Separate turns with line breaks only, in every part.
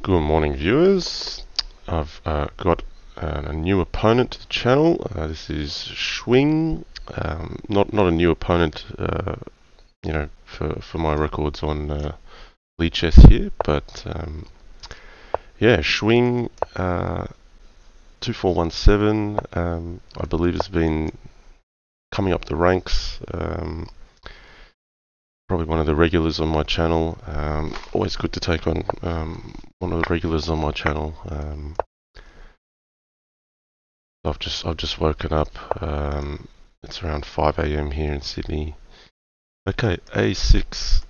Good morning, viewers. I've got a new opponent to the channel. This is Schwing. Not a new opponent, for my records on Lee Chess here, but yeah, Schwing 2417. I believe has been coming up the ranks. Probably one of the regulars on my channel. Always good to take on one of the regulars on my channel. I've just woken up. It's around 5 AM here in Sydney. Okay, A6.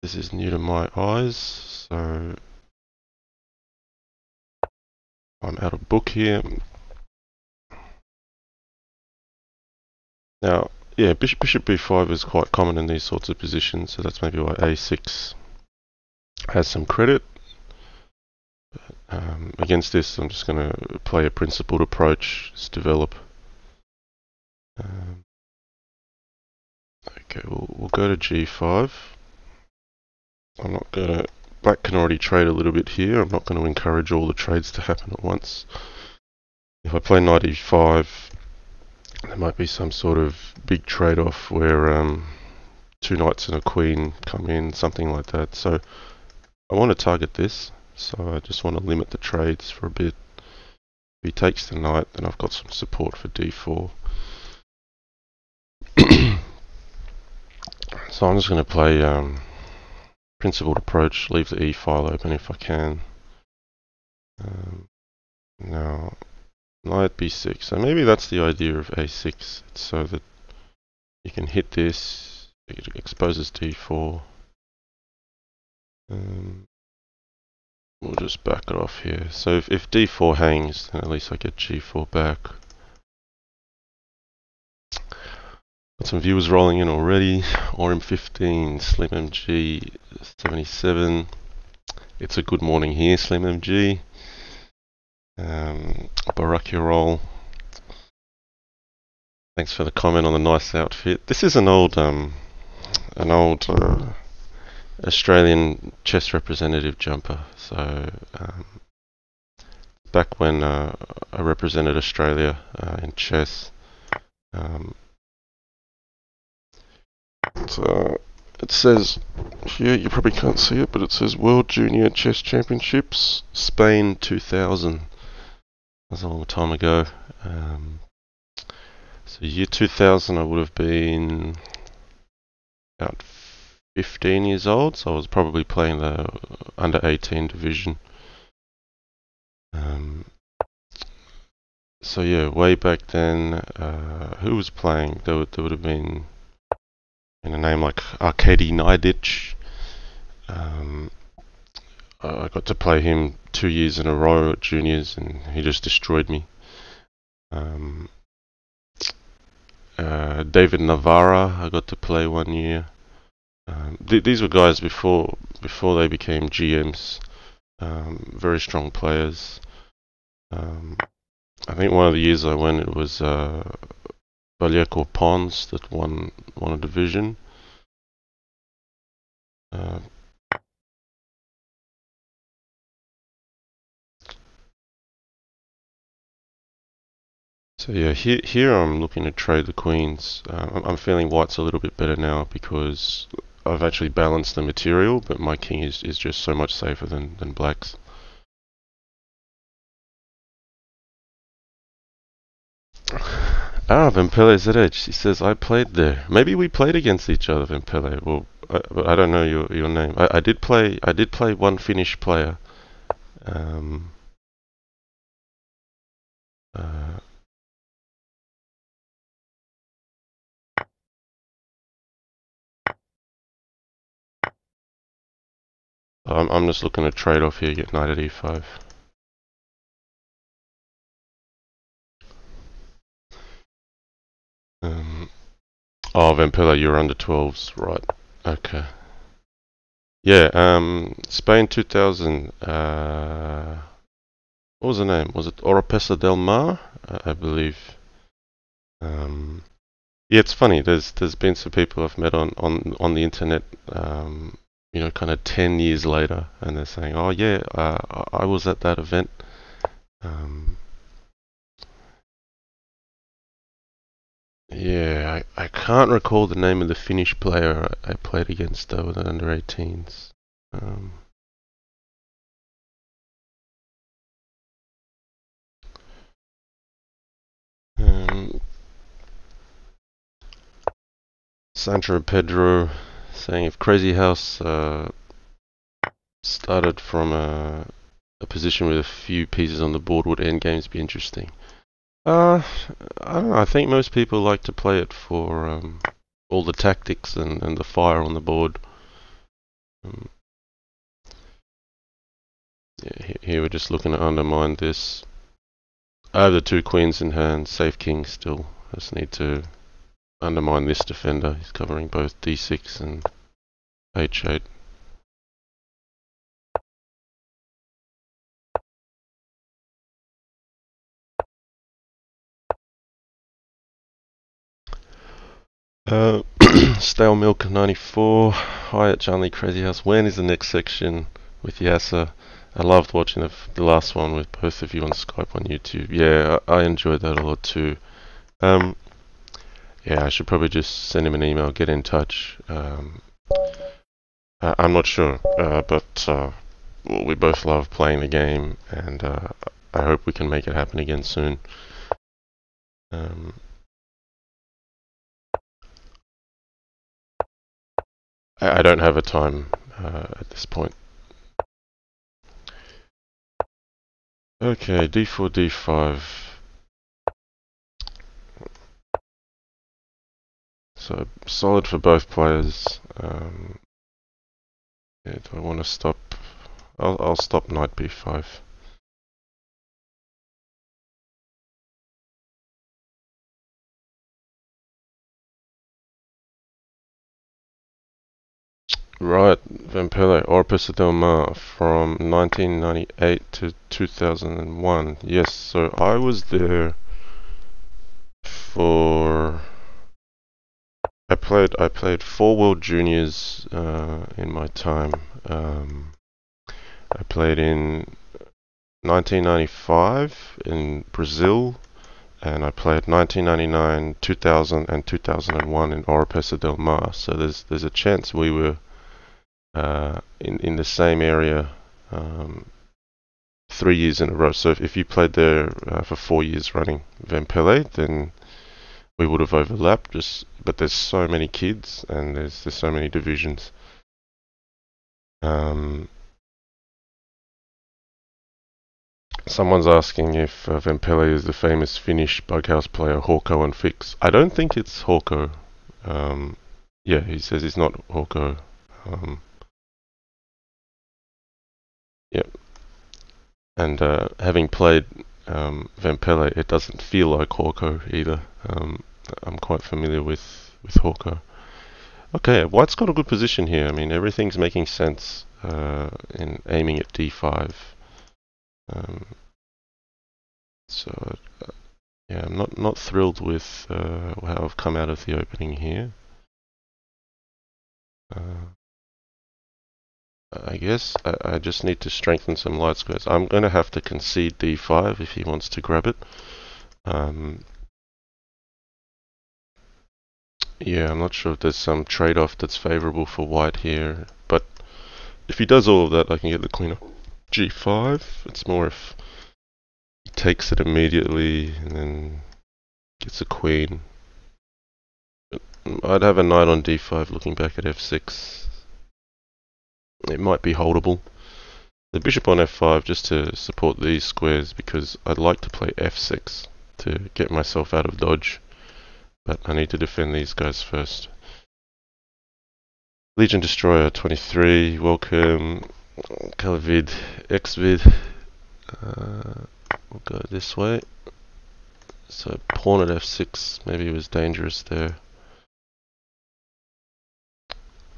This is new to my eyes, so I'm out of book here. Now, yeah, bishop b5 is quite common in these sorts of positions, so that's maybe why a6 has some credit. Against this, I'm just going to play a principled approach, just develop. Okay, we'll go to g5. I'm not going to... Black can already trade a little bit here. I'm not going to encourage all the trades to happen at once. If I play knight e5, there might be some sort of big trade-off where two knights and a queen come in, something like that. So I want to target this, so I just want to limit the trades for a bit. If he takes the knight, then I've got some support for d4. So I'm just going to play principled approach, leave the e file open if I can. Now, knight b6, so maybe that's the idea of a6, it's so that you can hit this, it exposes d4. We'll just back it off here. So if d4 hangs, then at least I get g4 back. Got some viewers rolling in already. Orim15, Slim MG 77. It's a good morning here, Slim MG. Barakia roll. Thanks for the comment on the nice outfit. This is an old Australian chess representative jumper. So back when I represented Australia in chess, it says here, you probably can't see it, but it says World Junior Chess Championships, Spain 2000. That's a long time ago. So year 2000 I would have been about 15 years old, so I was probably playing the under 18 division. So yeah, way back then, who was playing? There would have been a name like Arkady Naidic. I got to play him 2 years in a row at juniors, and he just destroyed me. David Navarra, I got to play 1 year. These were guys before they became GMs. Very strong players. I think one of the years I went, it was Vallejo Pons that won a division. So yeah, here I'm looking to trade the queens. I'm feeling white's a little bit better now because I've actually balanced the material, but my king is just so much safer than black's. Ah, Vempele ZH, he says, I played there. Maybe we played against each other, Vempele. Well, I don't know your name. I did play one Finnish player. I'm just looking to trade off here, get knight at e5. Oh, Vempele, you're under 12s, right? Okay. Yeah, Spain 2000. What was the name? Was it Oropesa del Mar? I believe. Yeah, it's funny. There's been some people I've met on the internet, kind of 10 years later, and they're saying, "Oh yeah, I was at that event." Um, yeah, I can't recall the name of the Finnish player I played against with the under 18s. Um, um, Sandro Pedro saying if Crazy House started from a position with a few pieces on the board, would endgames be interesting? I don't know. I think most people like to play it for all the tactics and the fire on the board. Um, yeah, here we're just looking to undermine this. I have the two queens in hand, safe king still. I just need to undermine this defender. He's covering both d6 and h8. Uh, Stale Milk 94. Hi at JannLee Crazy House. When is the next section with Yasser? I loved watching the last one with both of you on Skype on YouTube. Yeah, I enjoyed that a lot too. Um, yeah, I should probably just send him an email, get in touch. I'm not sure, but well, we both love playing the game, and I hope we can make it happen again soon. Um, I don't have a time at this point. Okay, d4, d5. So solid for both players. Yeah, do I want to stop? I'll stop knight b5. Right, Van Pelle, Orpus Del Mar from 1998 to 2001. Yes, so I was there for. I played 4 World Juniors in my time. I played in 1995 in Brazil, and I played 1999, 2000, and 2001 in Oropesa del Mar. So there's a chance we were in the same area 3 years in a row. So if you played there for 4 years running Vempele, then we would have overlapped. But there's so many kids and there's so many divisions. Someone's asking if Vempele is the famous Finnish bughouse player Hawko and Fix. I don't think it's Hawko. Yeah, he says it's not Hawko. Yeah, and having played Vempele, it doesn't feel like Hawko either. I'm quite familiar with Hawko. Okay, White's got a good position here. I mean, everything's making sense in aiming at d5. Um, so yeah, I'm not thrilled with how I've come out of the opening here. I guess I just need to strengthen some light squares. I'm going to have to concede d5 if he wants to grab it. Yeah, I'm not sure if there's some trade-off that's favorable for white here, but if he does all of that, I can get the queen on g5. It's more if he takes it immediately and then gets a queen. I'd have a knight on d5 looking back at f6. It might be holdable. The bishop on f5 just to support these squares because I'd like to play f6 to get myself out of dodge, but I need to defend these guys first. Legion Destroyer 23, welcome. Calavid, Xvid. We'll go this way. So pawn at f6, maybe it was dangerous there.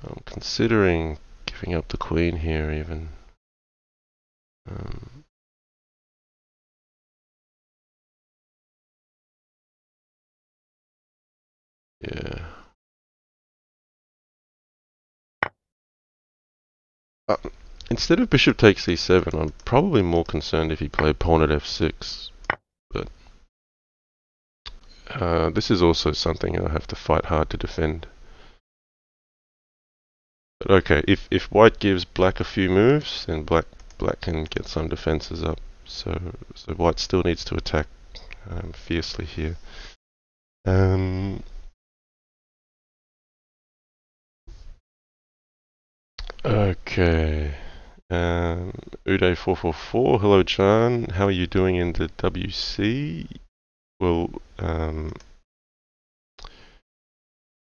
I'm considering giving up the queen here even. Yeah. Uh, instead of bishop takes c7, I'm probably more concerned if he played pawn at f6. But this is also something I have to fight hard to defend. But okay, if white gives black a few moves, then black can get some defenses up. So white still needs to attack fiercely here. Okay. Uday444, hello Jan, how are you doing in the WC? Well,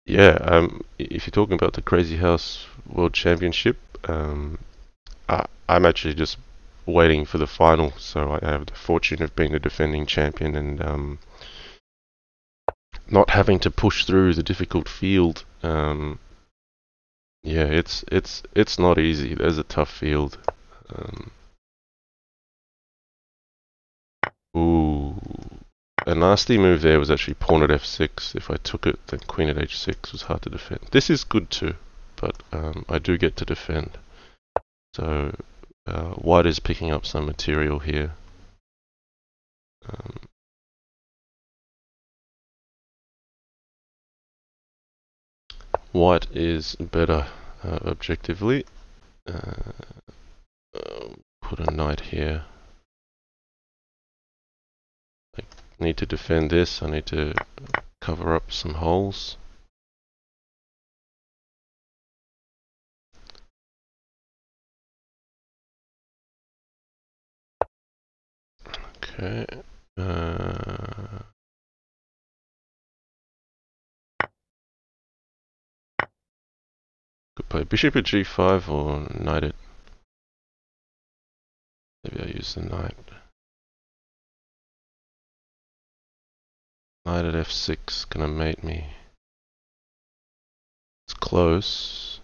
yeah, if you're talking about the Crazy House World Championship, I'm actually just waiting for the final, so I have the fortune of being the defending champion and not having to push through the difficult field. Yeah, it's not easy. There's a tough field. Ooh, a nasty move there was actually pawn at f6. If I took it, then queen at h6 was hard to defend. This is good too, but I do get to defend. So white is picking up some material here. White is better objectively. Put a knight here. I need to defend this. I need to cover up some holes. Okay. Could play bishop at g5 or knight at... Maybe I use the knight. Knight at f6 gonna mate me. It's close.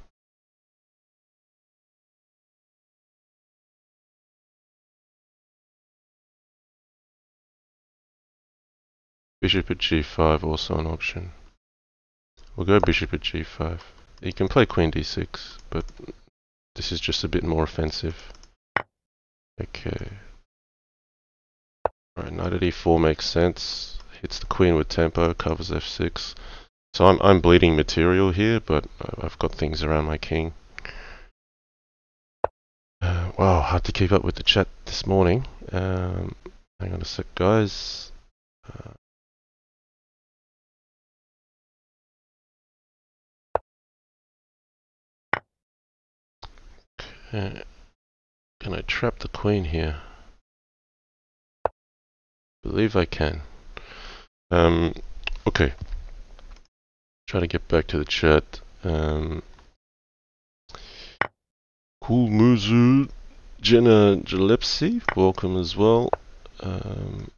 Bishop at g5 also an option. We'll go bishop at g5. You can play queen d6, but this is just a bit more offensive. Okay. Alright, knight at e4 makes sense. Hits the queen with tempo, covers f6. So I'm bleeding material here, but I've got things around my king. Wow, hard to keep up with the chat this morning. Hang on a sec, guys. Can I trap the queen here? Believe I can. Okay. Try to get back to the chat. Cool Muzu, Jenna Gillespie, welcome as well. Let's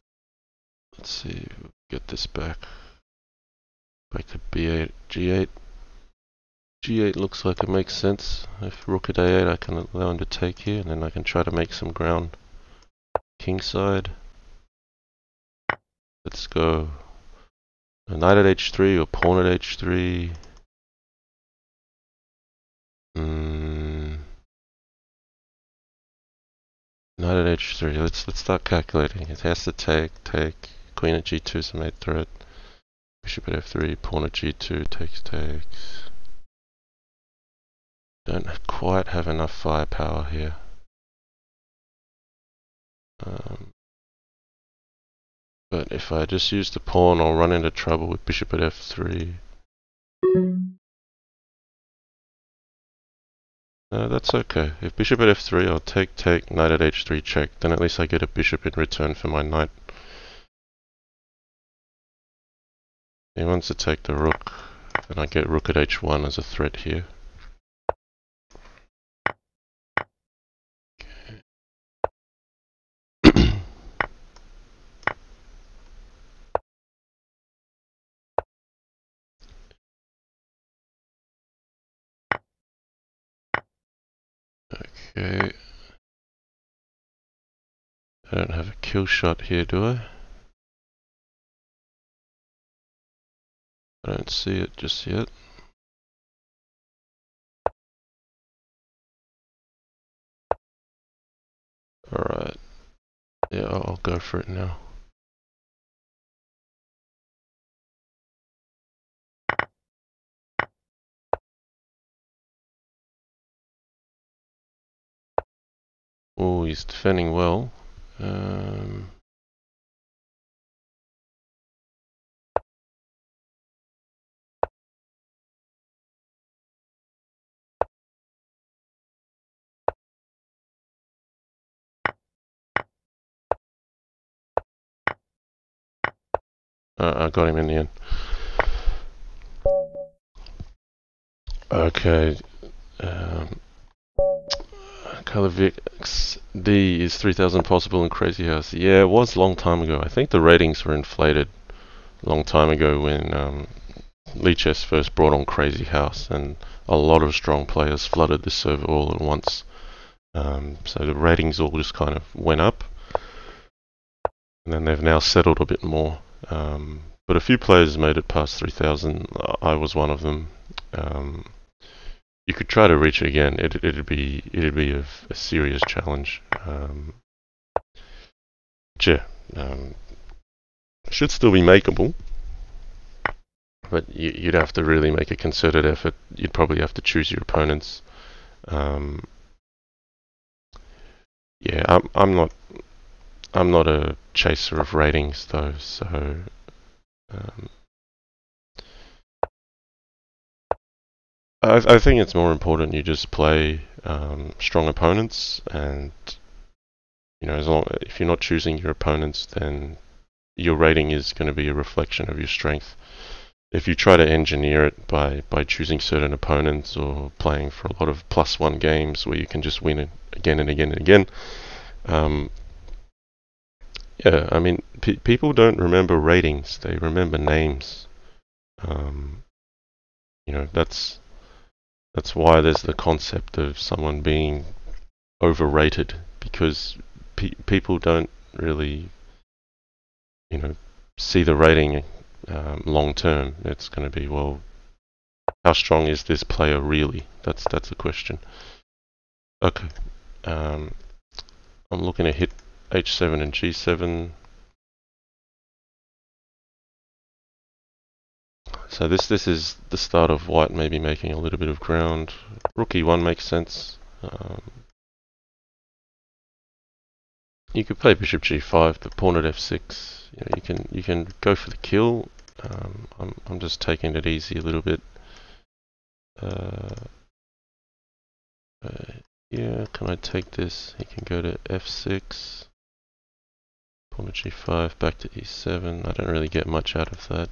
see, get this back. Back to b8, g8. g8 looks like it makes sense. If rook at a8, I can allow him to take here, and then I can try to make some ground kingside. Let's go. A knight at h3 or pawn at h3. Knight at h3. Let's start calculating. It has to take. Queen at g2 is a mate threat. Bishop at f3. Pawn at g2 takes. Don't quite have enough firepower here. But if I just use the pawn, I'll run into trouble with bishop at f3. No, that's okay. If bishop at f3, I'll take, knight at h3 check. Then at least I get a bishop in return for my knight. He wants to take the rook, and I get rook at h1 as a threat here. Okay. I don't have a kill shot here, do I? I don't see it just yet. Alright. Yeah, I'll go for it now. Oh, he's defending well. I got him in the end. Okay. Colorvix D is 3000 possible in Crazy House. Yeah, it was a long time ago. I think the ratings were inflated a long time ago when Lichess first brought on Crazy House, and a lot of strong players flooded the server all at once. So the ratings all just kind of went up, and then they've now settled a bit more. But a few players made it past 3000. I was one of them. You could try to reach it again. It'd be a serious challenge. Should still be makeable, but you'd have to really make a concerted effort. You'd probably have to choose your opponents. Yeah, I'm not a chaser of ratings though, so I think it's more important you just play strong opponents, and if you're not choosing your opponents, then your rating is going to be a reflection of your strength. If you try to engineer it by choosing certain opponents or playing for a lot of +1 games where you can just win it again and again and again, yeah, I mean, people don't remember ratings; they remember names. That's why there's the concept of someone being overrated, because people don't really, see the rating long term. It's going to be, well, how strong is this player really? That's a question. Okay, I'm looking to hit h7 and g7. So this is the start of white maybe making a little bit of ground. Rook e1 makes sense. You could play bishop g5, but pawn at f6. You can go for the kill. I'm just taking it easy a little bit. Yeah, can I take this? He can go to f6. Pawn to g5, back to e7. I don't really get much out of that.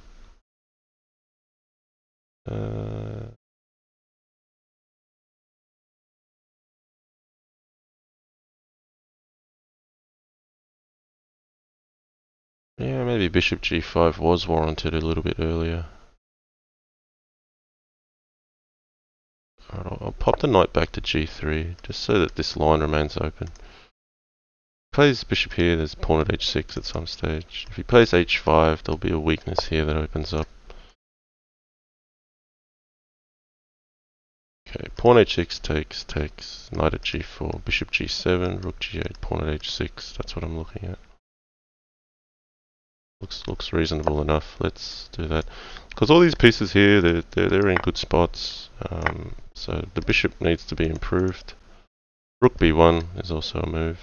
Yeah, maybe bishop g5 was warranted a little bit earlier. Alright, I'll pop the knight back to g3, just so that this line remains open. Plays bishop here, there's pawn at h6 at some stage. If he plays h5, there'll be a weakness here that opens up. Okay, pawn h6 takes, knight at g4, bishop g7, rook g8, pawn at h6. That's what I'm looking at. Looks reasonable enough. Let's do that. Because all these pieces here, they're in good spots. So the bishop needs to be improved. Rook b1 is also a move.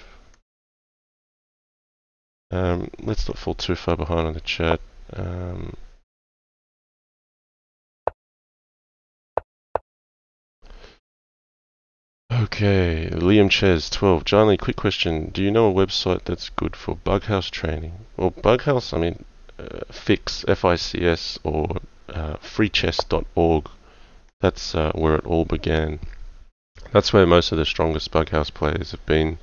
Let's not fall too far behind on the chat. Okay, Liam Ches 12. JannLee, quick question. Do you know a website that's good for bughouse training? Well, bughouse, I mean, Fix, FICS, or freechess.org. That's where it all began. That's where most of the strongest bughouse players have been.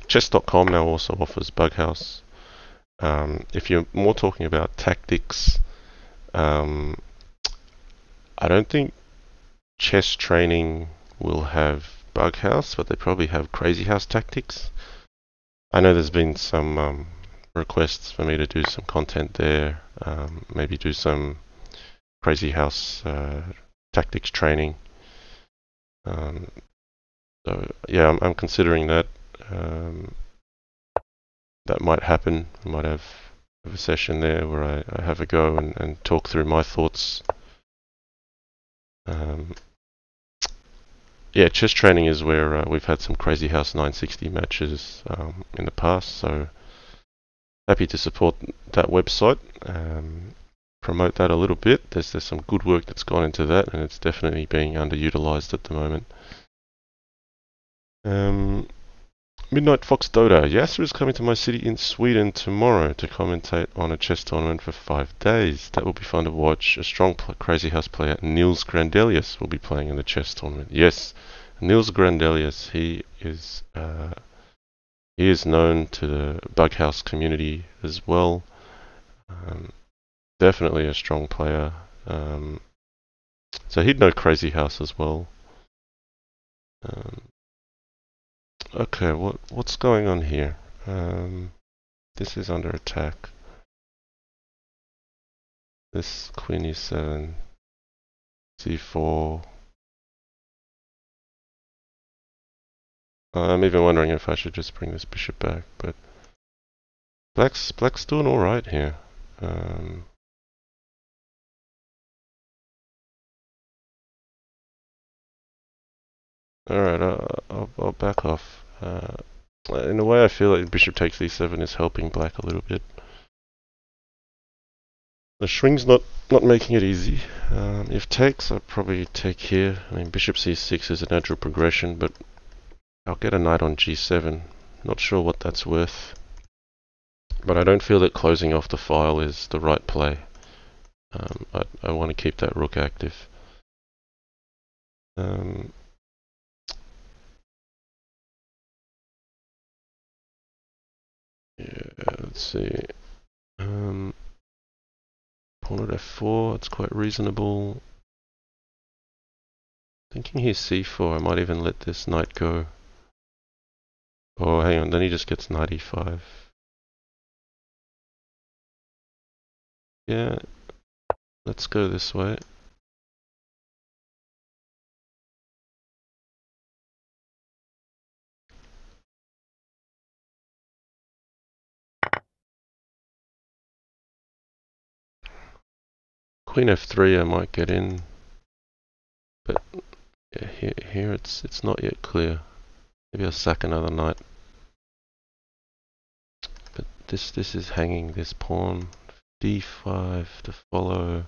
Chess.com now also offers bughouse. If you're more talking about tactics, I don't think chess training will have bughouse, but they probably have crazy house tactics. I know there's been some requests for me to do some content there, maybe do some crazy house tactics training. So yeah, I'm considering that. that might happen. I might have a session there where I have a go and talk through my thoughts. Yeah, chess training is where we've had some Crazy House 960 matches in the past, so happy to support that website, promote that a little bit. There's some good work that's gone into that, and it's definitely being underutilized at the moment. Midnight Fox Dota. Yasser is coming to my city in Sweden tomorrow to commentate on a chess tournament for 5 days. That will be fun to watch. A strong Crazy House player, Niels Grandelius, will be playing in the chess tournament. Yes, Niels Grandelius. He is known to the Bughouse community as well. Definitely a strong player. So he'd know Crazy House as well. Okay, what's going on here? This is under attack. This queen e7, c4. I'm even wondering if I should just bring this bishop back, but black's doing all right here. All right, I'll back off. In a way, I feel like bishop takes e7 is helping black a little bit. The schwing's not making it easy. If takes, I'll probably take here. I mean, bishop c6 is a natural progression, but I'll get a knight on g7. Not sure what that's worth. But I don't feel that closing off the file is the right play. I want to keep that rook active. Yeah, let's see. Pawn at f4, it's quite reasonable. Thinking here's c4, I might even let this knight go. Oh, hang on, then he just gets knight e5. Yeah, let's go this way. Queen f3 I might get in, but yeah, here it's not yet clear. Maybe I'll sack another knight. But this is hanging this pawn. d5 to follow.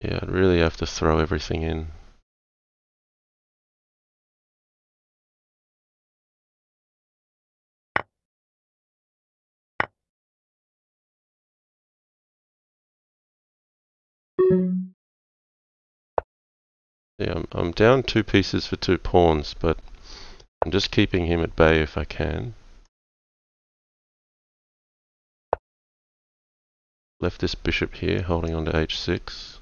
Yeah, I'd really have to throw everything in. Yeah, I'm down 2 pieces for 2 pawns, but I'm just keeping him at bay if I can. Left this bishop here, holding on to h6.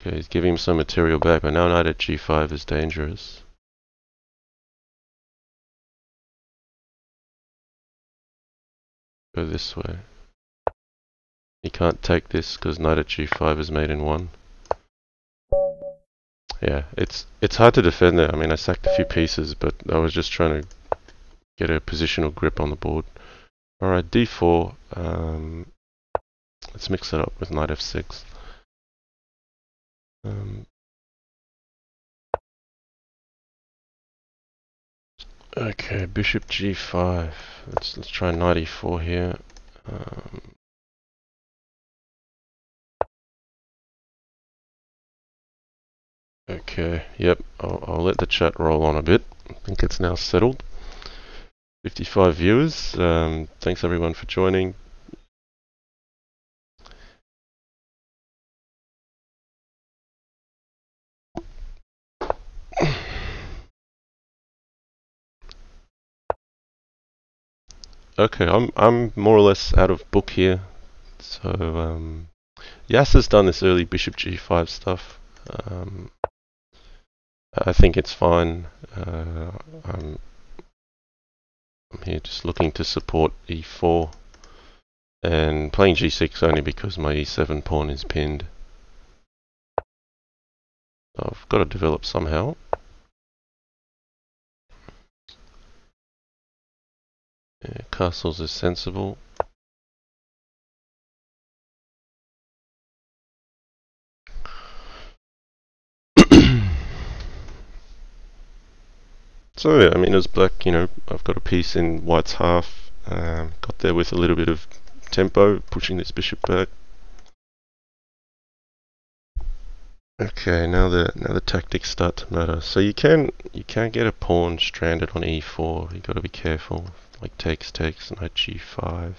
Okay, he's giving him some material back, but now knight at g5 is dangerous. Go this way. He can't take this because knight at g5 is mate in 1. Yeah, it's hard to defend there. I mean, I sacked a few pieces, but I was just trying to get a positional grip on the board. Alright, d4. Let's mix it up with knight f6. Okay, bishop g5. Let's try knight e4 here. Okay, yep, I'll let the chat roll on a bit. I think it's now settled. 55 viewers. Thanks everyone for joining. Okay, I'm more or less out of book here. So Yasser's done this early bishop g5 stuff. I think it's fine. I'm here just looking to support e4 and playing g6 only because my e7 pawn is pinned. I've got to develop somehow. Yeah, castles is sensible. So yeah, I mean, as black, you know, I've got a piece in white's half. Got there with a little bit of tempo, pushing this bishop back. Okay, now the tactics start to matter. So you can get a pawn stranded on e4. You got to be careful. Like takes, knight g5.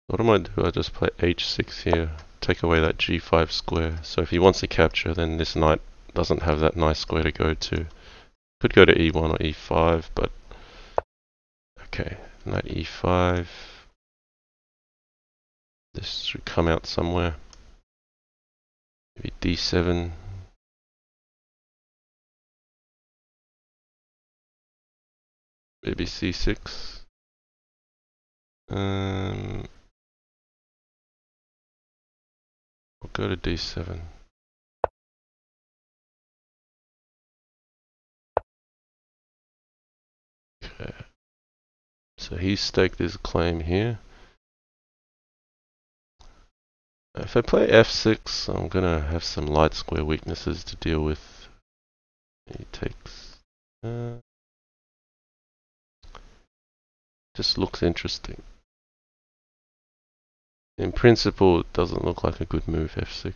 What I might do, I just play h6 here, take away that g5 square. So if he wants to capture, then this knight doesn't have that nice square to go to. Could go to e1 or e5, but okay, knight e5. This should come out somewhere. Maybe d7. Maybe c6. I'll go to d7. Okay. So he's staked his claim here. If I play f6, I'm gonna have some light square weaknesses to deal with. He takes. Just looks interesting. In principle, it doesn't look like a good move, f6.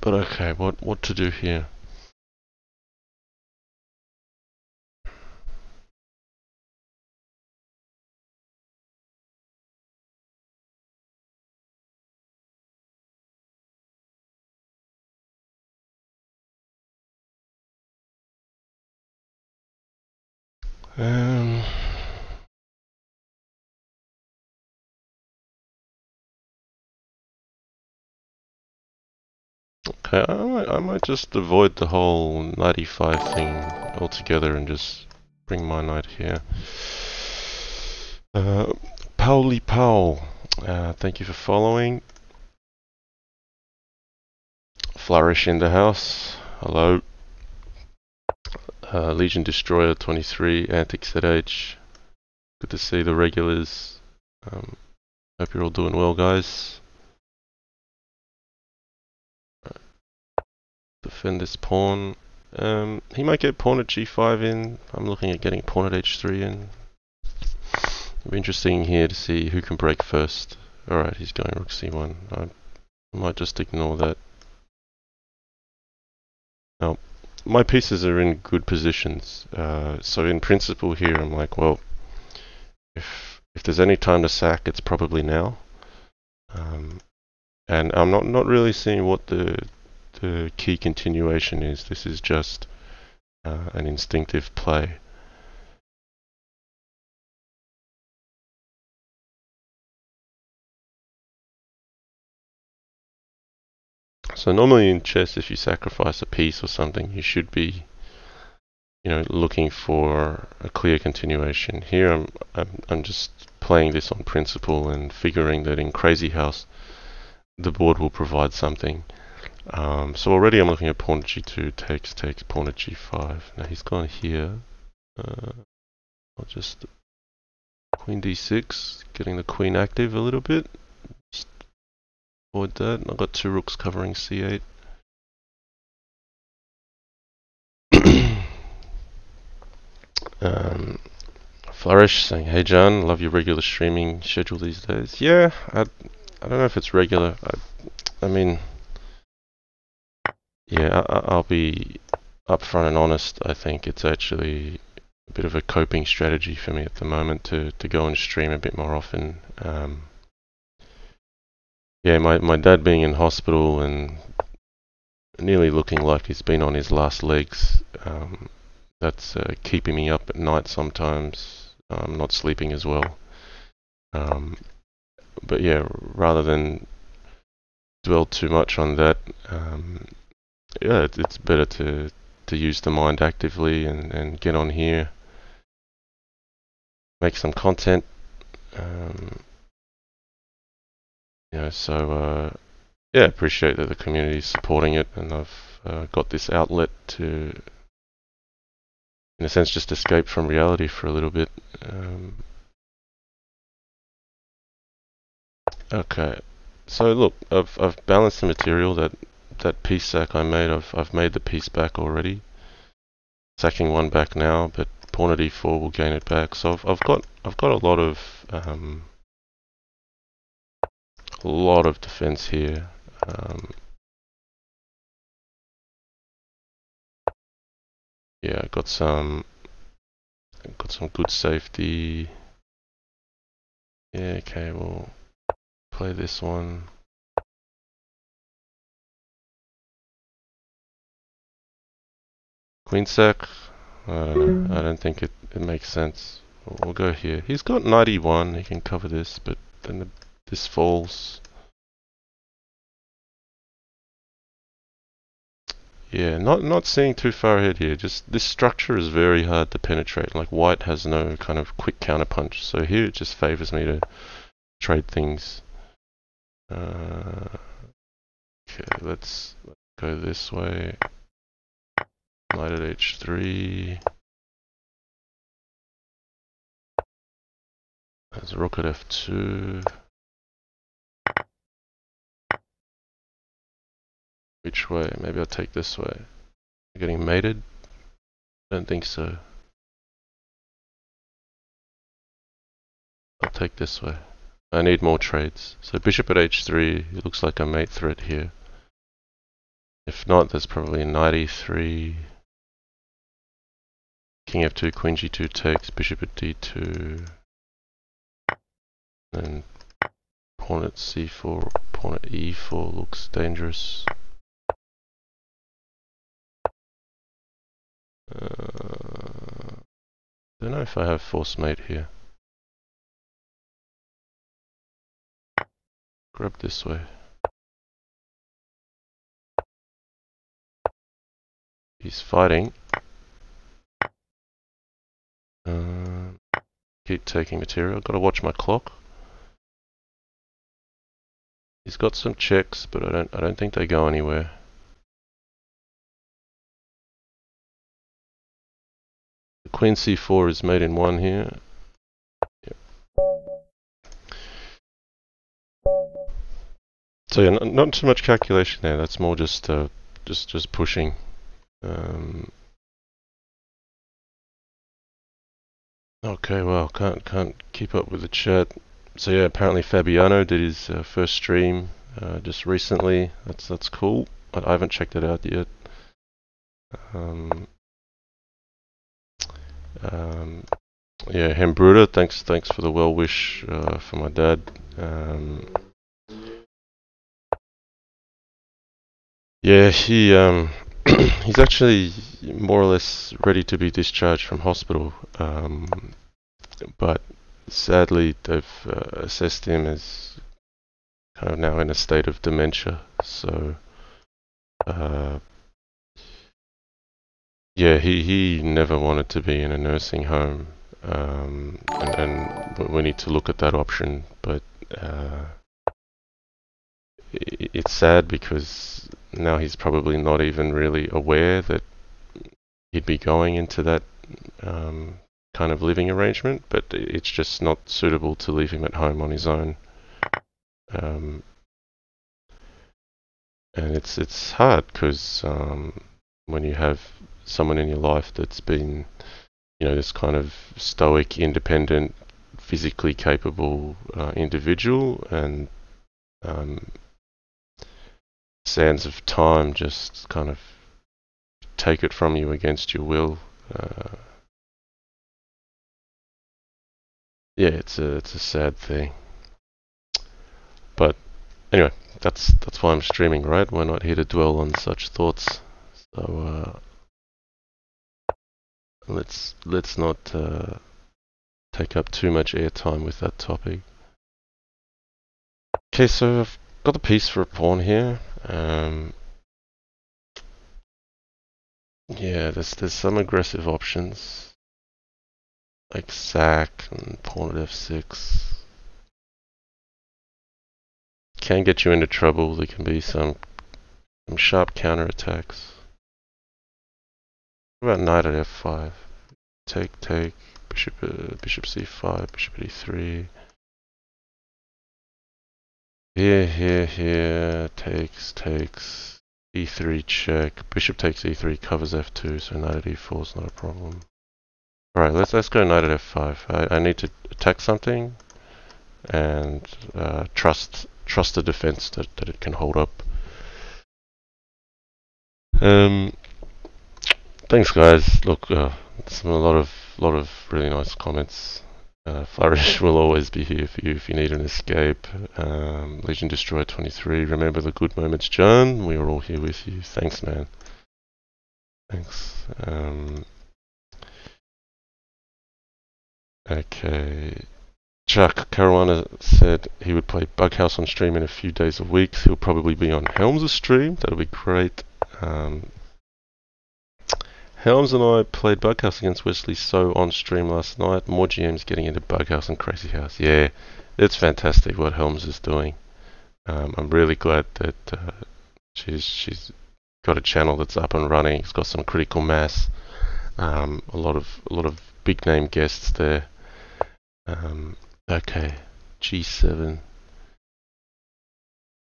But okay, what to do here? Okay, I might just avoid the whole knight e5 thing altogether and just bring my knight here. Pauli Powell, thank you for following. Flourish in the house, hello. Legion Destroyer 23, Antics at Age. Good to see the regulars. Hope you're all doing well, guys. Defend this pawn. He might get pawn at g5 in. I'm looking at getting pawn at h3 in. It'll be interesting here to see who can break first. Alright, he's going rook c1. I might just ignore that. Now, my pieces are in good positions. So in principle here, I'm like, well, if there's any time to sack, it's probably now. And I'm not really seeing what the key continuation is. This is just an instinctive play. So normally in chess, if you sacrifice a piece or something, you should be, you know, looking for a clear continuation. Here, I'm just playing this on principle and figuring that in Crazy House, the board will provide something. So already I'm looking at pawn at g2, takes, pawn at g5. Now he's gone here. I'll just queen d6, getting the queen active a little bit. Just avoid that. I've got two rooks covering c8. Flourish saying, hey Jan, love your regular streaming schedule these days. Yeah, I don't know if it's regular. I mean, yeah, I'll be upfront and honest. I think it's actually a bit of a coping strategy for me at the moment to go and stream a bit more often. Yeah, my dad being in hospital and nearly looking like he's been on his last legs, that's keeping me up at night sometimes. I'm not sleeping as well. But yeah, rather than dwell too much on that, yeah, it's better to use the mind actively and get on here, make some content. You know, so yeah, appreciate that the community is supporting it, and I've got this outlet to, in a sense, just escape from reality for a little bit. Okay, so look, I've balanced the material. That piece sack I made, I've made the piece back already. Sacking one back now, but pawn at e4 will gain it back. So I've got a lot of defense here. Yeah, got some good safety. Yeah, okay, we'll play this one. Queen sack. I don't know. I don't think it makes sense. We'll go here. He's got knight e1. He can cover this, but then this falls. Yeah, not seeing too far ahead here. Just this structure is very hard to penetrate. Like white has no kind of quick counterpunch. So here it just favors me to trade things. Okay, let's go this way. Knight at h3. There's rook at f2. Which way? Maybe I'll take this way. Getting mated? Don't think so. I'll take this way. I need more trades. So bishop at h3, it looks like a mate threat here. If not, there's probably knight e3. King f2, queen g2 takes, bishop at d2. Then pawn at c4, pawn at e4 looks dangerous. Don't know if I have force mate here. Grab this way. He's fighting. Keep taking material. Got to watch my clock. He's got some checks, but I don't think they go anywhere. The queen c4 is mate in one here. Yep. So yeah, not too much calculation there. That's more just pushing. Okay, well, can't keep up with the chat. So yeah, apparently Fabiano did his first stream just recently. That's cool. I haven't checked it out yet. Yeah, Hembruder, thanks for the well wish for my dad. Yeah, he he's actually more or less ready to be discharged from hospital, but sadly they've assessed him as kind of now in a state of dementia. So yeah, he never wanted to be in a nursing home, and we need to look at that option. But it's sad because now he's probably not even really aware that he'd be going into that kind of living arrangement, but it's just not suitable to leave him at home on his own. And it's hard because when you have someone in your life that's been, this kind of stoic, independent, physically capable individual, and sands of time just kind of take it from you against your will. Yeah, it's a sad thing. But anyway, that's why I'm streaming, right? We're not here to dwell on such thoughts. So let's not take up too much airtime with that topic. Okay, so I've got a piece for a pawn here. Yeah, there's some aggressive options like sack and pawn at f6. can get you into trouble. There can be some sharp counter attacks. What about knight at f5? Take, bishop c5, bishop at e3. Here, takes, e3 check, bishop takes e3, covers f2, so knight at e4 is not a problem. Alright, let's go knight at f5. I need to attack something and trust the defense that it can hold up. Thanks guys. Look, a lot of really nice comments. Flourish will always be here for you if you need an escape. Legion Destroyer 23. Remember the good moments, John. We are all here with you. Thanks, man. Thanks. Okay. Chuck Caruana said he would play Bughouse on stream in a few days or weeks. He'll probably be on Helms' stream. That'll be great. Helms and I played Bughouse against Wesley So on stream last night. More GMs getting into Bughouse and Crazy House. Yeah, it's fantastic what Helms is doing. I'm really glad that she's got a channel that's up and running. It's got some critical mass. A lot of big name guests there. Okay, G7.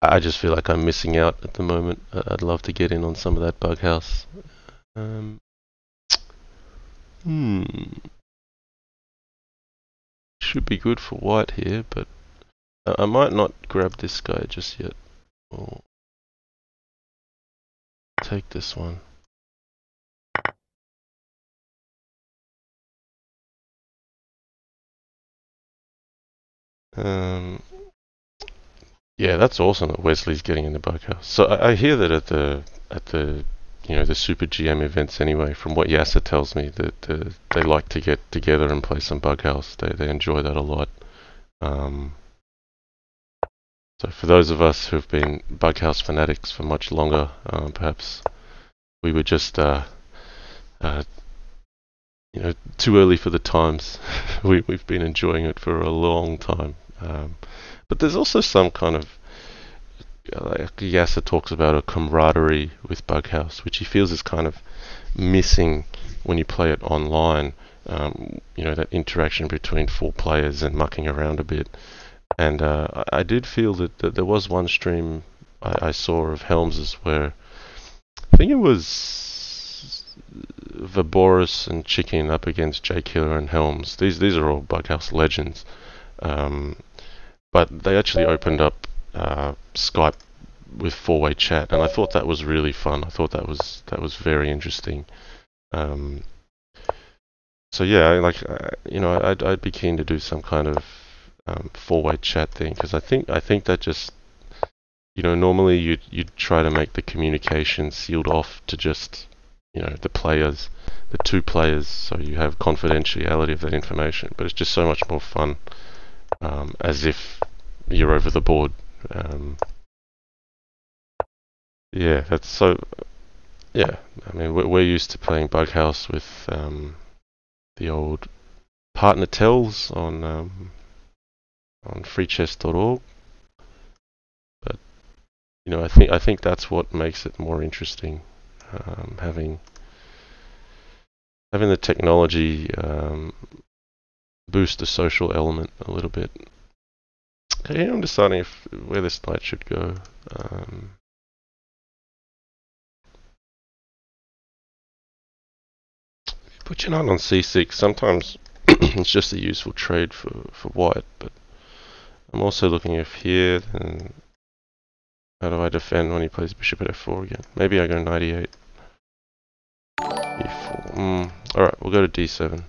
I just feel like I'm missing out at the moment. I'd love to get in on some of that Bughouse. Should be good for white here, but I might not grab this guy just yet. Or take this one. Yeah, that's awesome that Wesley's getting in the Bughouse. So I hear that at the the Super GM events anyway, from what Yasser tells me, that they like to get together and play some Bughouse. They enjoy that a lot. So for those of us who've been Bughouse fanatics for much longer, perhaps we were just too early for the times. We've been enjoying it for a long time. But there's also some kind of, like Yasser talks about, a camaraderie with Bughouse, which he feels is kind of missing when you play it online. That interaction between four players and mucking around a bit. And I did feel that there was one stream I saw of Helms's where I think it was Vaboris and Chicken up against J Killer and Helms. These are all Bughouse legends. But they actually opened up Skype with four-way chat, and I thought that was really fun. I thought that was very interesting. So yeah, I'd be keen to do some kind of four-way chat thing, because I think that just, normally you'd try to make the communication sealed off to just the players, the two players, so you have confidentiality of that information. But it's just so much more fun. As if you're over the board. Yeah, that's so. Yeah, I mean, we're used to playing Bughouse with the old partner tells on freechess.org, but I think that's what makes it more interesting. Having the technology boost the social element a little bit. Okay, I'm deciding where this knight should go. Put your knight on c6. Sometimes it's just a useful trade for white, but I'm also looking if here, then how do I defend when he plays bishop at f4 again? Maybe I go knight e8. e4. Alright, we'll go to d7.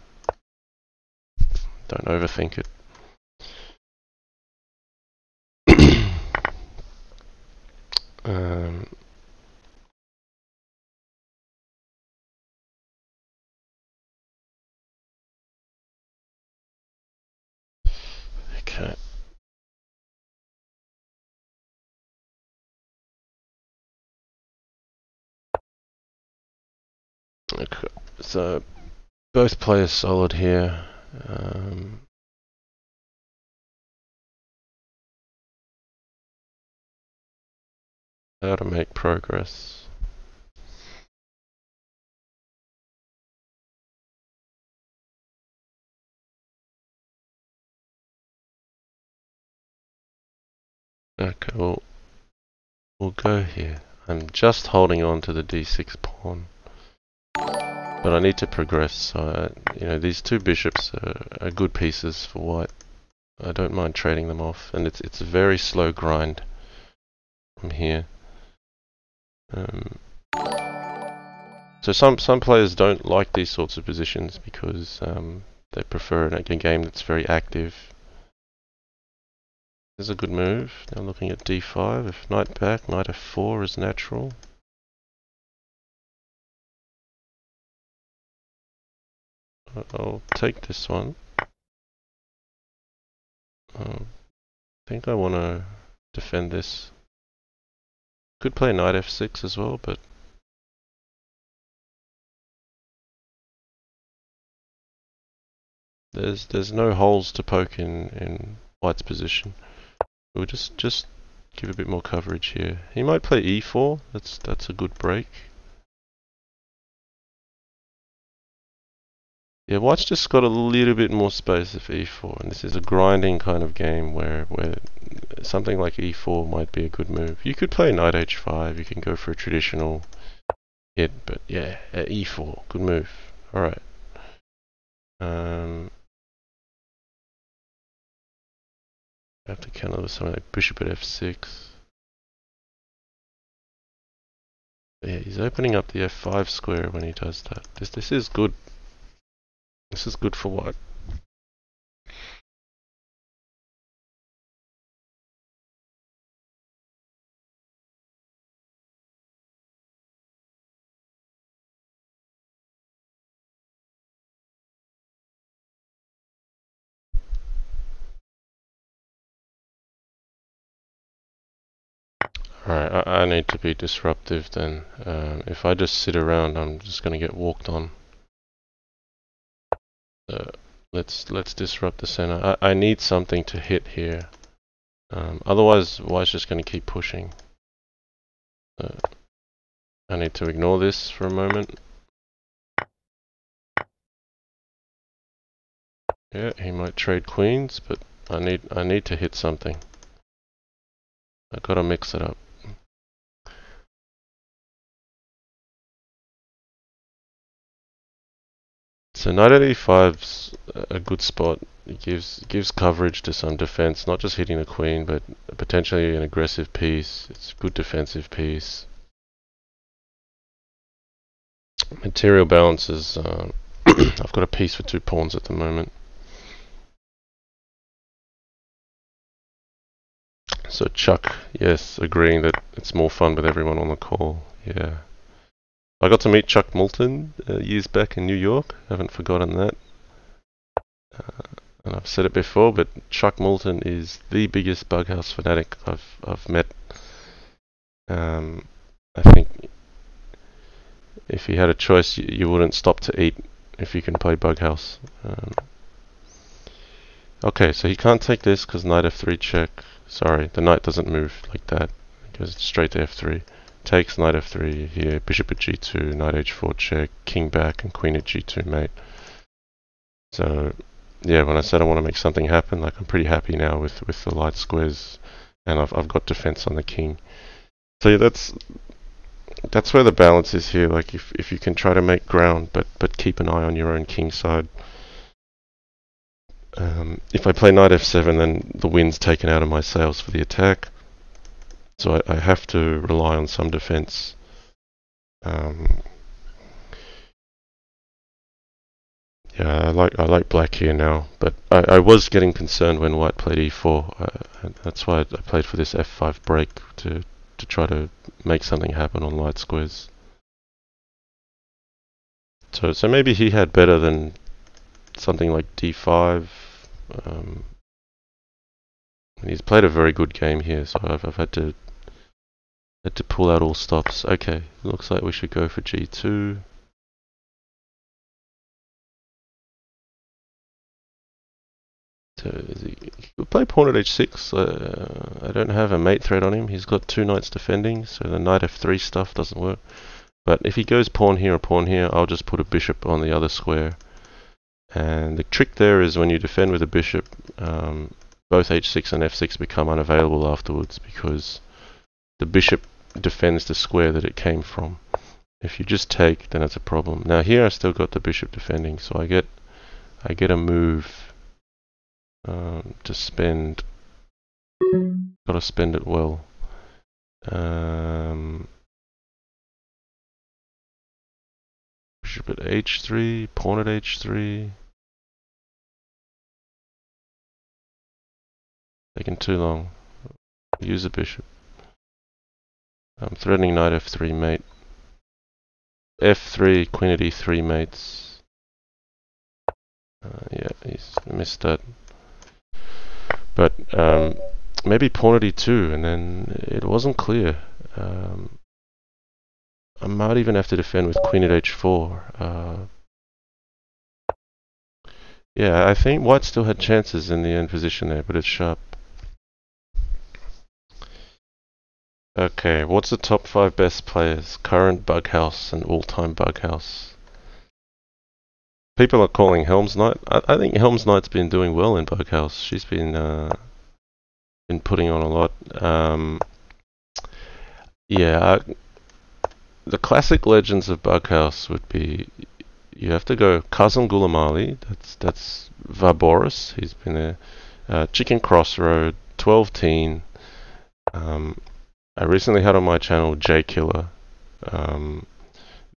Don't overthink it. Okay. Okay. So both players solid here. how to make progress. Okay, we'll go here. I'm just holding on to the d6 pawn, but I need to progress. So you know, these two bishops are good pieces for white. I don't mind trading them off, and it's a very slow grind from here. So some players don't like these sorts of positions because they prefer a game that's very active. This is a good move. Now looking at d5, if knight back, knight f4 is natural. I'll take this one. I think I want to defend this. Could play knight f6 as well, but there's no holes to poke in white's position. We'll just give a bit more coverage here. He might play e4. That's a good break. Yeah, white's just got a little bit more space of e4, and this is a grinding kind of game where something like e4 might be a good move. You could play knight h5. You can go for a traditional hit, but yeah, e4, good move. All right. I have to counter with something like bishop at f6. But yeah, he's opening up the f5 square when he does that. This is good. This is good for white. Alright, I need to be disruptive then. If I just sit around, I'm just going to get walked on. Let's disrupt the center. I need something to hit here. Otherwise, white's just going to keep pushing. I need to ignore this for a moment. Yeah, he might trade queens, but I need to hit something. I gotta mix it up. So knight at e5's a good spot. It gives coverage to some defense, not just hitting the queen, but potentially an aggressive piece. It's a good defensive piece. Material balance is I've got a piece for 2 pawns at the moment. So Chuck, yes, agreeing that it's more fun with everyone on the call. Yeah. I got to meet Chuck Moulton years back in New York. Haven't forgotten that. And I've said it before, but Chuck Moulton is the biggest Bughouse fanatic I've met. I think if he had a choice, you wouldn't stop to eat if you can play Bughouse. Okay, so he can't take this because knight f3 check. Sorry, the knight doesn't move like that. It goes straight to f3. Takes knight f3 here, bishop at g2, knight h4 check, king back, and queen at g2 mate. So yeah, when I said I want to make something happen, like I'm pretty happy now with the light squares, and I've got defense on the king. So yeah, that's where the balance is here. Like if you can try to make ground, but keep an eye on your own king side. If I play knight f7, then the wind's taken out of my sails for the attack. So I have to rely on some defense. Yeah, I like black here now, but I was getting concerned when white played e4. That's why I played for this f5 break to try to make something happen on light squares. So maybe he had better than something like d5. He's played a very good game here, so I've had to pull out all stops. Okay, looks like we should go for g2. So he could play pawn at h6. I don't have a mate threat on him. He's got 2 knights defending, so the knight f3 stuff doesn't work. But if he goes pawn here or pawn here, I'll just put a bishop on the other square. And the trick there is when you defend with a bishop, both h6 and f6 become unavailable afterwards because the bishop defends the square that it came from. If you just take, then it's a problem. Now here I still got the bishop defending, so I get a move to spend. Gotta spend it well. Bishop at h3, pawn at h3. Taking too long. Use a bishop. I'm threatening knight f3 mate. f3, queen at e3 mates. Yeah, he's missed that. But maybe pawn at e2, and then it wasn't clear. I might even have to defend with queen at h4. Yeah, I think white still had chances in the end position there, but it's sharp. Okay, what's the top 5 best players? Current Bughouse and all-time Bughouse. People are calling Helms Knight. I think Helms Knight's been doing well in Bughouse. She's been putting on a lot. Yeah, the classic legends of Bughouse would be, you have to go Kazan Gulamali, that's Varboris, he's been there. Chicken Crossroad, 12 Teen. I recently had on my channel J Killer.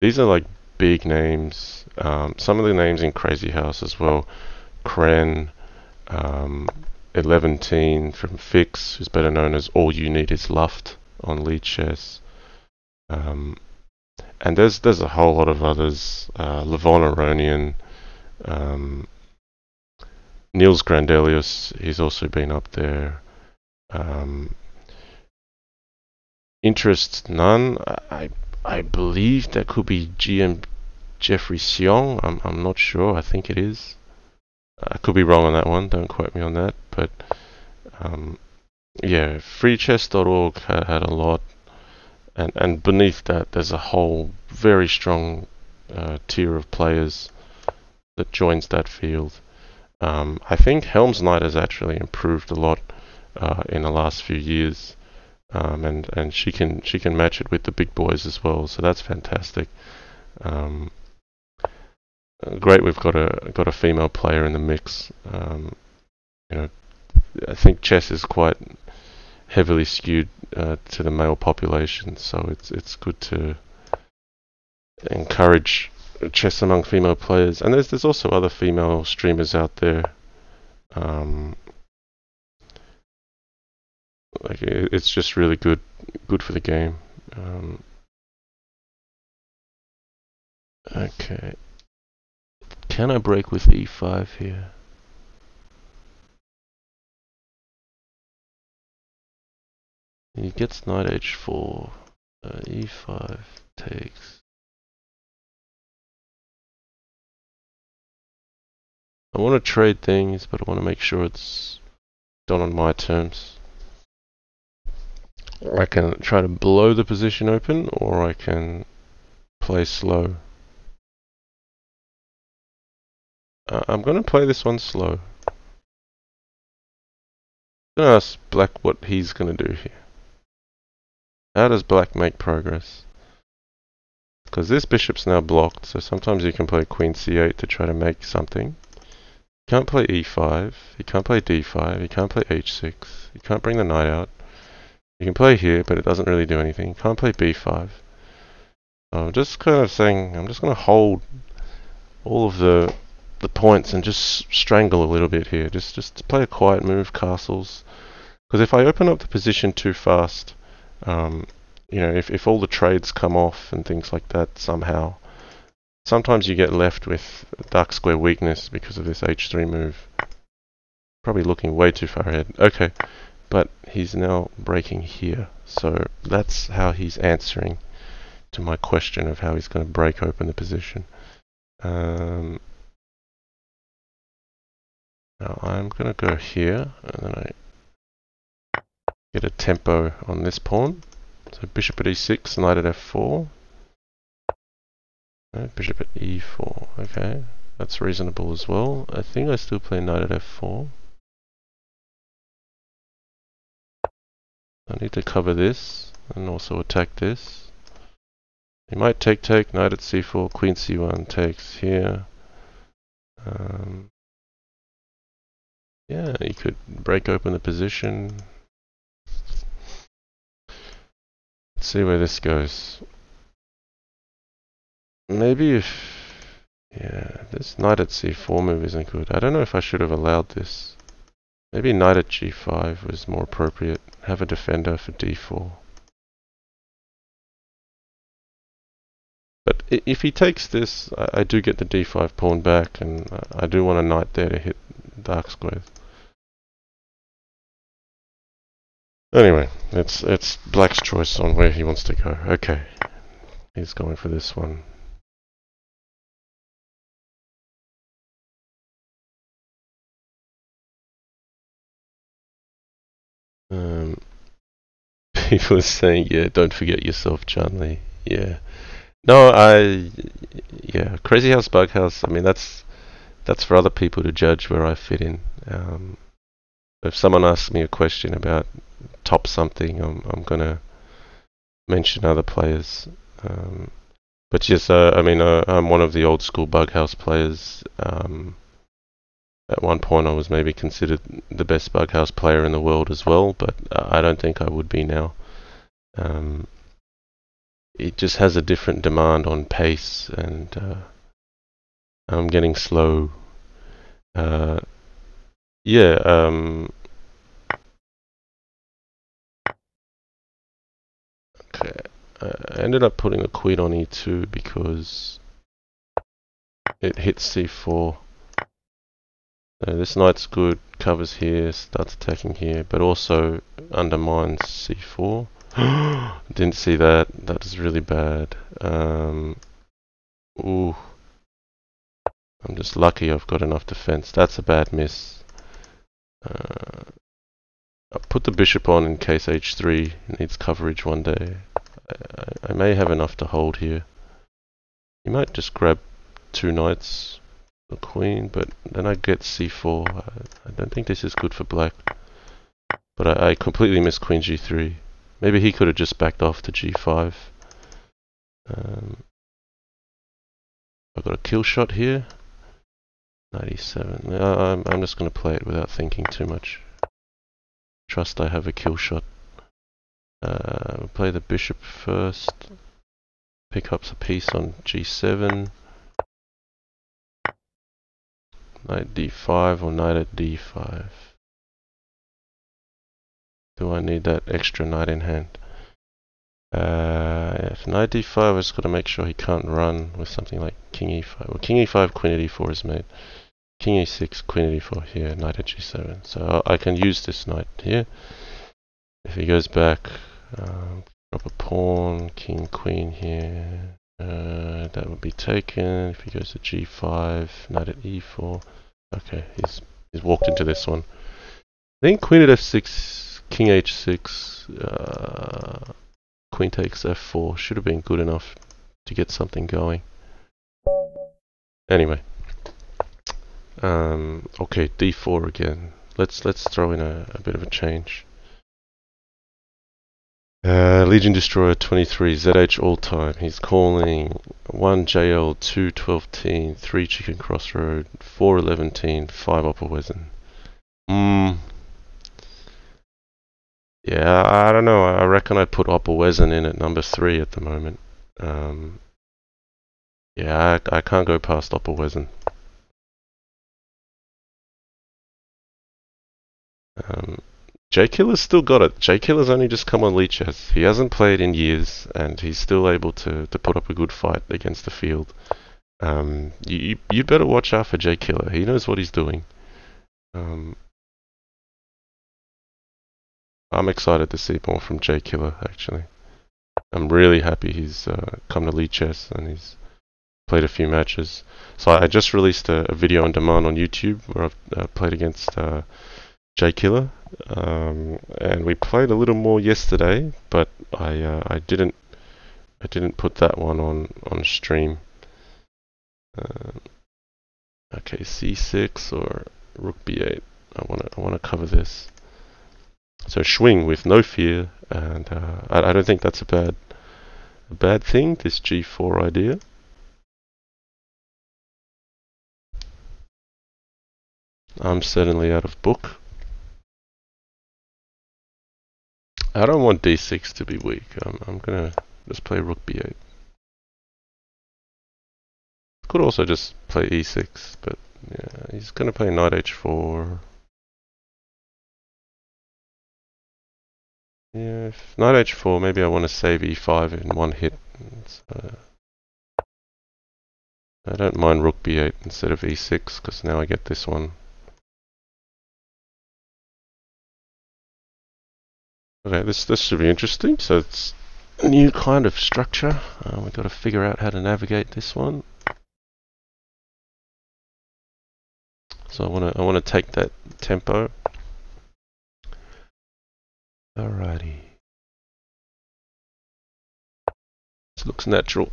These are like big names. Some of the names in Crazy House as well. Kren, 11 Teen from Fix, who's better known as All You Need Is Luft on Lead Chess. And there's a whole lot of others. Levon Aronian, Niels Grandelius, he's also been up there. Interest none. I believe that could be GM Jeffrey Seong. I'm not sure. I think it is. I could be wrong on that one. Don't quote me on that. But yeah, freechess.org had a lot. And beneath that, there's a whole very strong tier of players that joins that field. I think Helms Knight has actually improved a lot in the last few years, and she can match it with the big boys as well. So that's fantastic. Great, we've got a female player in the mix. You know, I think chess is quite heavily skewed to the male population, so it's good to encourage chess among female players. And there's also other female streamers out there. Like it's just really good for the game. Okay, can I break with e5 here? He gets knight h4, e5 takes. I want to trade things, but I want to make sure it's done on my terms. I can try to blow the position open, or I can play slow. I'm going to play this one slow. I'm going to ask Black what he's going to do here. How does Black make progress? Because this bishop's now blocked, so sometimes you can play queen c8 to try to make something. You can't play e5, you can't play d5, you can't play h6, you can't bring the knight out. You can play here, but it doesn't really do anything. You can't play b5. I'm just kind of saying, I'm just going to hold all of the points and just strangle a little bit here. Just play a quiet move, castles. Because if I open up the position too fast, you know, if all the trades come off and things like that somehow, sometimes you get left with dark square weakness because of this h3 move. Probably looking way too far ahead. Okay, but he's now breaking here. So that's how he's answering to my question of how he's going to break open the position. Now I'm going to go here, and then I get a tempo on this pawn. So bishop at e6, knight at f4. Bishop at e4, okay. That's reasonable as well. I think I still play knight at f4. I need to cover this, and also attack this. He might take, knight at c4, queen c1 takes here. Yeah, you could break open the position. Let's see where this goes. Maybe if... yeah, this knight at c4 move isn't good. I don't know if I should have allowed this. Maybe knight at g5 was more appropriate. Have a defender for d4. But if he takes this, I do get the d5 pawn back, and I do want a knight there to hit dark squares. Anyway, it's Black's choice on where he wants to go. Okay, he's going for this one. People are saying, yeah, don't forget yourself, JannLee. Yeah. No, yeah, Crazy House, Bug House, I mean, that's for other people to judge where I fit in. If someone asks me a question about top something, I'm gonna mention other players. But yes, I mean, I'm one of the old school Bug House players. At one point I was maybe considered the best Bug House player in the world as well, but I don't think I would be now. It just has a different demand on pace, and I'm getting slow. Yeah, okay. I ended up putting a queen on e2 because it hits c4. This knight's good, covers here, starts attacking here, but also undermines c4. Didn't see that. That is really bad. Ooh. I'm just lucky I've got enough defense. That's a bad miss. I'll put the bishop on in case h3 needs coverage one day. I may have enough to hold here. You might just grab two knights, the queen, but then I get c4. I don't think this is good for black. But I completely missed queen g3. Maybe he could have just backed off to g5. I've got a kill shot here. 97. I'm just going to play it without thinking too much. Trust I have a kill shot. We'll play the bishop first. Pick up a piece on g7. Knight d5 or knight at d5. Do I need that extra knight in hand? If knight d5, I just got to make sure he can't run with something like king e5. Well, king e5, queen at e4 is made. King e6, queen at e4 here, knight at g7. So I can use this knight here. If he goes back, drop a pawn, king, queen here. That would be taken. If he goes to g5, knight at e4. Okay, he's walked into this one. I think queen at f6, king h6, queen takes f4 should have been good enough to get something going. Anyway, okay, d4 again. Let's throw in a bit of a change. Legion Destroyer 23, ZH all time. He's calling 1 JL, 2 12 teen, 3 Chicken Crossroad, 4 11 teen, 5 Upper Wesson. Yeah, I don't know. I reckon I'd put Upper Wesson in at number 3 at the moment. Yeah, I can't go past Upper Wesson. J-Killer's still got it. J-Killer's only just come on Leechess. He hasn't played in years, and he's still able to put up a good fight against the field. You better watch out for J-Killer. He knows what he's doing. I'm excited to see more from J-Killer, actually. I'm really happy he's come to Leechess and he's played a few matches. So I just released a video on demand on YouTube where I've played against J Killer, and we played a little more yesterday, but I didn't put that one on stream. Okay, C6 or Rook B8. I wanna cover this. So swing with no fear, and I don't think that's a bad thing. This G4 idea. I'm certainly out of book. I don't want D6 to be weak. I'm gonna just play Rook B8. Could also just play E6, but yeah, he's gonna play Knight H4. Yeah, if Knight H4, maybe I want to save E5 in one hit. I don't mind Rook B8 instead of E6, because now I get this one. Okay, this should be interesting. So it's a new kind of structure. We've got to figure out how to navigate this one. So I want to take that tempo. Alrighty. This looks natural.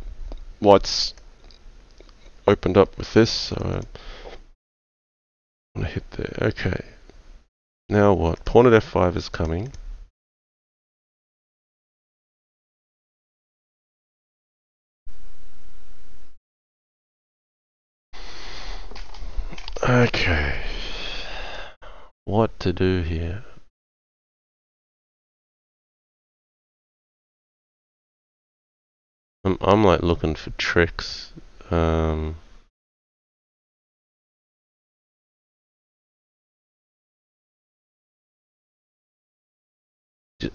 White's opened up with this, so I want to hit there. Okay. Now what? Pawn at F5 is coming. Okay. What to do here? I'm like looking for tricks.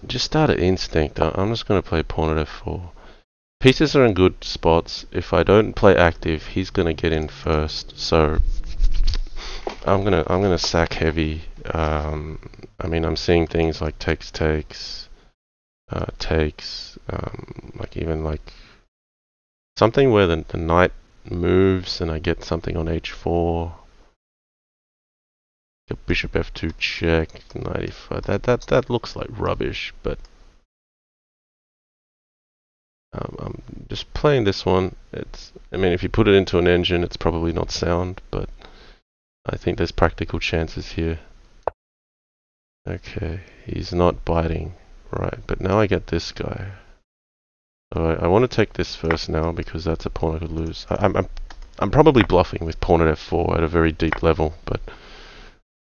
Just out of instinct, I'm just going to play pawn at F4. Pieces are in good spots. If I don't play active, he's going to get in first. So I'm gonna sack heavy. I mean, I'm seeing things like takes, like even like something where the knight moves and I get something on H4. Bishop F2 check, knight E5. That looks like rubbish, but I'm just playing this one. I mean, if you put it into an engine, it's probably not sound, but I think there's practical chances here. Okay, he's not biting, right? But now I get this guy. So I want to take this first now because that's a pawn I could lose. I'm probably bluffing with pawn at F4 at a very deep level, but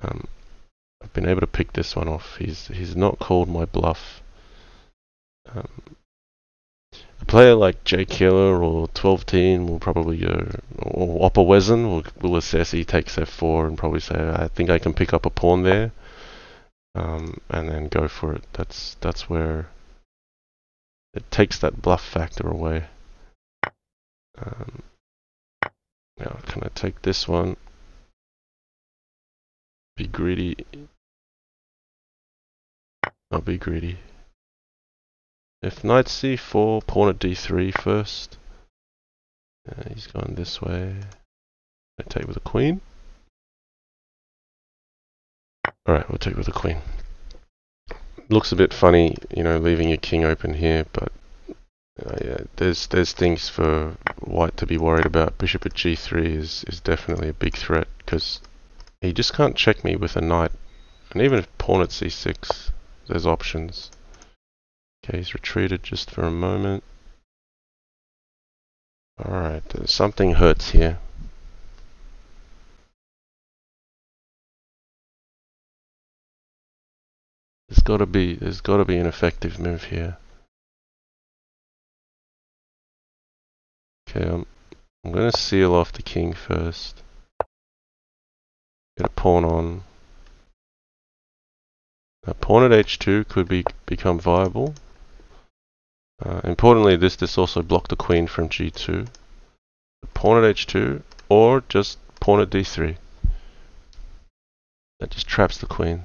I've been able to pick this one off. He's not called my bluff. A player like J Killer or 12 Teen will probably go, or Oppa Wezen will assess he takes F4 and probably say, I think I can pick up a pawn there, and then go for it. That's where it takes that bluff factor away. Now can I take this one? Be greedy. I'll be greedy. If knight c4, pawn at d3 first. He's going this way. I take with a queen. Alright, we'll take with a queen. Looks a bit funny, you know, leaving your king open here, but yeah, there's things for white to be worried about. Bishop at g3 is definitely a big threat, because he just can't check me with a knight. And even if pawn at c6, there's options. Okay, he's retreated just for a moment. Alright, something hurts here. There's gotta be an effective move here. Okay, I'm gonna seal off the king first. Get a pawn on. Now, pawn at h2 could become viable. Importantly, this also blocked the queen from g2. Pawn at h2, or just pawn at d3. That just traps the queen.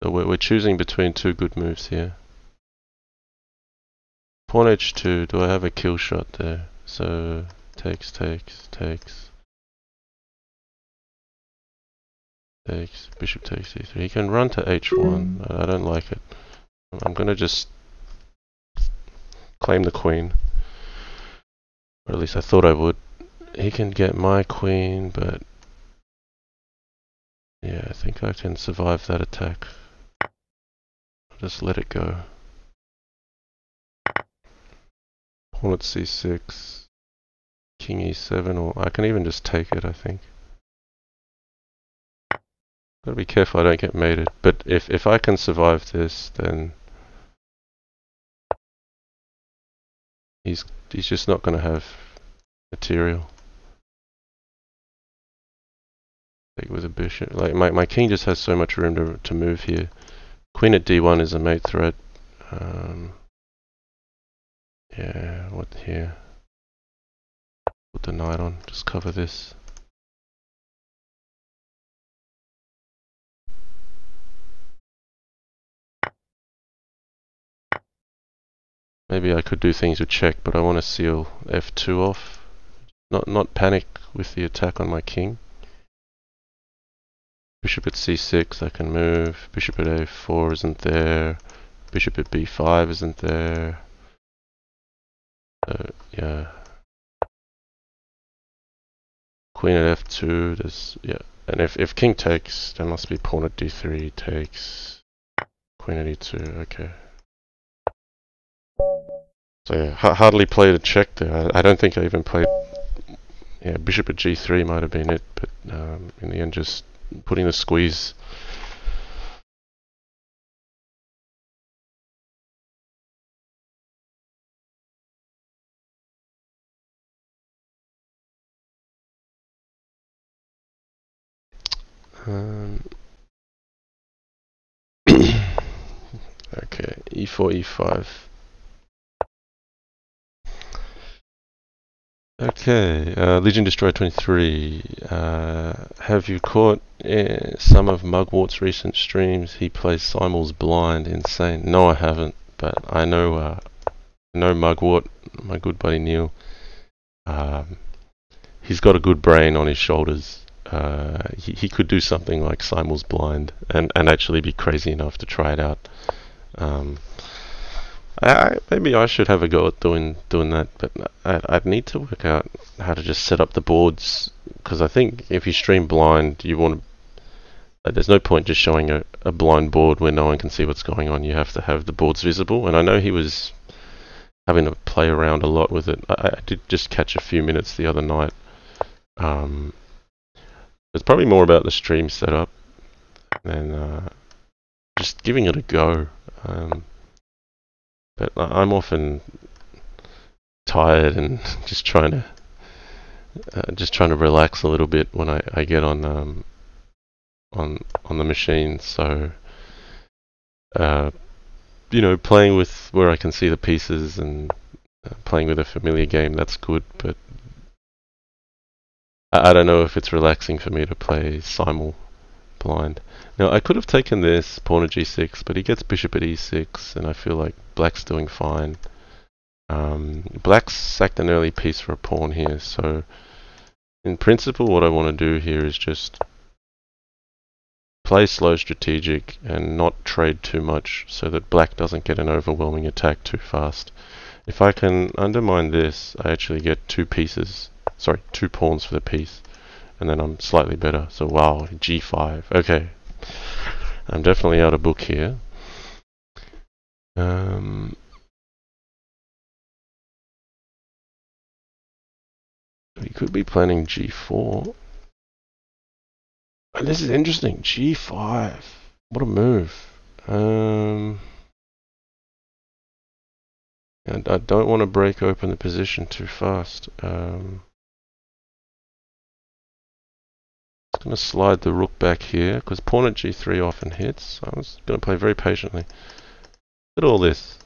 So we're choosing between two good moves here. pawn h2, do I have a kill shot there? So takes, bishop takes e3. He can run to h1. I don't like it. I'm going to just claim the queen. Or at least I thought I would. He can get my queen, but yeah, I think I can survive that attack. I'll just let it go. Pawn at c6, king e7, or I can even just take it, I think. Gotta be careful I don't get mated, but if I can survive this, then he's just not gonna have material. Take with a bishop. Like my king just has so much room to move here. Queen at d1 is a mate threat. Yeah, what here? Put the knight on, just cover this. Maybe I could do things with check, but I want to seal f2 off. Not panic with the attack on my king. Bishop at c6 I can move. Bishop at a4 isn't there. Bishop at b5 isn't there. So yeah. Queen at f2, there's yeah. And if king takes, there must be pawn at d3 takes. Queen at e2, okay. So yeah, hardly played a check there. I don't think I even played. Yeah, bishop at g3 might have been it, but in the end, just putting the squeeze. Okay, e4, e5. Okay, Legion Destroyer 23. Have you caught some of Mugwort's recent streams? He plays Simul's blind, insane. No, I haven't, but I know Mugwort, my good buddy Neil. He's got a good brain on his shoulders. He could do something like Simul's blind and actually be crazy enough to try it out. Maybe I should have a go at doing that, but I'd need to work out how to just set up the boards, because I think if you stream blind, you want to. There's no point just showing a blind board where no one can see what's going on. You have to have the boards visible, and I know he was having to play around a lot with it. I did just catch a few minutes the other night. It's probably more about the stream setup than just giving it a go. But I'm often tired and just trying to relax a little bit when I get on the machine. So playing with where I can see the pieces and playing with a familiar game, that's good. But I don't know if it's relaxing for me to play Simul blind. Now I could have taken this pawn at g6, but he gets bishop at e6, and I feel like black's doing fine. Black's sacked an early piece for a pawn here, so in principle what I want to do here is just play slow strategic and not trade too much so that black doesn't get an overwhelming attack too fast. If I can undermine this, I actually get two pawns for the piece, and then I'm slightly better. So wow, g5. Okay, I'm definitely out of book here. We could be planning g4. And this is interesting. g5. What a move. And I don't want to break open the position too fast. I'm going to slide the rook back here, because pawn at g3 often hits. I was going to play very patiently. Look at all this.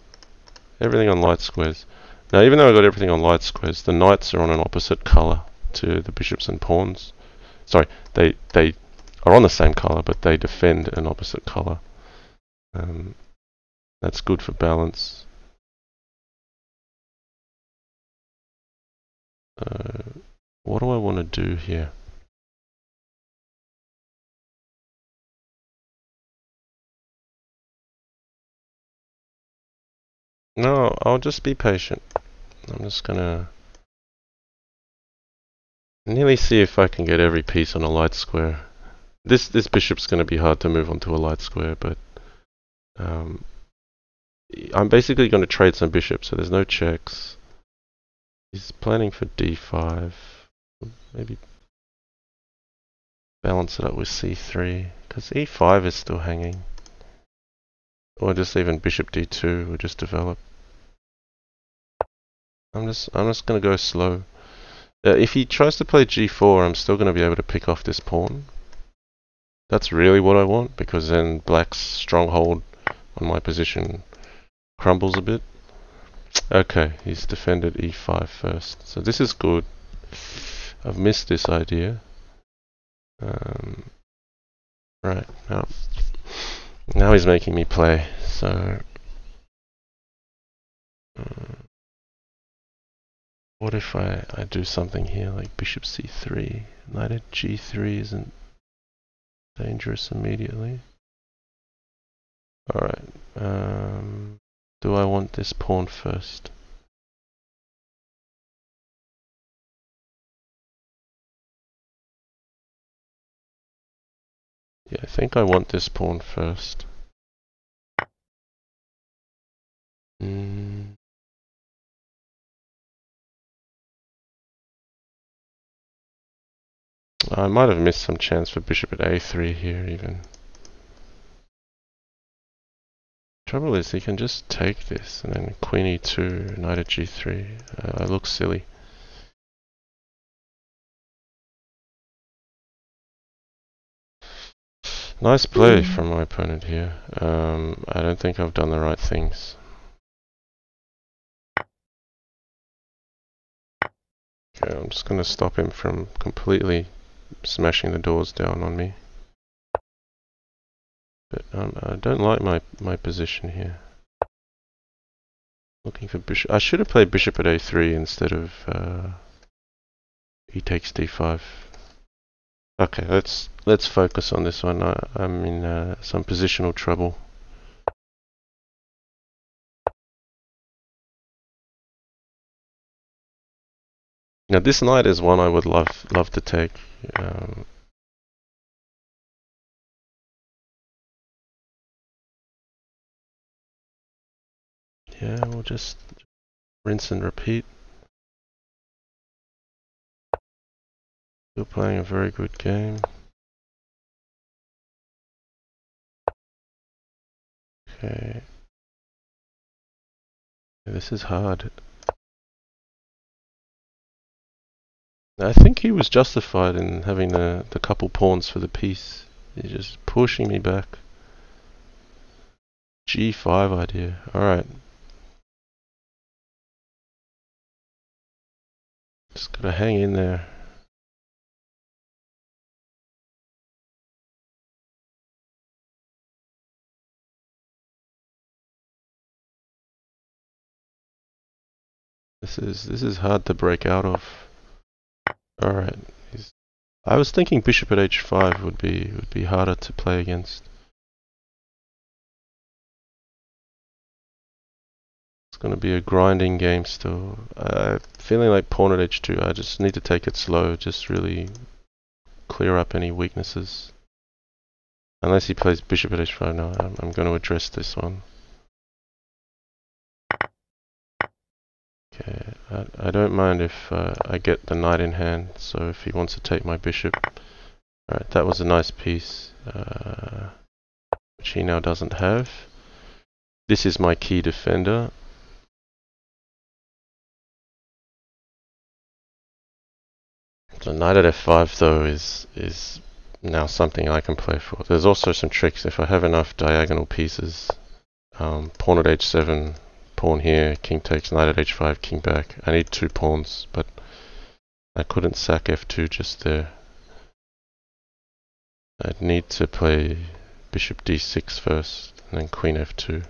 Everything on light squares. Now, even though I got everything on light squares, the knights are on an opposite color to the bishops and pawns. Sorry, they are on the same color, but they defend an opposite color. That's good for balance. What do I want to do here? No, I'll just be patient. I'm just gonna nearly see if I can get every piece on a light square. This bishop's gonna be hard to move onto a light square, but I'm basically gonna trade some bishops, so there's no checks. He's planning for d5. Maybe balance it up with c3, because e5 is still hanging. Or just even bishop d2 will just develop. I'm just gonna go slow. If he tries to play g4, I'm still gonna be able to pick off this pawn. That's really what I want, because then black's stronghold on my position crumbles a bit. Okay, he's defended e5 first, so this is good. I've missed this idea. Right, now he's making me play, so what if I do something here like bishop c3, knight at g3 isn't dangerous immediately. Alright, do I want this pawn first? Yeah, I think I want this pawn first. I might have missed some chance for bishop at a3 here even. Trouble is he can just take this and then queen e2, knight at g3. I look silly. Nice play from my opponent here. I don't think I've done the right things. Okay, I'm just going to stop him from completely smashing the doors down on me. But I don't like my position here. Looking for bishop. I should have played bishop at a3 instead of e takes d5. Okay, let's focus on this one. I'm in some positional trouble. Now this knight is one I would love to take. Yeah, we'll just rinse and repeat. Still playing a very good game. Okay. Yeah, this is hard. I think he was justified in having the couple pawns for the piece. He's just pushing me back. G5 idea. Alright. Just gotta hang in there. This is hard to break out of. Alright. I was thinking bishop at h5 would be harder to play against. It's gonna be a grinding game still. Feeling like pawn at h2, I just need to take it slow, just really clear up any weaknesses. Unless he plays bishop at h5 now, I'm going to address this one. Okay, I don't mind if I get the knight in hand, so if he wants to take my bishop. Alright, that was a nice piece, which he now doesn't have. This is my key defender. So knight at f5 though is now something I can play for. There's also some tricks if I have enough diagonal pieces. Pawn at h7, pawn here, king takes, knight at h5, king back. I need 2 pawns, but I couldn't sack f2 just there. I'd need to play bishop d6 first, and then queen f2.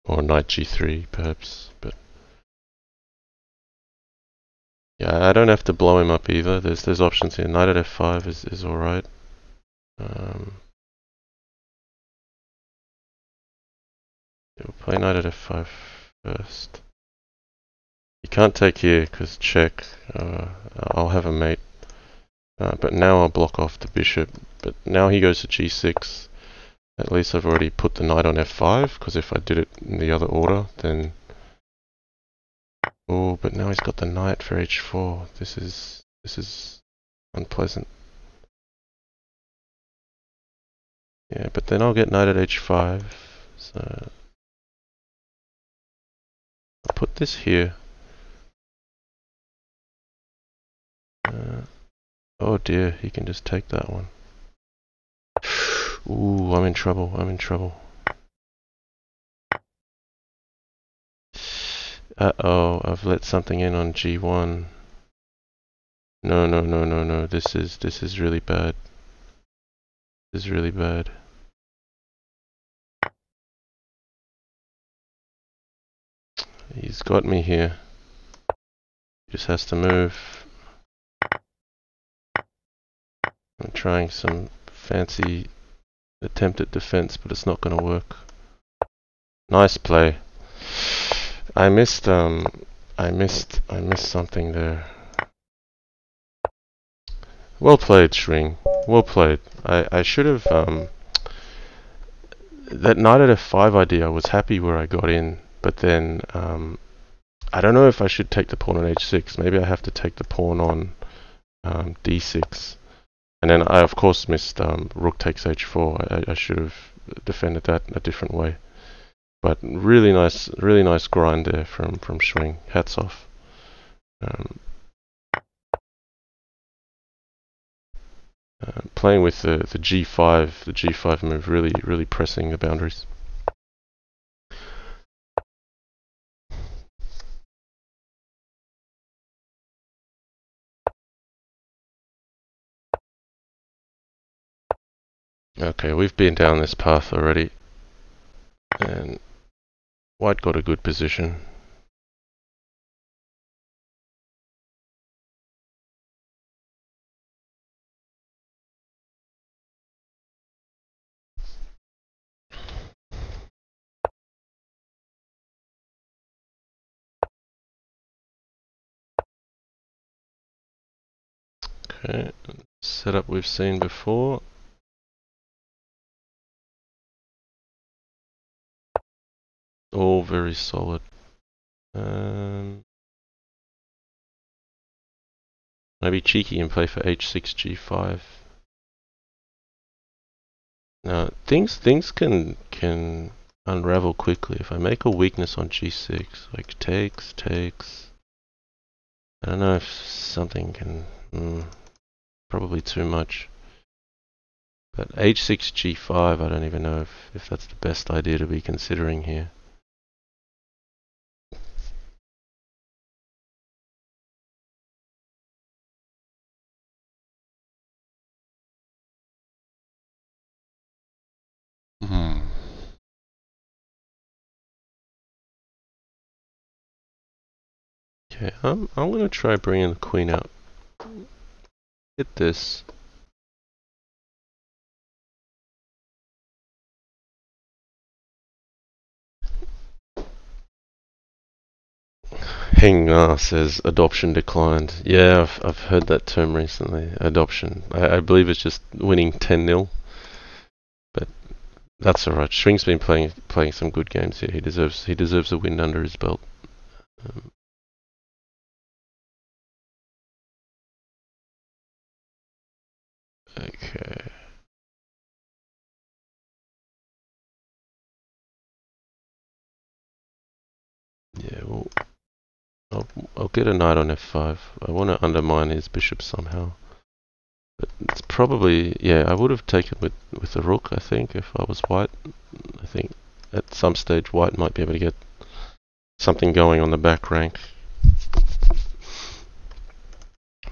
Or knight g3 perhaps, but Yeah, I don't have to blow him up either. There's options here. Knight at f5 is alright. We'll play knight at f5 first. You can't take here because check. I'll have a mate. But now I'll block off the bishop. But now he goes to g6. At least I've already put the knight on f5, because if I did it in the other order, then... Oh, but now he's got the knight for h4. This is unpleasant. Yeah, but then I'll get knight at h5. So I'll put this here. Oh dear, he can just take that one. Ooh, I'm in trouble. I'm in trouble. Uh-oh, I've let something in on g1. No, no, no, no, no. This is really bad. This is really bad. He's got me here. He just has to move. I'm trying some fancy attempt at defense, but it's not going to work. Nice play. I missed something there. Well played, Schwing. Well played. I should have that knight at f5 idea. I was happy where I got in, but then I don't know if I should take the pawn on h6. Maybe I have to take the pawn on d6. And then I of course missed rook takes h4. I should have defended that a different way. But really nice grind there from Schwing. Hats off. Playing with the g5 move, really pressing the boundaries. Okay, we've been down this path already, and White got a good position. Okay, setup we've seen before. All very solid. Maybe cheeky and play for h6 g5. Now things can unravel quickly if I make a weakness on g6, like takes. I don't know if something can. Probably too much. But h6 g5, I don't even know if that's the best idea to be considering here. Okay, I'm gonna try bringing the queen out. Hit this. Heng says adoption declined. Yeah, I've heard that term recently. Adoption. I believe it's just winning 10-0. But that's alright. Schwing's been playing some good games here. He deserves a win under his belt. Okay. Yeah, well, I'll get a knight on f5. I want to undermine his bishop somehow. But it's probably, yeah, I would have taken with the rook, I think, if I was white. I think at some stage white might be able to get something going on the back rank.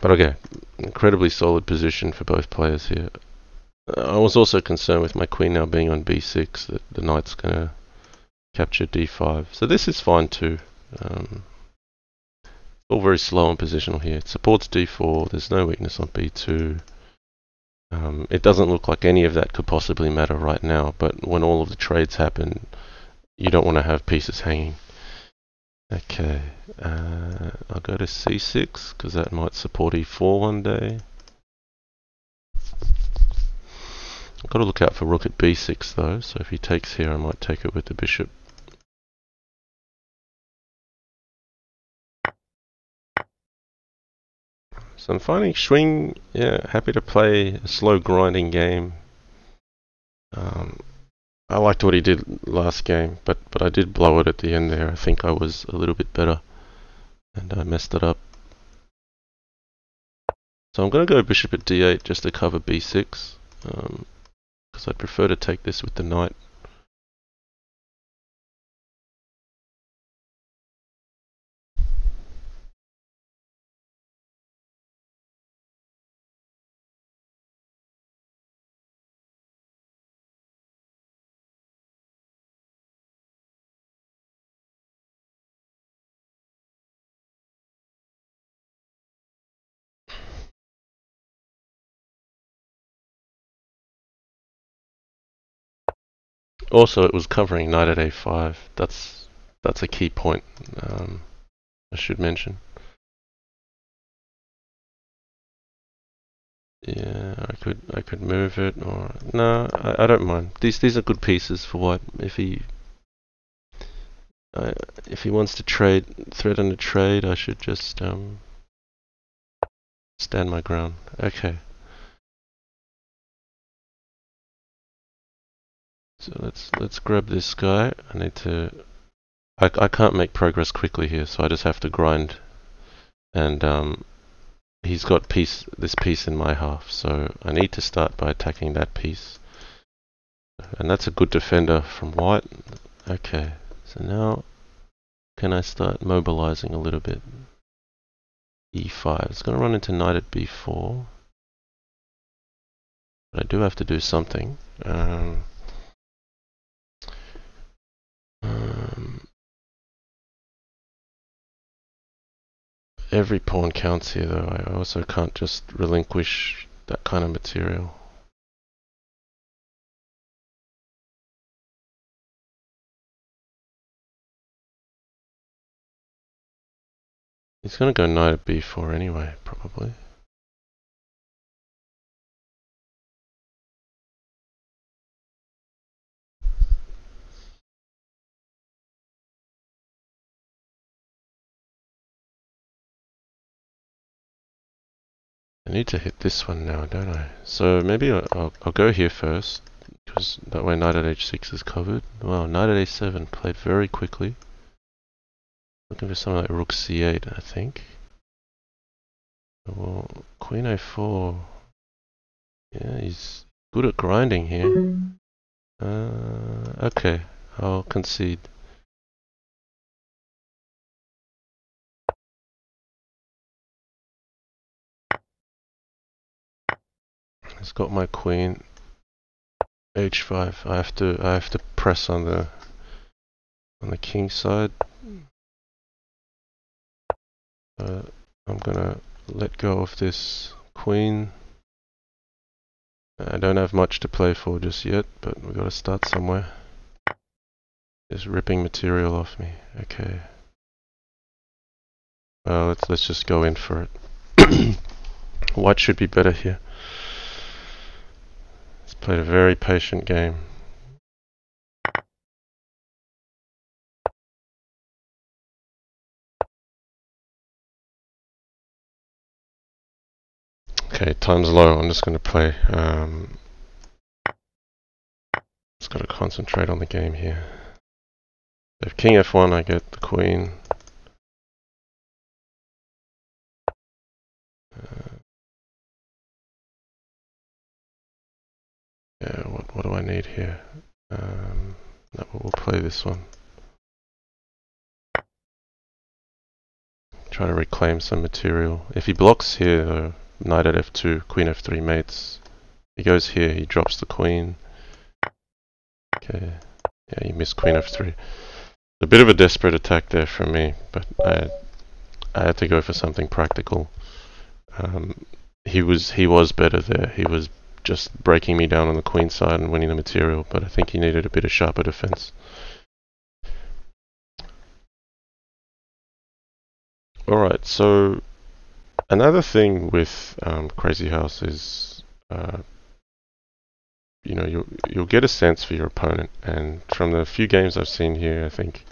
But okay, incredibly solid position for both players here. I was also concerned with my queen now being on b6 that the knight's going to capture d5. So this is fine too. All very slow and positional here. It supports d4. There's no weakness on b2. It doesn't look like any of that could possibly matter right now, but when all of the trades happen, you don't want to have pieces hanging. Okay, I'll go to c6 because that might support e4 one day. I've got to look out for rook at b6 though, so if he takes here I might take it with the bishop. So I'm finding Schwing, yeah, happy to play a slow grinding game. I liked what he did last game, but I did blow it at the end there. I think I was a little bit better, and I messed it up. So I'm going to go bishop at d8 just to cover b6, because I'd prefer to take this with the knight. Also, it was covering knight at a5. That's a key point I should mention. Yeah, I could move it, or no, I don't mind. These are good pieces for white. If he wants to threaten a trade, I should just stand my ground. Okay. So let's grab this guy. I need to. I can't make progress quickly here, so I just have to grind. And he's got this piece in my half, so I need to start by attacking that piece. And that's a good defender from white. Okay, so now can I start mobilizing a little bit? e5. It's going to run into knight at b4. But I do have to do something. Every pawn counts here, though. I also can't just relinquish that kind of material. He's going to go knight at b4 anyway, probably. I need to hit this one now, don't I? So maybe I'll go here first, because that way knight at h6 is covered. Wow, knight at a7 played very quickly. Looking for something like rook c8, I think. Well, queen a4. Yeah, he's good at grinding here. Okay, I'll concede. He's got my queen. h5. I have to press on the king side. I'm gonna let go of this queen. I don't have much to play for just yet, but we've got to start somewhere. Just ripping material off me. Okay. Well, let's just go in for it. White should be better here. He's played a very patient game. Okay, time's low. I'm just going to play. Just got to concentrate on the game here. If king f1, I get the queen. Yeah, what do I need here? No, we'll play this one. Try to reclaim some material. If he blocks here, knight at f2, queen f3 mates. He goes here, he drops the queen. Okay, yeah, he missed queen f3. A bit of a desperate attack there from me, but I had to go for something practical. He was better there. He was just breaking me down on the queen side and winning the material, but I think he needed a bit of sharper defense. Alright, so another thing with Crazy House is, you know, you'll get a sense for your opponent, and from the few games I've seen here, I think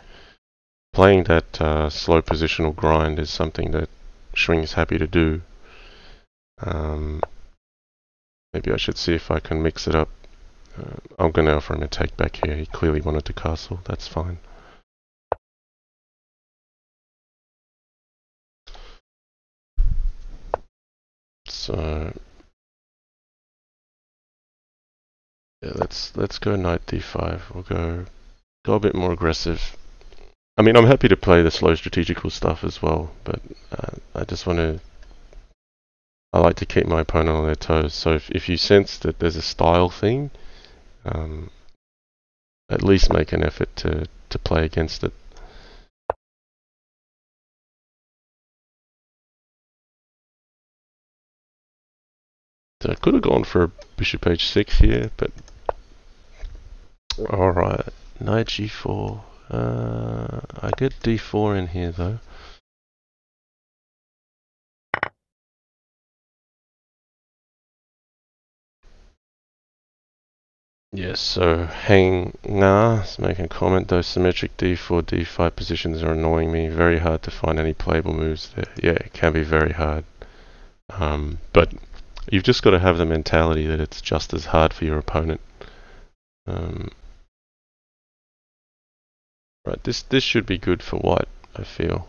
playing that slow positional grind is something that Schwing is happy to do. Maybe I should see if I can mix it up. I'm going to offer him a take back here. He clearly wanted to castle. That's fine. So yeah, let's go knight d5. We'll go a bit more aggressive. I mean, I'm happy to play the slow strategical stuff as well, but I just want to. I like to keep my opponent on their toes. So if you sense that there's a style thing, at least make an effort to play against it. So I could have gone for a bishop h6 here, but alright, knight g4. I get d4 in here though. Yes, so Hang Nga is making a comment. Those symmetric d4, d5 positions are annoying me. Very hard to find any playable moves there. Yeah, it can be very hard. But you've just got to have the mentality that it's just as hard for your opponent. Right, this should be good for white, I feel.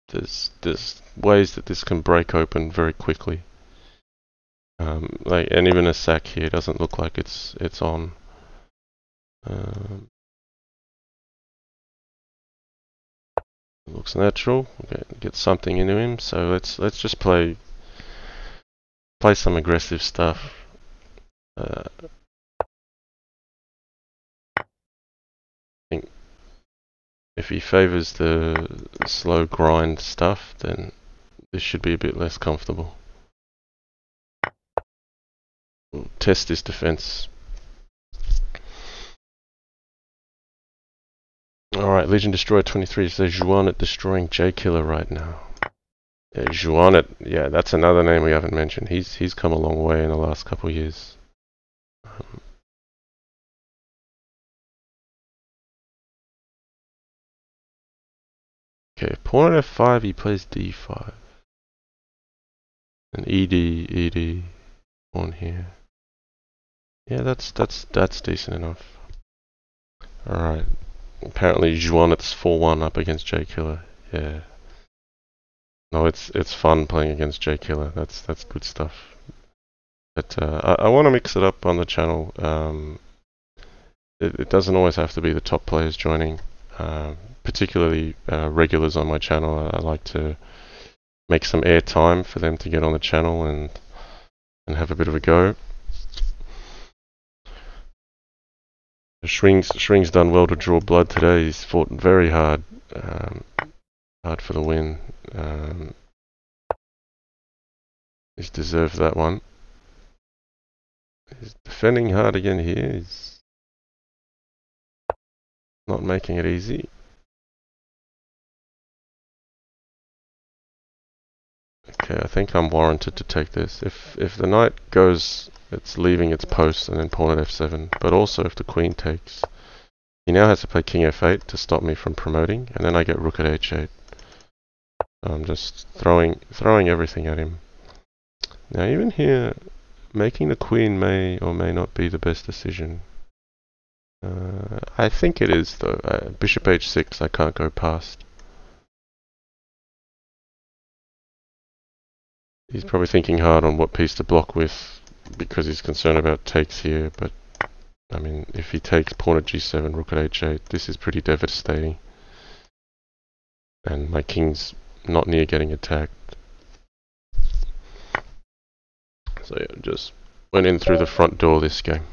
There's ways that this can break open very quickly. And even a sack here doesn't look like it's on. Looks natural. Okay, get something into him. So let's just play some aggressive stuff. I think if he favors the slow grind stuff, then this should be a bit less comfortable. We'll test this defense. Alright, Legion Destroyer 23 says Juanet destroying J-Killer right now. Yeah, Juanet, yeah, that's another name we haven't mentioned. He's come a long way in the last couple of years. Okay, pawn at f5, he plays d5. And ED on here. Yeah, that's decent enough. Alright. Apparently Juanet's 4-1 up against J-Killer. Yeah. No, it's fun playing against J-Killer. That's good stuff. But I want to mix it up on the channel. It doesn't always have to be the top players joining. Particularly regulars on my channel. I like to make some air time for them to get on the channel and have a bit of a go. Schwing's done well to draw blood today. He's fought very hard, hard for the win. He's deserved that one. He's defending hard again here. He's not making it easy. Okay, I think I'm warranted to take this. If the knight goes, it's leaving its post and then pawn at f7. But also if the queen takes, he now has to play king f8 to stop me from promoting, and then I get rook at h8. I'm just throwing everything at him. Now even here, making the queen may or may not be the best decision. I think it is though. Bishop h6 I can't go past. He's probably thinking hard on what piece to block with because he's concerned about takes here, but I mean, if he takes pawn at g7, rook at h8, this is pretty devastating. And my king's not near getting attacked. So yeah, just went in through the front door this game.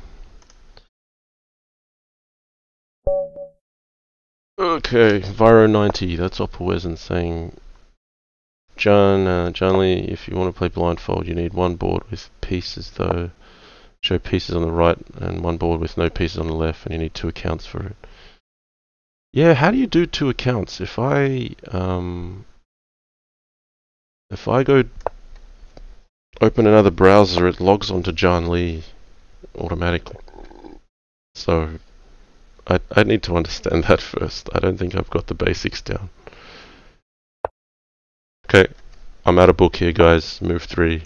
Okay, Viro90, that's Opperwezen saying JannLee, if you want to play blindfold, you need one board with pieces though. Show pieces on the right and one board with no pieces on the left, and you need 2 accounts for it. Yeah, how do you do 2 accounts? If I go open another browser, it logs onto JannLee automatically. So I need to understand that first. I don't think I've got the basics down. Okay, I'm out of book here, guys. Move 3.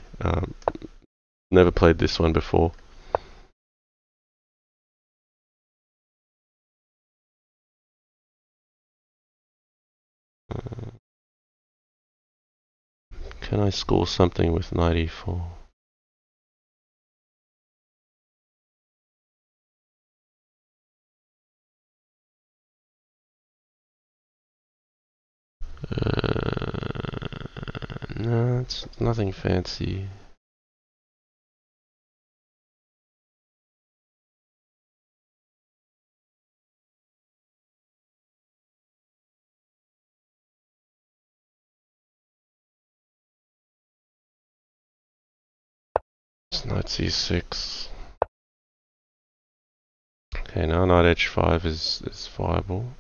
Never played this one before. Can I score something with knight e4? No, it's nothing fancy. It's knight c6. Okay, now knight h5 is viable.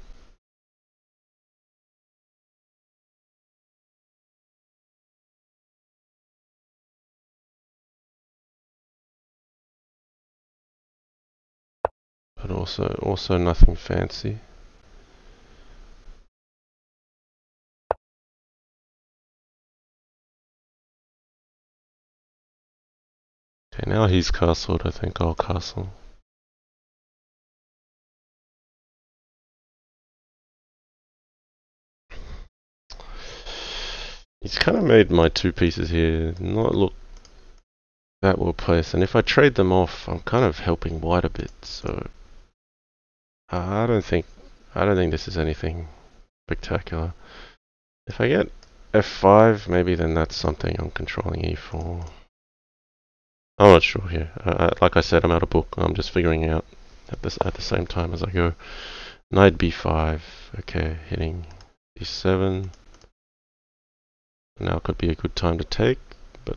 But also nothing fancy. Okay, now he's castled. I think I'll castle. He's kind of made my 2 pieces here not look that well placed, and if I trade them off, I'm kind of helping white a bit. So I don't think this is anything spectacular. If I get f5, maybe then that's something. I'm controlling e4. I'm not sure here. Like I said, I'm out of book. I'm just figuring out at the same time as I go. Knight b5. Okay, hitting e7. Now could be a good time to take, but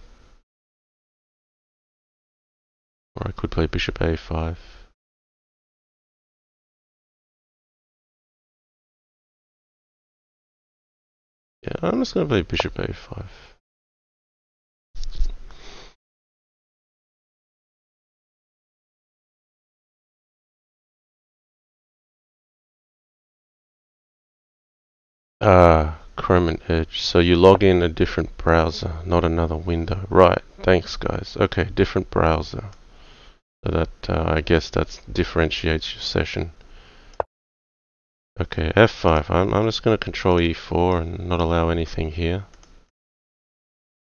or I could play bishop a5. Yeah, I'm just going to play bishop a5. Chrome and Edge. So you log in a different browser, not another window. Right, thanks guys. Okay, different browser. So that, I guess that differentiates your session. Okay, f5. I'm just going to control e4 and not allow anything here.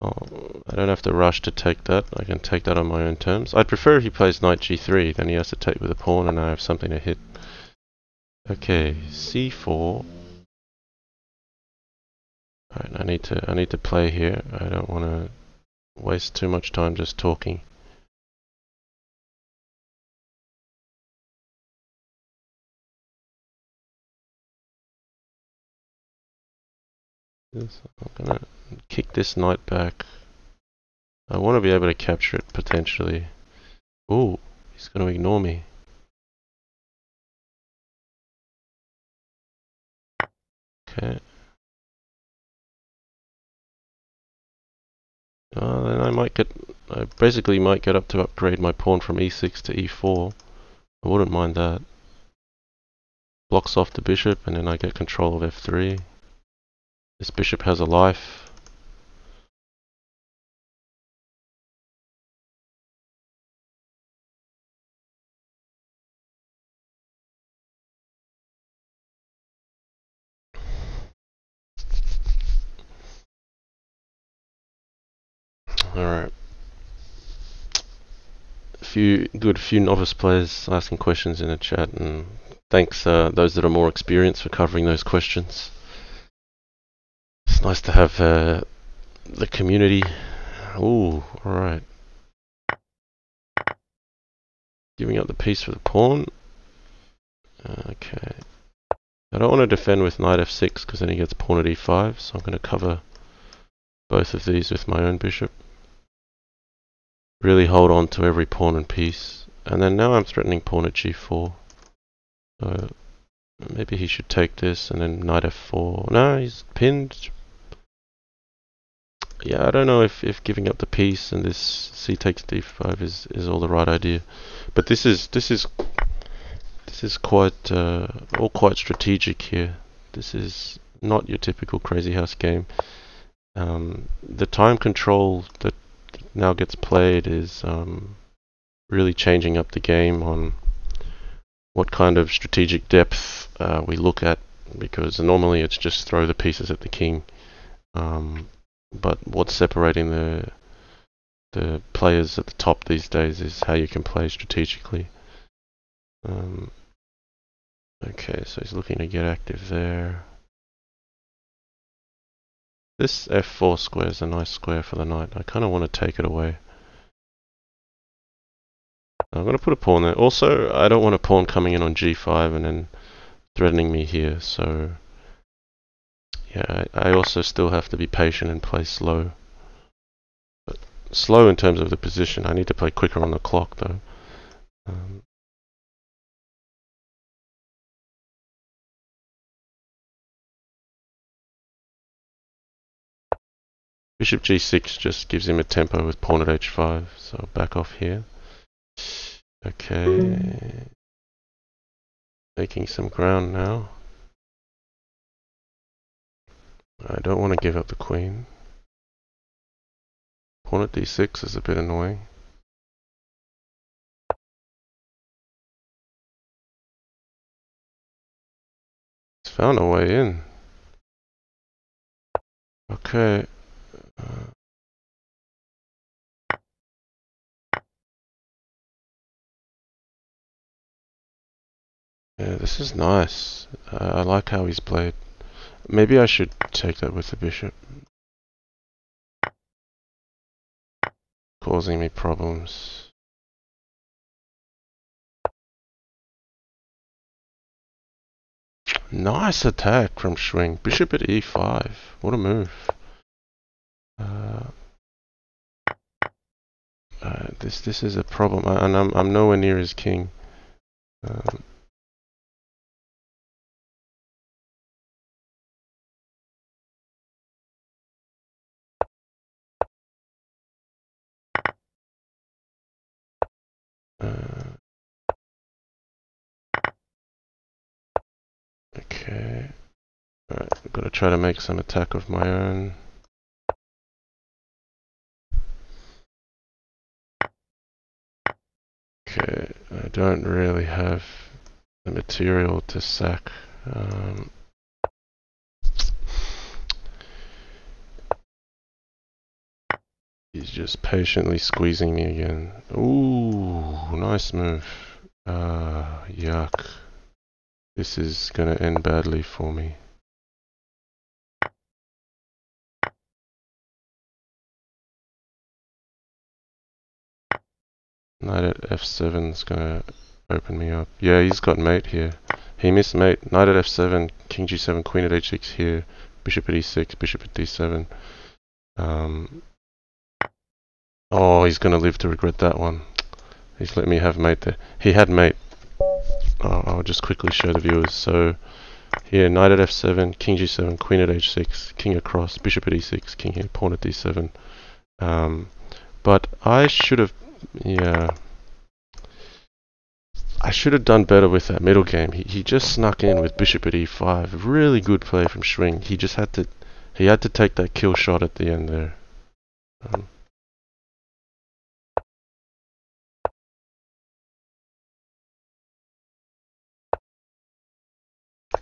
Oh, I don't have to rush to take that. I can take that on my own terms. I'd prefer if he plays knight g3, then he has to take with a pawn and I have something to hit. Okay, c4. Alright, I need to play here. I don't want to waste too much time just talking. I'm gonna kick this knight back. I want to be able to capture it potentially. Ooh, he's going to ignore me. Okay. Then I basically might get up to upgrade my pawn from e6 to e4. I wouldn't mind that. Blocks off the bishop and then I get control of f3. This bishop has a life. Alright. Few novice players asking questions in the chat, and thanks those that are more experienced for covering those questions. It's nice to have the community. Ooh, alright. Giving up the piece for the pawn. Okay. I don't want to defend with knight f6 because then he gets pawn at e5, so I'm going to cover both of these with my own bishop. Really hold on to every pawn and piece. And then now I'm threatening pawn at g4. So maybe he should take this and then knight f4. No, he's pinned. Yeah, I don't know if giving up the piece and this c takes d5 is all the right idea. But this is quite all quite strategic here. This is not your typical crazy house game. The time control that now gets played is really changing up the game on what kind of strategic depth we look at, because normally it's just throw the pieces at the king. But what's separating the players at the top these days is how you can play strategically. Okay, so he's looking to get active there. This f4 square is a nice square for the knight. I kind of want to take it away. I'm going to put a pawn there. Also, I don't want a pawn coming in on g5 and then threatening me here, so yeah, I also still have to be patient and play slow. But slow in terms of the position. I need to play quicker on the clock though. Bishop g6 just gives him a tempo with pawn at h5, so back off here. Okay. Making some ground now. I don't want to give up the queen. Pawn at d6 is a bit annoying. It's found a way in. Okay. Yeah, this is nice. I like how he's played. Maybe I should take that with the bishop. Causing me problems. Nice attack from Schwing. Bishop at e5. What a move. This is a problem, and I'm nowhere near his king. Okay. Alright, I've got to try to make some attack of my own. Okay, I don't really have the material to sack. He's just patiently squeezing me again. Ooh, nice move. Yuck. This is gonna end badly for me. Knight at f7 is gonna open me up. Yeah, he's got mate here. He missed mate. Knight at f7, king g7, queen at h6 here, bishop at e6, bishop at d7. Oh, he's gonna live to regret that one. He's let me have mate there. He had mate. Oh, I'll just quickly show the viewers. So here, knight at f7, king g7, queen at h6, king across, bishop at e6, king here, pawn at d7. But I should have, yeah, I should have done better with that middle game. He just snuck in with bishop at e5. Really good play from Schwing. He just had to take that kill shot at the end there.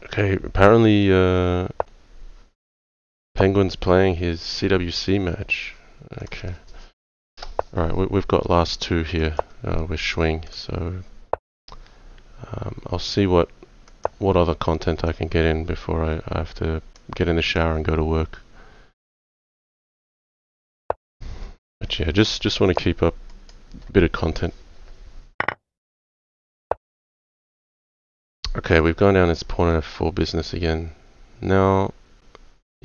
Okay, apparently Penguin's playing his CWC match. Okay. Alright, we've got last two here with Schwing, so I'll see what other content I can get in before I have to get in the shower and go to work. But yeah, just want to keep up a bit of content. Okay, we've gone down this pawn at f4 business again. Now,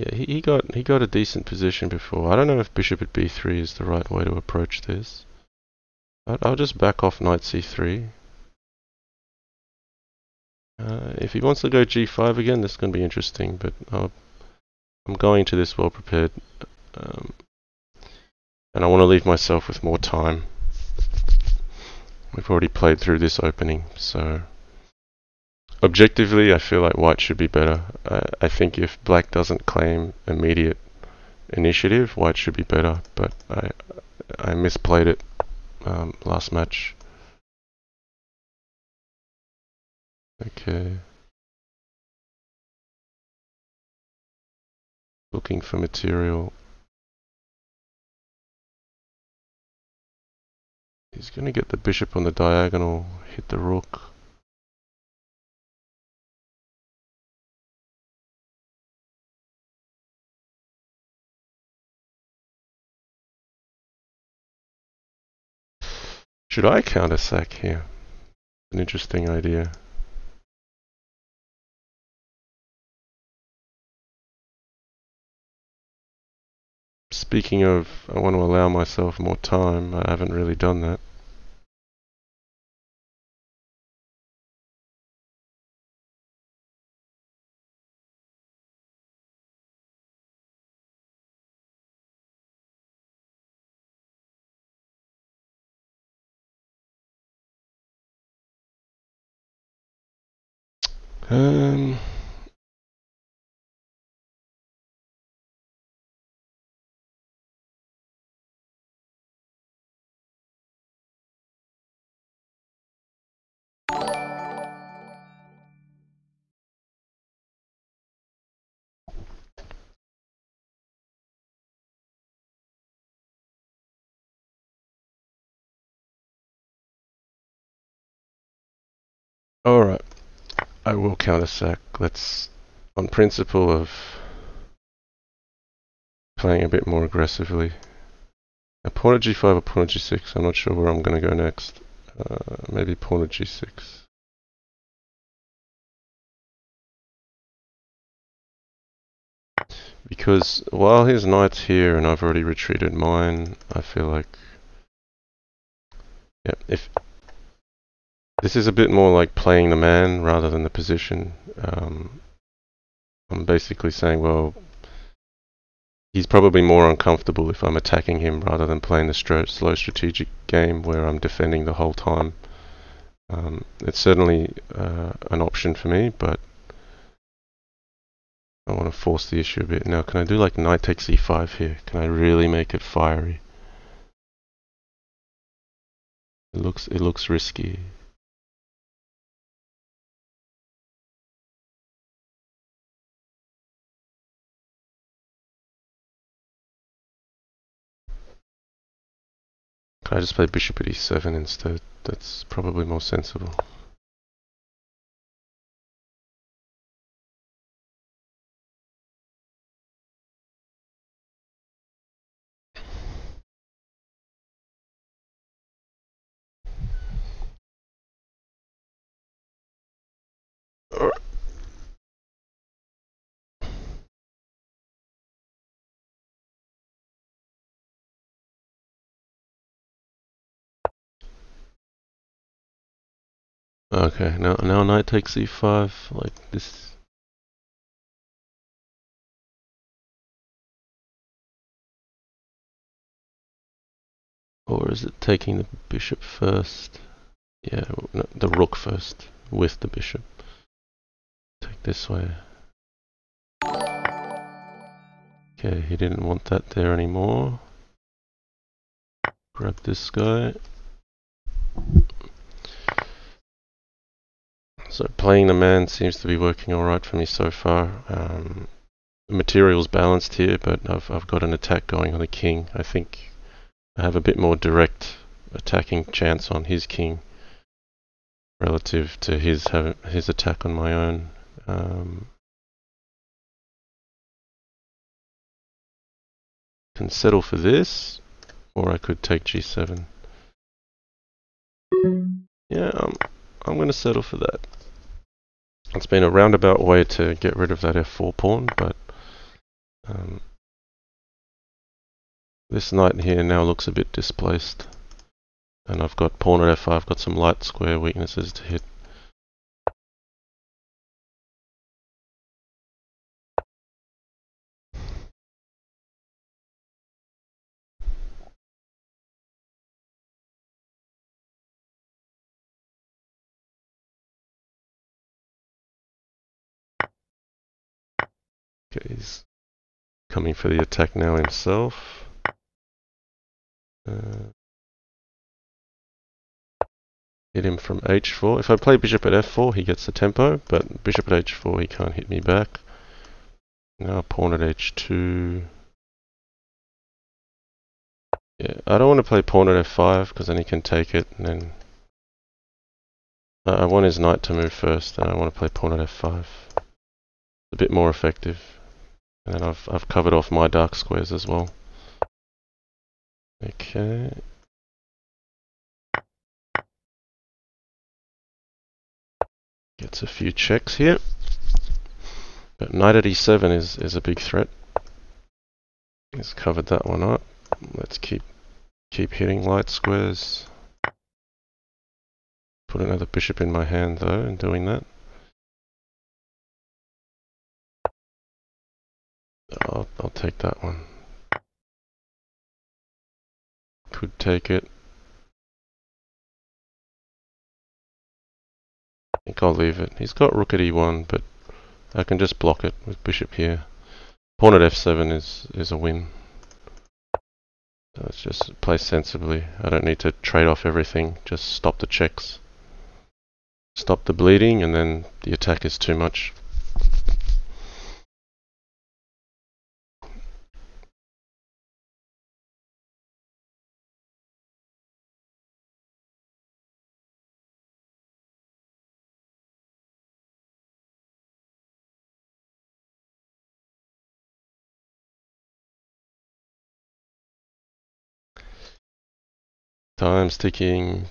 Yeah, he got a decent position before. I don't know if bishop at b3 is the right way to approach this. I'll just back off knight c3. If he wants to go g5 again, this is going to be interesting, but I'm going to this well prepared. And I want to leave myself with more time. We've already played through this opening, so objectively I feel like white should be better. I think if black doesn't claim immediate initiative, white should be better, but I misplayed it last match. Okay. Looking for material. He's going to get the bishop on the diagonal, hit the rook. Should I counter sack here? An interesting idea. Speaking of, I want to allow myself more time. I haven't really done that. Alright, I will counter sack. Let's, on principle of playing a bit more aggressively. Now, pawn at g5 or pawn at g6, I'm not sure where I'm going to go next. Maybe pawn at g6. Because while his knight's here and I've already retreated mine, I feel like, yeah, if this is a bit more like playing the man rather than the position. I'm basically saying, well, he's probably more uncomfortable if I'm attacking him rather than playing the slow strategic game where I'm defending the whole time. It's certainly an option for me, but I want to force the issue a bit. Now, can I do like knight takes e5 here? Can I really make it fiery? It looks risky. Can I just play bishop at e7 instead? That's probably more sensible. Okay, now knight takes e5, like this. Or is it taking the bishop first? Yeah, no, the rook first, with the bishop. Take this way. Okay, he didn't want that there anymore. Grab this guy. So playing the man seems to be working alright for me so far. The material's balanced here, but I've got an attack going on the king. I think I have a bit more direct attacking chance on his king relative to his attack on my own. Can settle for this, or I could take g7. Yeah, I'm going to settle for that. It's been a roundabout way to get rid of that f4 pawn, but This knight here now looks a bit displaced, and I've got pawn at f5, got some light square weaknesses to hit. Okay, he's coming for the attack now himself. Hit him from h4. If I play bishop at f4, he gets the tempo, but bishop at h4, he can't hit me back. Now pawn at h2. Yeah, I don't want to play pawn at f5 because then he can take it, and then I want his knight to move first, and I want to play pawn at f5. It's a bit more effective. And then I've covered off my dark squares as well. Okay. Gets a few checks here. But knight at e7 is a big threat. He's covered that one up. Let's keep hitting light squares. Put another bishop in my hand though, in doing that. I'll take that one. Could take it. I think I'll leave it. He's got rook at e1, but I can just block it with bishop here. Pawn at f7 is a win. So let's just play sensibly. I don't need to trade off everything. Just stop the checks. Stop the bleeding, and then the attack is too much. Time's ticking.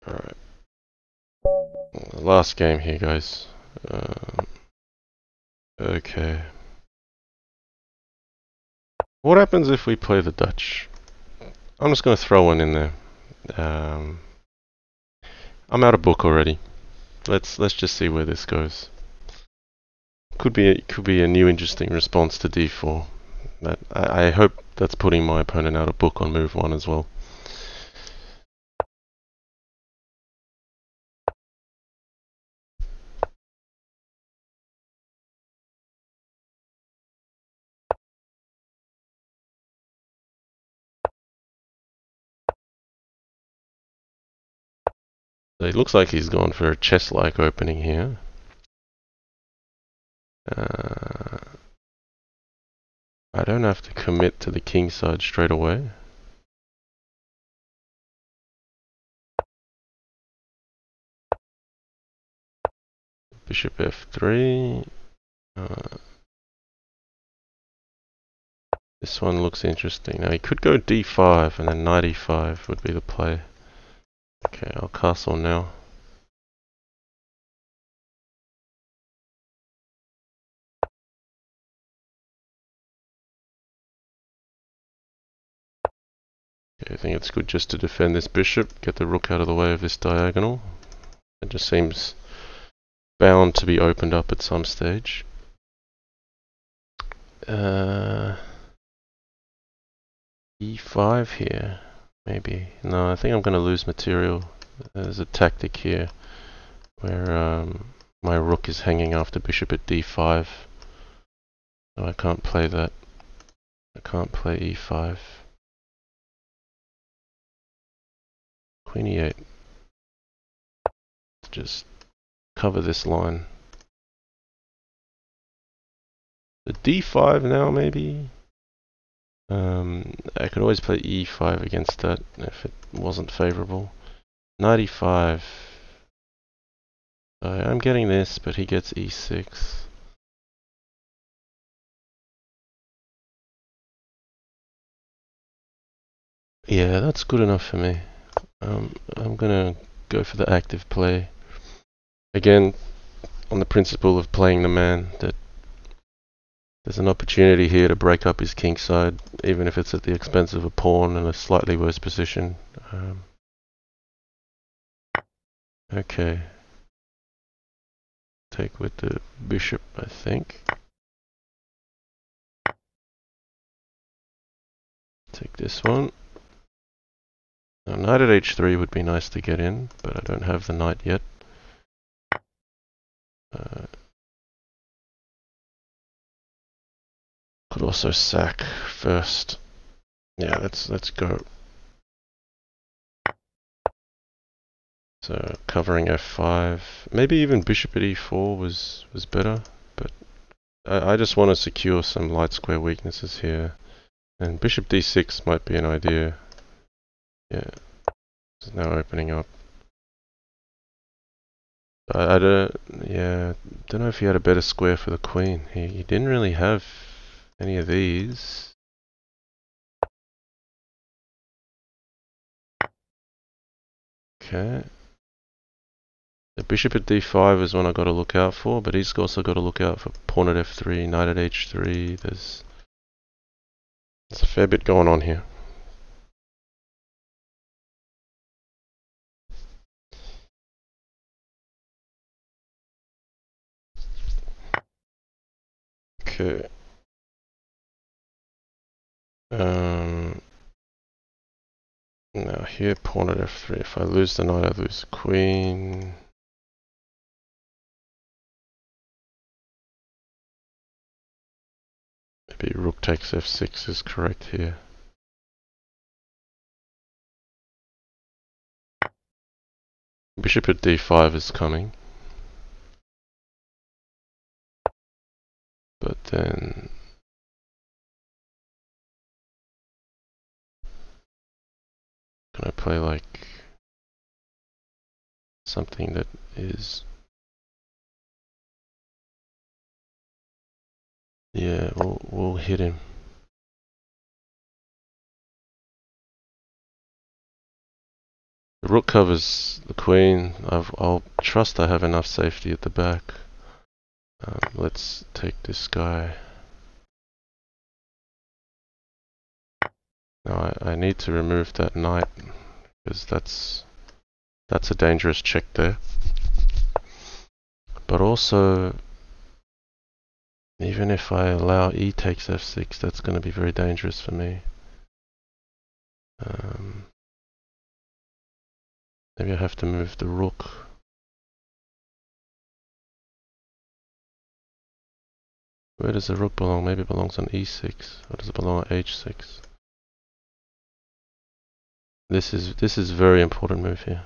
Alright. Last game here, guys. Okay. What happens if we play the Dutch? I'm just going to throw one in there. I'm out of book already. Let's just see where this goes. Could be a new interesting response to d4. But I hope that's putting my opponent out of book on move 1 as well. So it looks like he's gone for a chess-like opening here. I don't have to commit to the king side straight away. Bishop f3. This one looks interesting. Now he could go d5 and then knight e5 would be the play. Okay, I'll castle now. Okay, I think it's good just to defend this bishop, get the rook out of the way of this diagonal. It just seems bound to be opened up at some stage. E5 here, maybe. No, I think I'm going to lose material. There's a tactic here where my rook is hanging after bishop at d5. So I can't play that. I can't play e5. Queen e8. Just cover this line. The d5 now, maybe? I could always play e5 against that if it wasn't favorable. Knight e5. I'm getting this, but he gets e6. Yeah, that's good enough for me. I'm gonna go for the active play. Again, on the principle of playing the man, that There's an opportunity here to break up his king side, even if it's at the expense of a pawn in a slightly worse position. Okay. Take with the bishop, I think. Take this one. Now, knight at h3 would be nice to get in, but I don't have the knight yet. Could also sack first. Yeah, let's go. So covering f5, maybe even bishop at e4 was better, but I just want to secure some light square weaknesses here, and bishop d6 might be an idea. Yeah, it's now opening up. I don't know if he had a better square for the queen. He didn't really have any of these. Okay. The bishop at d5 is one I got to look out for, but he's also got to look out for pawn at f3, knight at h3. There's a fair bit going on here. Okay. Now here, pawn at f3. If I lose the knight, I lose the queen. Maybe rook takes f6 is correct here. Bishop at d5 is coming. But then can I play like something that is... Yeah, we'll hit him. The rook covers the queen. I'll trust I have enough safety at the back. Let's take this guy. Now I need to remove that knight, because that's a dangerous check there. But also, even if I allow e takes f6, that's going to be very dangerous for me. Maybe I have to move the rook. Where does the rook belong? Maybe it belongs on e6. Or does it belong on h6? This is a very important move here.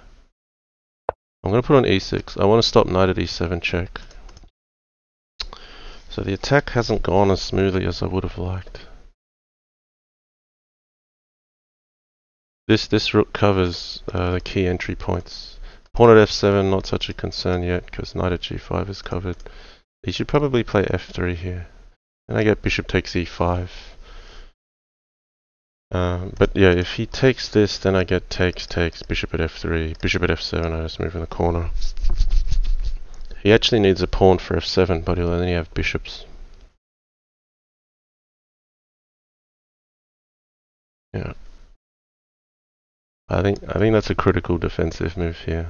I'm going to put on e6. I want to stop knight at e7 check. So the attack hasn't gone as smoothly as I would have liked. This rook covers the key entry points. Pawn at f7, not such a concern yet, because knight at g5 is covered. He should probably play f3 here. And I get bishop takes e5. But yeah, if he takes this, then I get takes, bishop at f3, bishop at f7, I just move in the corner. He actually needs a pawn for f7, but he'll only have bishops. Yeah. I think that's a critical defensive move here.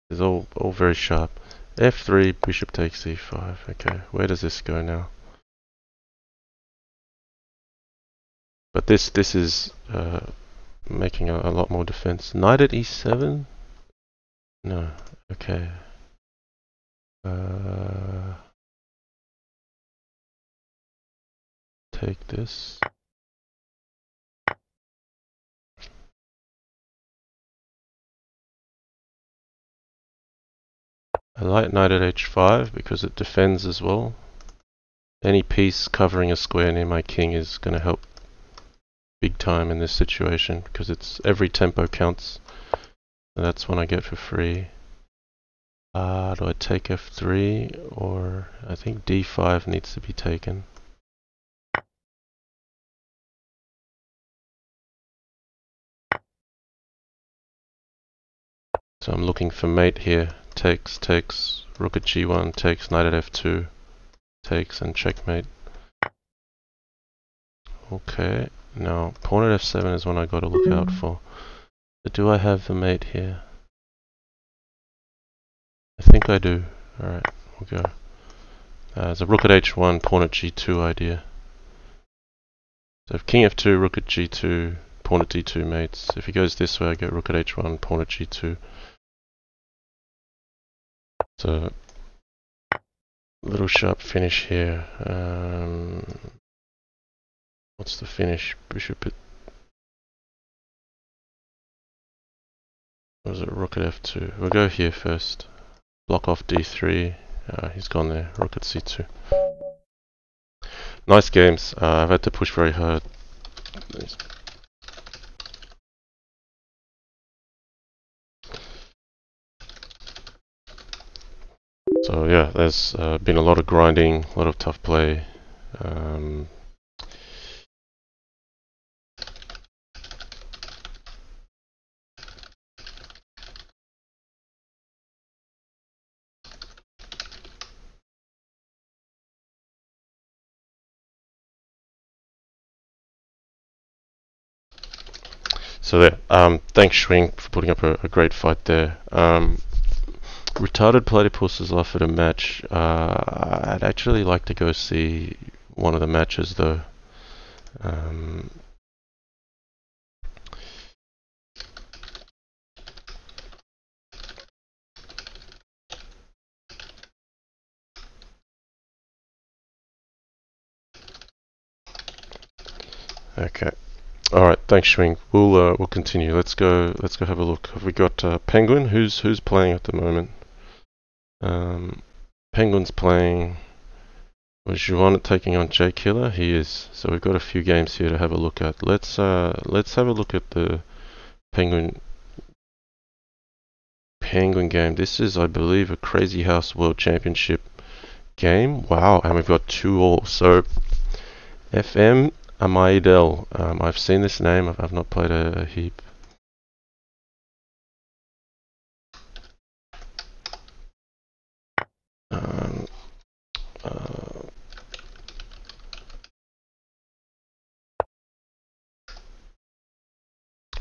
It's all very sharp. f3, bishop takes e5. Okay, where does this go now? But this is making a lot more defense. Knight at e7? No. Okay. Take this. I like knight at h5 because it defends as well. Any piece covering a square near my king is going to help big time in this situation, because it's every tempo counts. And that's one I get for free. Do I take f3, or I think d5 needs to be taken. So I'm looking for mate here. Takes, rook at g1, takes, knight at f2. takes and checkmate. Okay, now pawn at f7 is one I got to look out for. But do I have the mate here? I think I do. Alright, we'll go. There's a rook at h1, pawn at g2 idea. So if king f2, rook at g2, pawn at d2 mates. If he goes this way, I get rook at h1, pawn at g2. So little sharp finish here. What's the finish? Bishop at... What was it? Rook at f2. We'll go here first. Block off d3. He's gone there. Rook at c2. Nice games. I've had to push very hard. So yeah, there's been a lot of grinding, a lot of tough play. So there, thanks Schwing for putting up a great fight there. Retarded Platypus is offered a match. I'd actually like to go see one of the matches though. Okay. All right. Thanks, Schwing. We'll continue. Let's go have a look. Have we got Penguin? Who's playing at the moment? Penguin's playing. Was Juan taking on J Killer? He is. So we've got a few games here to have a look at. Let's have a look at the Penguin game. This is, I believe, a Crazy House World Championship game. Wow, and we've got 2-all. So FM amaidel. I've seen this name. I've not played a heap.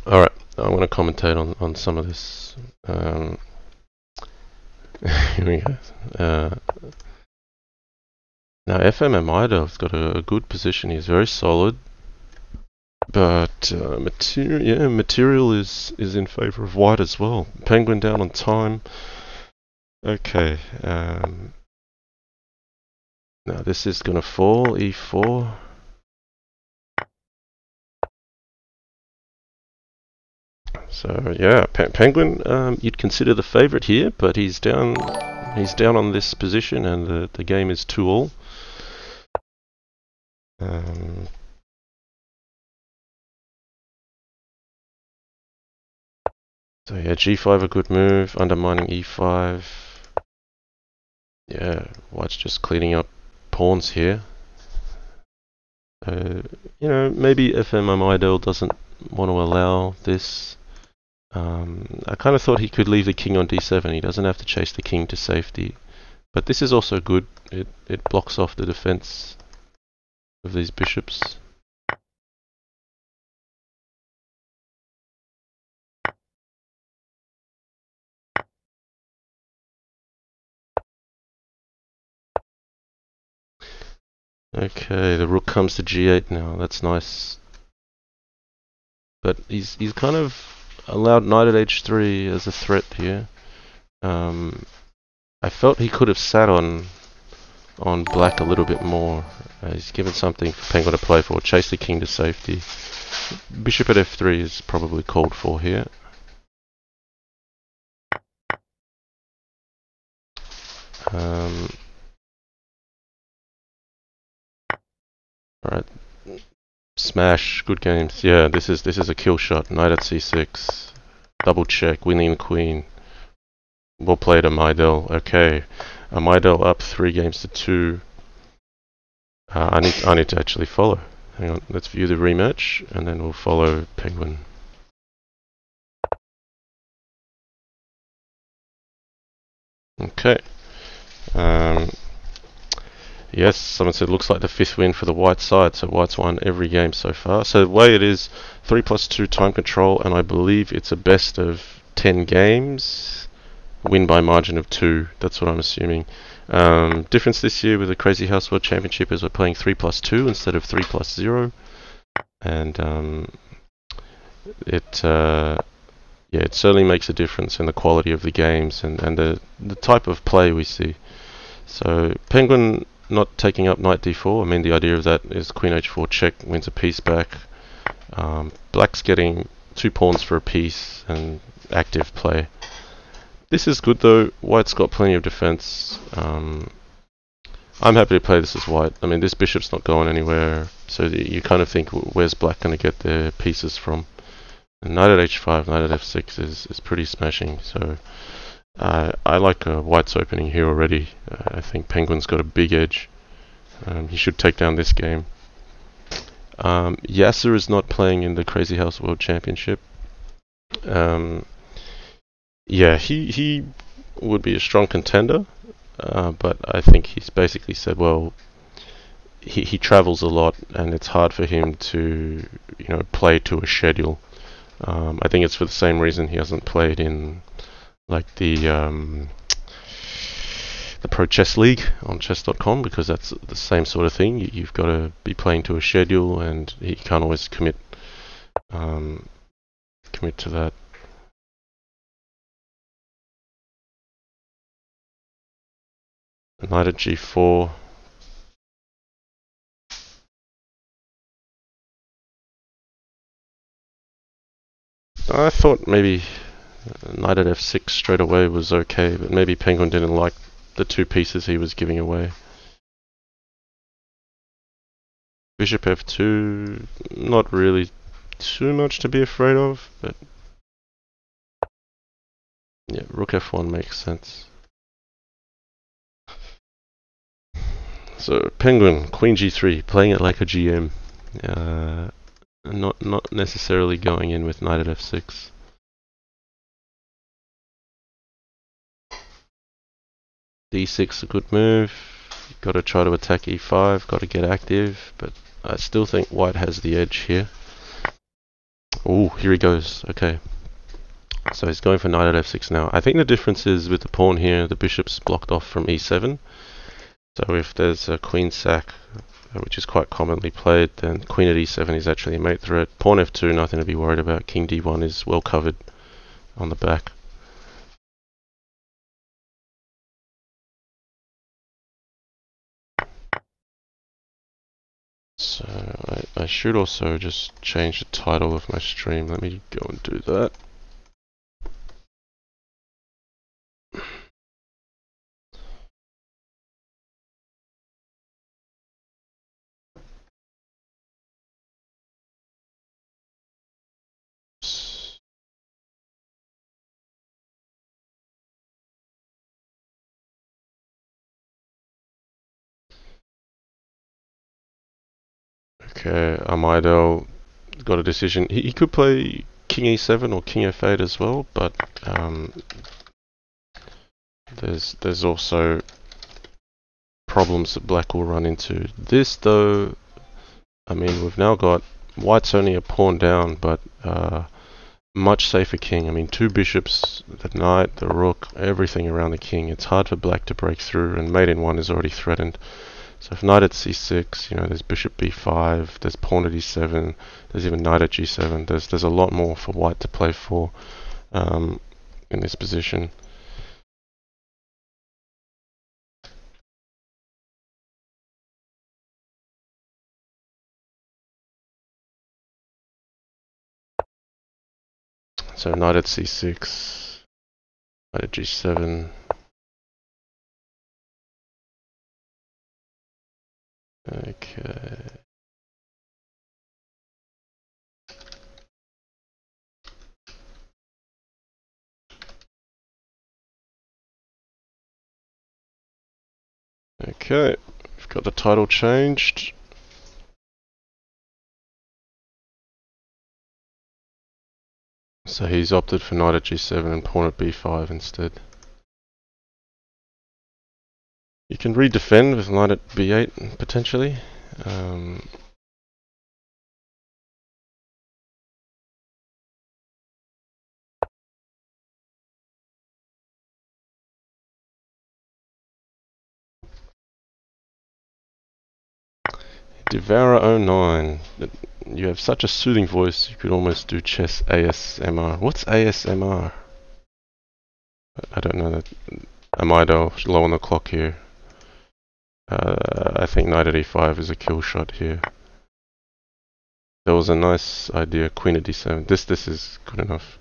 Alright, I'm going to commentate on some of this. Here we go. Now FM amaidel's got a good position. He's very solid. But material is in favour of white as well. Penguin down on time. Okay. Now this is going to fall. E4. So yeah, Penguin. You'd consider the favourite here, but he's down. He's down on this position, and the game is 2-all. So yeah, G5 a good move, undermining E5. Yeah, white's just cleaning up pawns here. You know, maybe FM amaidel doesn't want to allow this. I kind of thought he could leave the king on D7. He doesn't have to chase the king to safety. But this is also good. It blocks off the defense of these bishops. Okay, the rook comes to G8 now. That's nice. But he's kind of allowed knight at H3 as a threat here. I felt he could have sat on black a little bit more. He's given something for Penguin to play for. Chase the king to safety. Bishop at F3 is probably called for here. Alright. Smash, good games. Yeah, this is a kill shot. Knight at C6. Double check, winning the queen. Well played, amaidel. Okay. amaidel up 3 games to 2. I need to actually follow. Hang on, let's view the rematch and then we'll follow Penguin. Okay. Yes, someone said looks like the 5th win for the white side, so white's won every game so far. So the way it is, 3+2 time control, and I believe it's a best of 10 games, win by margin of 2, that's what I'm assuming. Difference this year with the Crazy House World Championship is we're playing 3+2 instead of 3+0, and yeah, it certainly makes a difference in the quality of the games and the type of play we see. So Penguin not taking up knight d4. I mean, the idea of that is queen h4 check, wins a piece back. Black's getting 2 pawns for a piece and active play. This is good though. White's got plenty of defense. I'm happy to play this as white. I mean, this bishop's not going anywhere, so you kind of think, where's black going to get their pieces from? And knight at h5, knight at f6 is pretty smashing. So I like white's opening here already. I think Penguin's got a big edge. He should take down this game. Yasser is not playing in the Crazy House World Championship. Yeah, he would be a strong contender, but I think he's basically said, well, he travels a lot and it's hard for him to, play to a schedule. I think it's for the same reason he hasn't played in like the Pro Chess League on chess.com, because that's the same sort of thing. You've got to be playing to a schedule, and he can't always commit to that. Knight at g4. I thought maybe knight at f6 straight away was okay, but maybe Penguin didn't like the 2 pieces he was giving away. Bishop f2, not really too much to be afraid of, but yeah, rook f1 makes sense. So Penguin, queen g3, playing it like a GM. Not necessarily going in with knight at f6. d6 a good move. Got to try to attack e5, got to get active, but I still think white has the edge here. Oh, here he goes. Okay. So he's going for knight at f6 now. I think the difference is with the pawn here, the bishop's blocked off from e7. So if there's a queen sack, which is quite commonly played, then queen at e7 is actually a mate threat. Pawn f2, nothing to be worried about. King d1 is well covered on the back. So I should also just change the title of my stream. Let me go and do that. Okay, amaidel got a decision. He could play king e7 or king f8 as well, but there's also problems that black will run into. This though, I mean, we've now got white's only a pawn down, but much safer king. I mean, 2 bishops, the knight, the rook, everything around the king. It's hard for black to break through, and mate in 1 is already threatened. So if knight at c6, there's bishop b5, there's pawn at e7, there's even knight at g7. There's a lot more for white to play for in this position. So knight at c6, knight at g7. Okay. Okay, we've got the title changed. So he's opted for knight at g7 and pawn at b5 instead. You can redefend with knight at b8 potentially. Devourer09. You have such a soothing voice, you could almost do chess ASMR. What's ASMR? I don't know that. Amaidel, low on the clock here. I think knight at e5 is a kill shot here. That was a nice idea, queen at d7. This is good enough.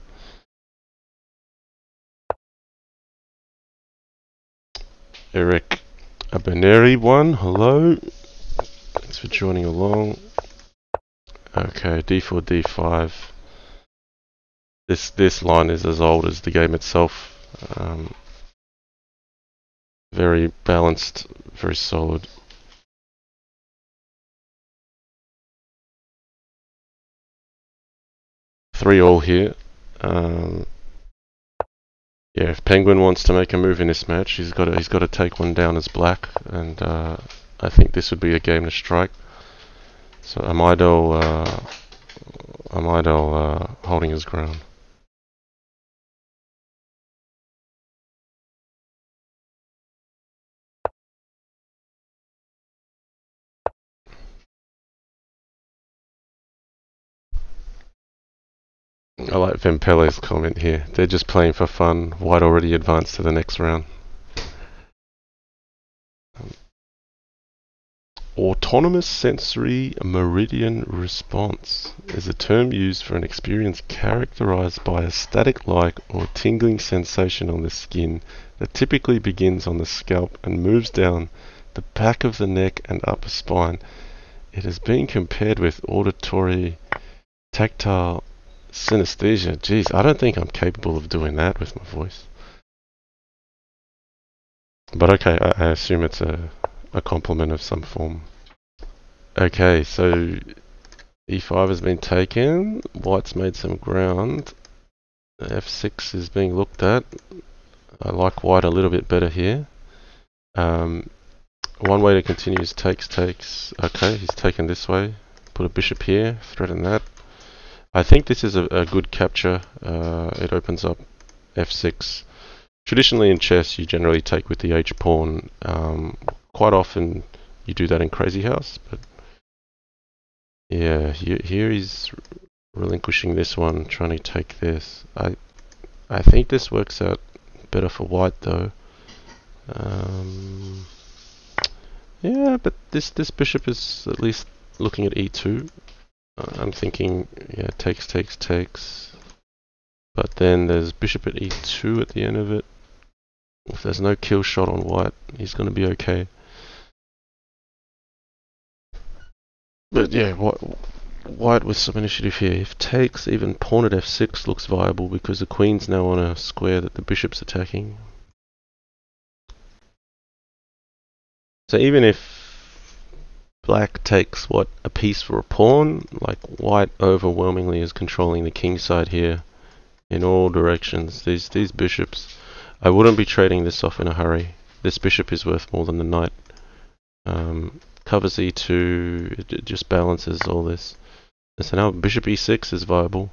Eric Abeneri1, hello. Thanks for joining along. Okay, d4, d5. This line is as old as the game itself. Very balanced, very solid. Three all here. Yeah, if Penguin wants to make a move in this match, he's got to take one down as black, and I think this would be a game to strike. So amaidel holding his ground. I like Vempele's comment here. They're just playing for fun. White already advanced to the next round. Autonomous sensory meridian response is a term used for an experience characterized by a static-like or tingling sensation on the skin that typically begins on the scalp and moves down the back of the neck and upper spine. It has been compared with auditory tactile synesthesia. Jeez, I don't think I'm capable of doing that with my voice. But okay, I assume it's a compliment of some form. Okay, so e5 has been taken. White's made some ground. f6 is being looked at. I like white a little bit better here. One way to continue is takes. Okay, he's taken this way. Put a bishop here, threaten that. I think this is a good capture. It opens up f6. Traditionally in chess, you generally take with the h-pawn. Quite often you do that in Crazy House, but yeah, here he's relinquishing this one, trying to take this. I think this works out better for white though. Yeah, but this bishop is at least looking at e2. I'm thinking, yeah, takes. But then there's bishop at e2 at the end of it. If there's no kill shot on white, he's going to be okay. But yeah, white with some initiative here. If takes, even pawn at f6 looks viable because the queen's now on a square that the bishop's attacking. So even if black takes what, a piece for a pawn, like white overwhelmingly is controlling the king side here in all directions. These bishops, I wouldn't be trading this off in a hurry. This bishop is worth more than the knight. Covers e2, it just balances all this. And so now bishop e6 is viable.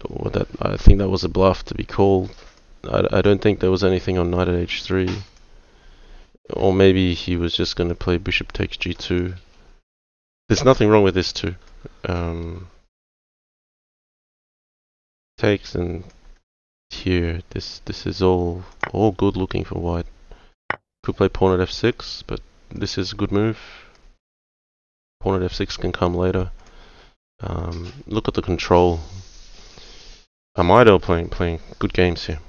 Well, I think that was a bluff to be called. I don't think there was anything on knight at h3. Or maybe he was just going to play bishop takes g2. There's nothing wrong with this too. Takes, and here this is all good looking for white. Could play pawn at f6, but this is a good move. Pawn at f6 can come later. Look at the control. amaidel playing good games here.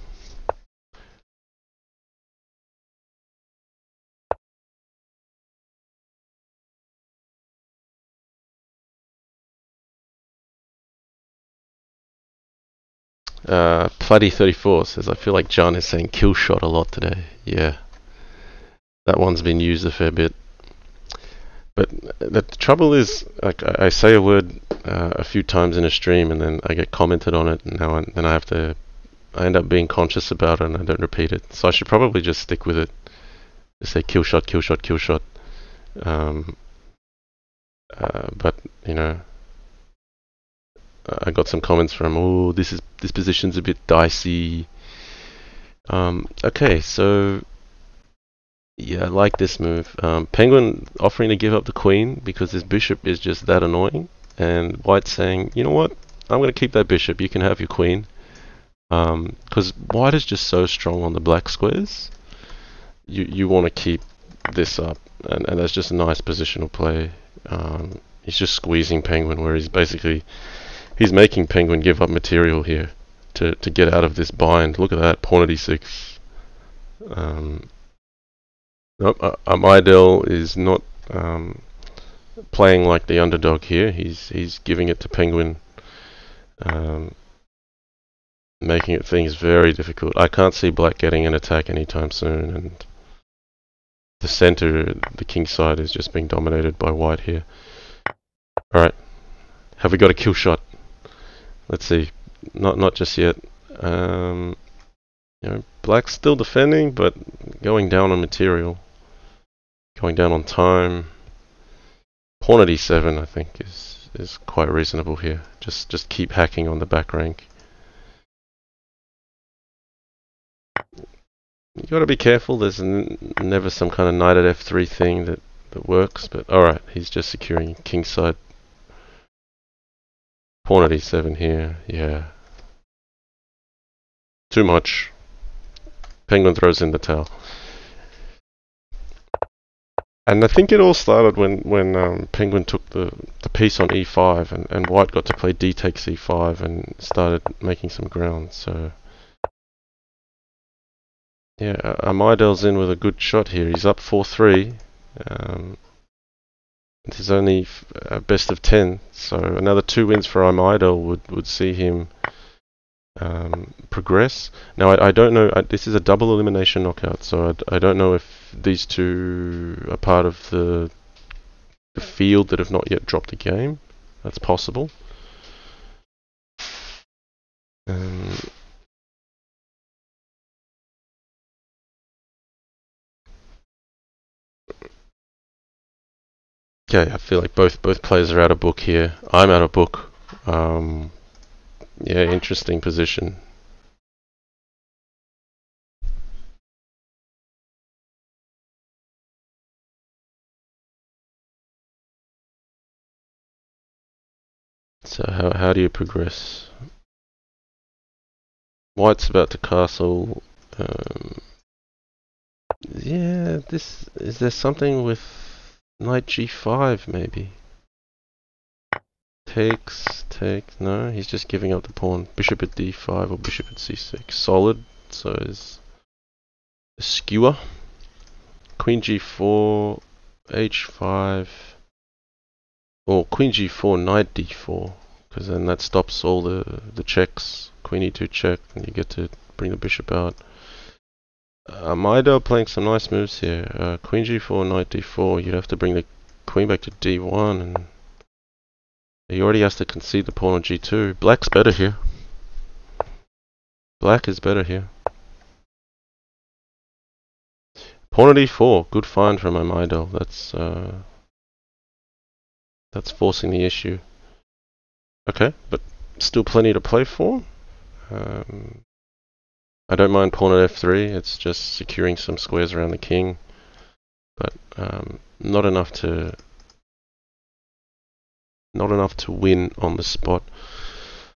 Pluddy34 says, I feel like John is saying kill shot a lot today. Yeah. That one's been used a fair bit. But the trouble is, like, I say a word a few times in a stream and then I get commented on it, and then I have to I end up being conscious about it and I don't repeat it. So I should probably just stick with it. Just say kill shot, kill shot, kill shot. But you know, I got some comments from, oh, this position's a bit dicey. Okay, so yeah, I like this move. Penguin offering to give up the queen because this bishop is just that annoying, and White saying, you know what, I'm going to keep that bishop. You can have your queen. Because White is just so strong on the black squares. You want to keep this up, and that's just a nice positional play. He's just squeezing Penguin, where he's making Penguin give up material here to get out of this bind. Look at that, pawn at e6. Nope, amaidel is not playing like the underdog here. He's giving it to Penguin, making things very difficult. I can't see Black getting an attack anytime soon, and the center, the king side, is just being dominated by White here. Alright, have we got a kill shot? Let's see. Not just yet. You know, Black's still defending, but going down on material. Going down on time. Pawn at e7, I think, is quite reasonable here. Just keep hacking on the back rank. You got to be careful. There's never some kind of knight at f3 thing that works. But alright, he's just securing kingside. Pawn at e7 here. Yeah. Too much. Penguin throws in the towel. And I think it all started when Penguin took the piece on e5 and White got to play d takes e5 and started making some ground. So yeah, amaidel's in with a good shot here. He's up 4-3. This is only best of 10, so another 2 wins for amaidel would see him progress. Now I don't know, this is a double elimination knockout, so I don't know if these two are part of the field that have not yet dropped a game. That's possible. Okay, I feel like both players are out of book here. I'm out of book. Yeah, interesting position. So how do you progress? White's about to castle. Yeah, is there something with knight g5 maybe? Takes, no, he's just giving up the pawn. Bishop at d5 or bishop at c6. Solid, so is a skewer. Queen g4, h5, or queen g4, knight d4, because then that stops all the checks. Queen e2 check, and you get to bring the bishop out. amaidel playing some nice moves here. Queen g4, knight d4, you'd have to bring the queen back to d1, and he already has to concede the pawn on g2. Black's better here. Black is better here. Pawn at e4, good find from amaidel. That's forcing the issue. Okay, but still plenty to play for. I don't mind pawn at f3. It's just securing some squares around the king, but not enough to win on the spot.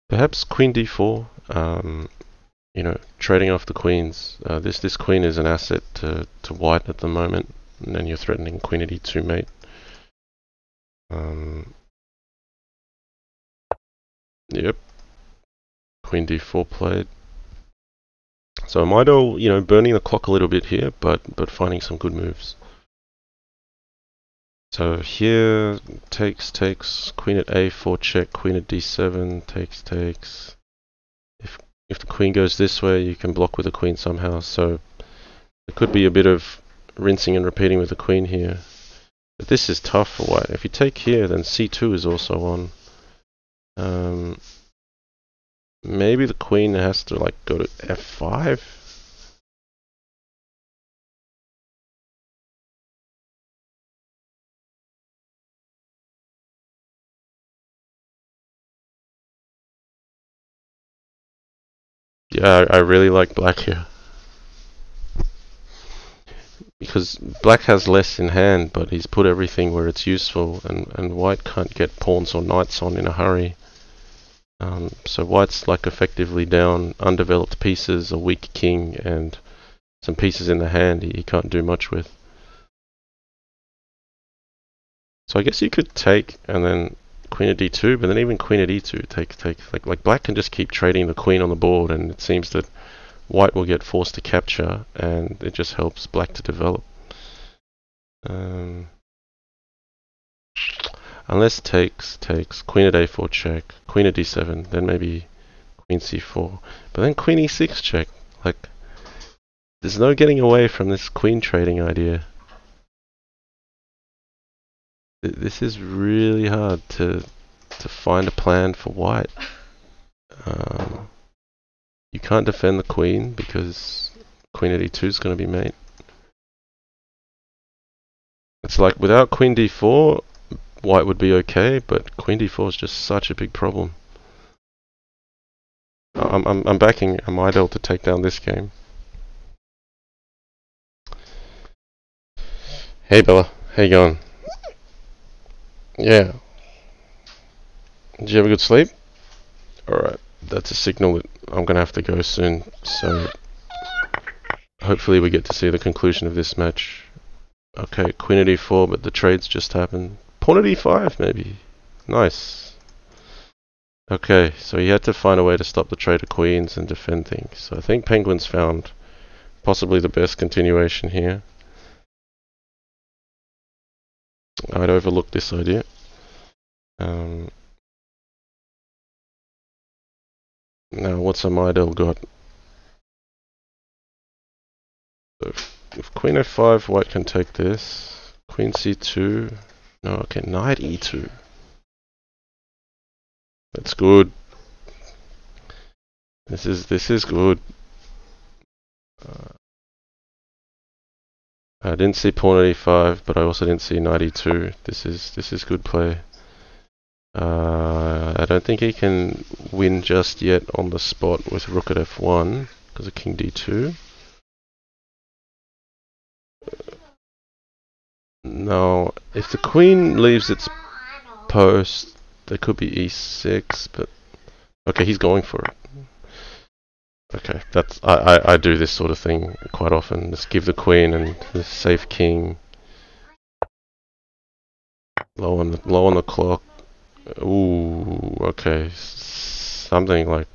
Perhaps queen d4. You know, trading off the queens. This queen is an asset to White at the moment, and then you're threatening queen at e2 mate. Yep. Queen d4 played. So amaidel, you know, burning the clock a little bit here, but finding some good moves. So here, takes, queen at a4 check, queen at d7, takes. If the queen goes this way, you can block with the queen somehow. So there could be a bit of rinsing and repeating with the queen here. But this is tough for White. If you take here, then c2 is also on. maybe the queen has to like go to f5. Yeah, I really like black here. Because black has less in hand, but he's put everything where it's useful, and white can't get pawns or knights on in a hurry. So white's like effectively down undeveloped pieces, a weak king, and some pieces in the hand he can't do much with. So I guess you could take and then queen at d2, but then even queen at e2, take like black can just keep trading the queen on the board, and it seems that white will get forced to capture, and it just helps black to develop. Unless takes, queen at a4 check, queen at d7, then maybe queen c4, but then queen e6 check. Like, there's no getting away from this queen trading idea. This is really hard to find a plan for white. You can't defend the queen because queen at e2 is going to be mate. It's like without queen d4, white would be okay, but queen d4 is just such a big problem. I'm backing amaidel to take down this game. Hey Bella, how you going? Yeah. Did you have a good sleep? Alright, that's a signal that I'm gonna have to go soon, so hopefully we get to see the conclusion of this match. Okay, queen at e4, but the trades just happened. Pawn at e5 maybe. Nice. Okay, so he had to find a way to stop the trade of queens and defend things. So I think Penguin's found possibly the best continuation here. I'd overlooked this idea. Now what's amaidel got? So if queen f5, white can take this. Queen c2. No, okay, knight e2. That's good. This is good. I didn't see pawn at e5, but I also didn't see knight e2. This is good play. I don't think he can win just yet on the spot with rook at f1 because of king d2. No, if the queen leaves its post, there could be e6, but okay, he's going for it. Okay, that's I do this sort of thing quite often. Just give the queen and the safe king. Low on the clock. Ooh, okay, something like.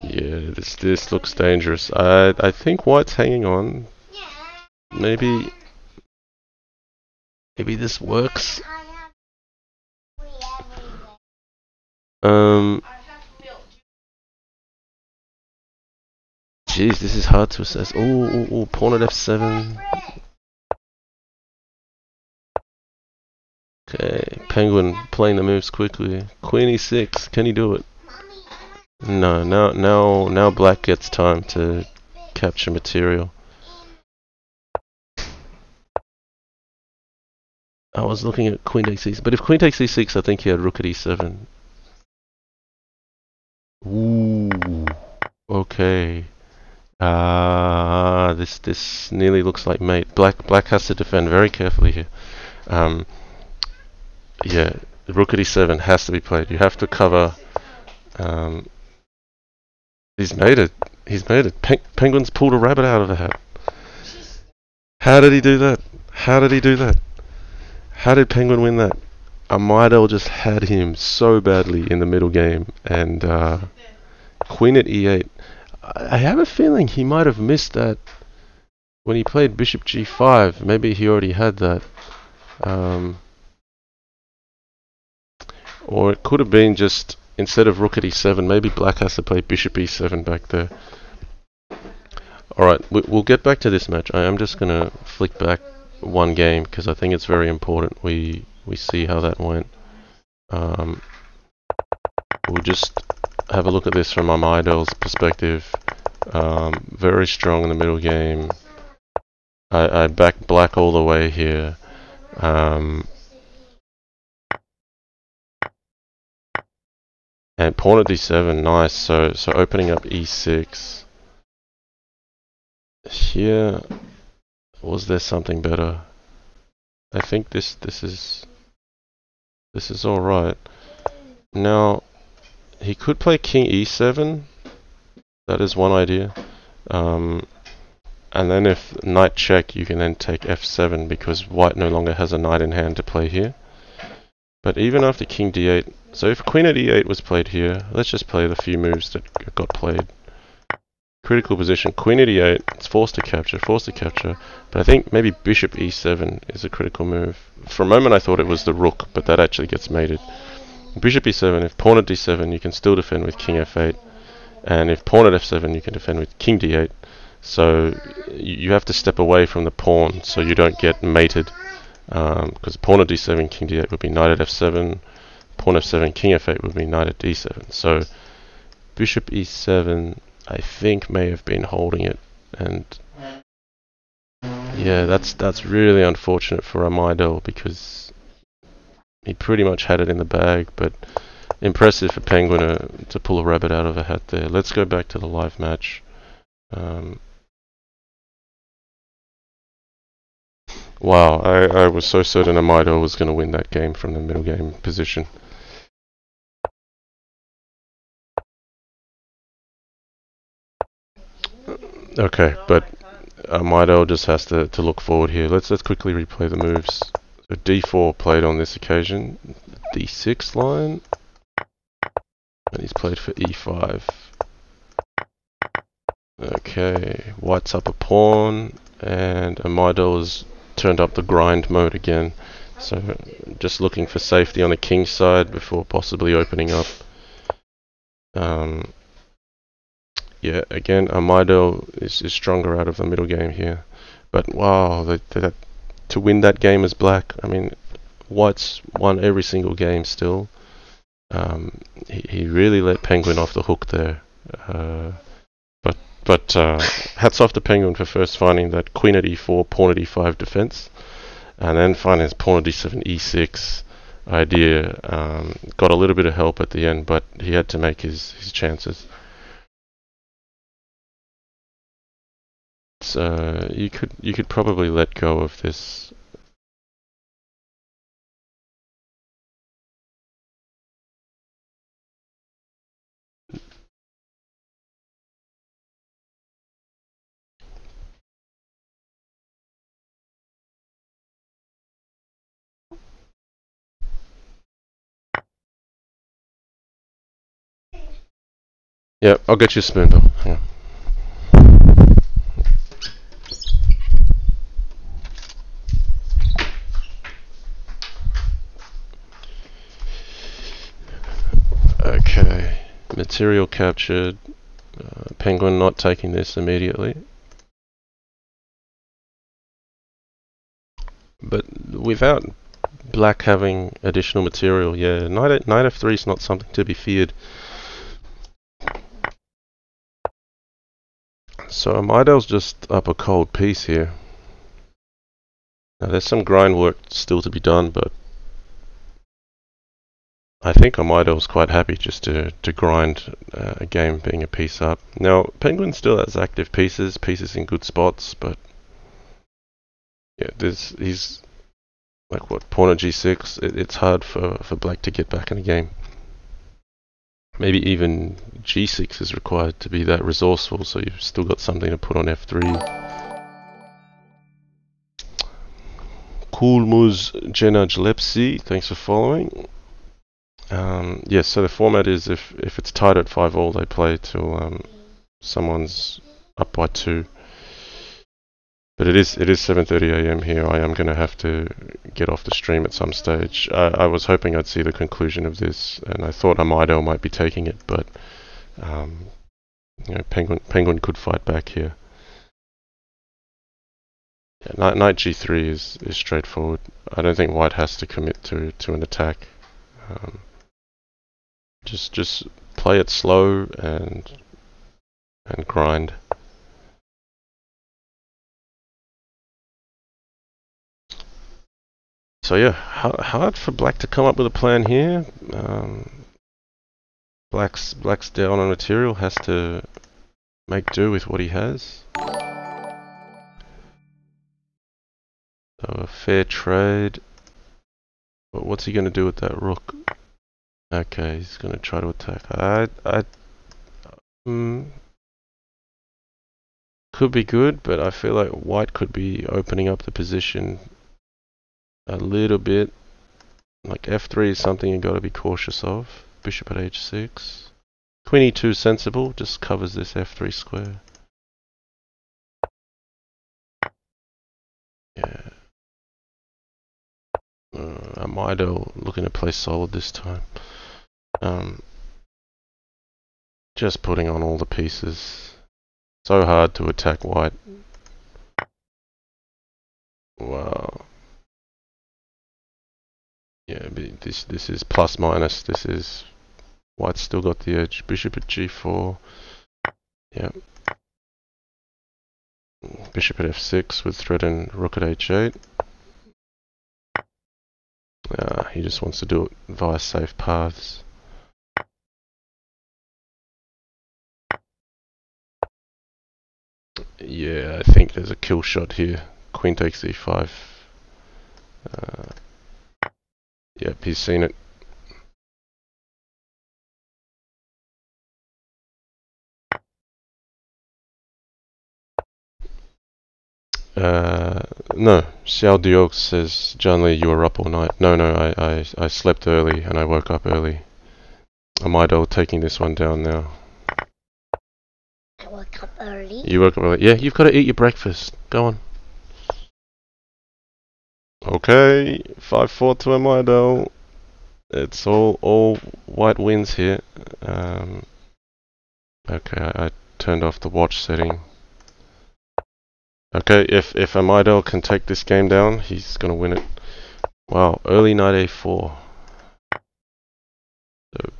Yeah, this looks dangerous. I think white's hanging on. Maybe this works. Jeez, this is hard to assess. Ooh, pawn at f7. Okay, Penguin playing the moves quickly. Queen e6, can he do it? No, now black gets time to capture material. I was looking at queen takes e6, but if queen takes e6, I think he had rook at e7. Ooh, okay. This nearly looks like mate. Black has to defend very carefully here. Yeah, rook at e7 has to be played. You have to cover. He's made it. Penguin's pulled a rabbit out of the hat. How did he do that? How did Penguin win that? amaidel just had him so badly in the middle game, and queen at e8. I have a feeling he might have missed that when he played bishop g5. Maybe he already had that. Or it could have been just, instead of rook at e7, maybe black has to play bishop e7 back there. Alright, we'll get back to this match. I am just going to flick back one game, because I think it's very important we see how that went. we'll just have a look at this from amaidel's perspective. Very strong in the middle game. I back black all the way here. And pawn at d7, nice. So opening up e6. Here, was there something better? I think this is all right. Now, he could play king e7. That is one idea. And then if knight check, you can then take f7 because white no longer has a knight in hand to play here. But even after king d8, so if queen at e8 was played here, let's just play the few moves that got played. Critical position, queen at e8, it's forced to capture, but I think maybe bishop e7 is a critical move. For a moment I thought it was the rook, but that actually gets mated. Bishop e7, if pawn at d7, you can still defend with king f8, and if pawn at f7, you can defend with king d8. So you have to step away from the pawn so you don't get mated, because pawn at d7, king d8 would be knight at f7, pawn f7, king f8 would be knight at d7. So bishop e7, I think, may have been holding it, and yeah, that's really unfortunate for amaidel because he pretty much had it in the bag. But impressive for Penguin to pull a rabbit out of a hat there. Let's go back to the live match. Wow, I was so certain amaidel was going to win that game from the middle game position. Okay, but amaidel just has to look forward here. Let's quickly replay the moves. So d4 played on this occasion, d6 line, and he's played for e5. Okay, white's up a pawn, and amaidel has turned up the grind mode again. So just looking for safety on the king side before possibly opening up. Yeah, again, amaidel is stronger out of the middle game here. But wow, to win that game as black, I mean, white's won every single game still. He really let Penguin off the hook there. But hats off to Penguin for first finding that queen at e4, pawn at e5 defense, and then finding his pawn at d7, e6 idea. Got a little bit of help at the end, but he had to make his chances. So you could probably let go of this. Yeah, I'll get you a spoon though. Yeah. Okay, material captured. Penguin not taking this immediately. But without black having additional material, yeah, knight f3 is not something to be feared. So amaidel's just up a cold piece here. Now there's some grind work still to be done, but I think amaidel's quite happy just to grind a game being a piece up. Now Penguin still has active pieces in good spots, but yeah, he's like what, pawn at g6. It's hard for black to get back in the game. Maybe even g6 is required to be that resourceful, so you've still got something to put on f3. Coolmuz JannLee, thanks for following. Yes, so the format is if it's tied at 5-all, they play till someone's up by 2. But it is 7:30 AM here. I am going to have to get off the stream at some stage. I was hoping I'd see the conclusion of this, and I thought amaidel might be taking it, but you know, Penguin could fight back here. Yeah, knight g3 is straightforward. I don't think white has to commit to an attack. Just play it slow and grind. So yeah, hard for black to come up with a plan here. Black's down on material, has to make do with what he has. So a fair trade. But what's he going to do with that rook? Okay, he's going to try to attack. Could be good, but I feel like white could be opening up the position a little bit. Like f3 is something you got to be cautious of. Bishop at h6. Queen e2 sensible, just covers this f3 square. Yeah. amaidel looking to play solid this time. Just putting on all the pieces. So hard to attack white. Wow. Yeah, but this is plus minus. This is white's still got the edge. Bishop at g4. Yeah. Bishop at f6 would threaten rook at h8. He just wants to do it via safe paths. Yeah, I think there's a kill shot here. Queen takes e5. Yep, he's seen it. No, Xiao Diog says, JannLee, you were up all night. No, I slept early and I woke up early. amaidel taking this one down now.
I woke up early.
You woke up early? Yeah, you've got to eat your breakfast. Go on. Okay, 5-4 to amaidel. It's all white wins here. Okay, I turned off the watch setting. Okay, if amaidel can take this game down, he's gonna win it. Wow, early knight a4. So,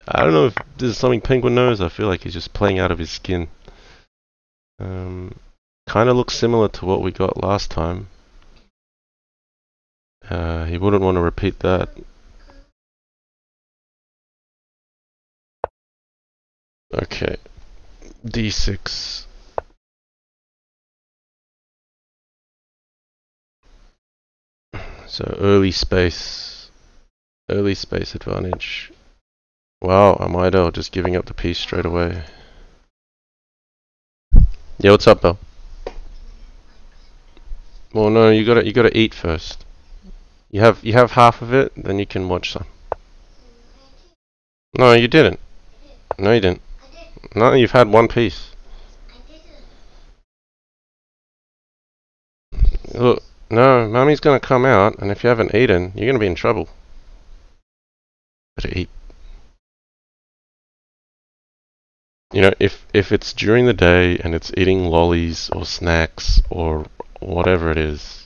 I don't know if this is something Penguin knows. I feel like he's just playing out of his skin. Kind of looks similar to what we got last time. He wouldn't want to repeat that. Okay, d6. So early space advantage. Wow, amaidel just giving up the piece straight away. Yeah, what's up, Bill? Well, no, you gotta eat first. You have half of it, then you can watch some. No, you didn't. No, you didn't. No, you've had one piece. Look, no, Mummy's gonna come out, and if you haven't eaten, you're gonna be in trouble. Better eat. You know, if it's during the day and it's eating lollies or snacks or whatever it is,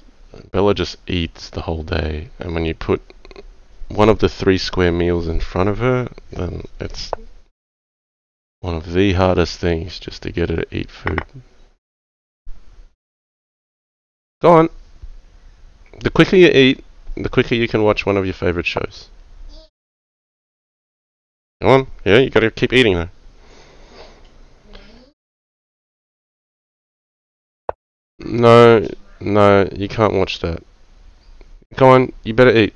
Bella just eats the whole day. And when you put one of the 3 square meals in front of her, then it's one of the hardest things just to get her to eat food. Go on. The quicker you eat, the quicker you can watch one of your favorite shows. Go on. Yeah, you gotta keep eating though. No, you can't watch that. Go on, you better eat.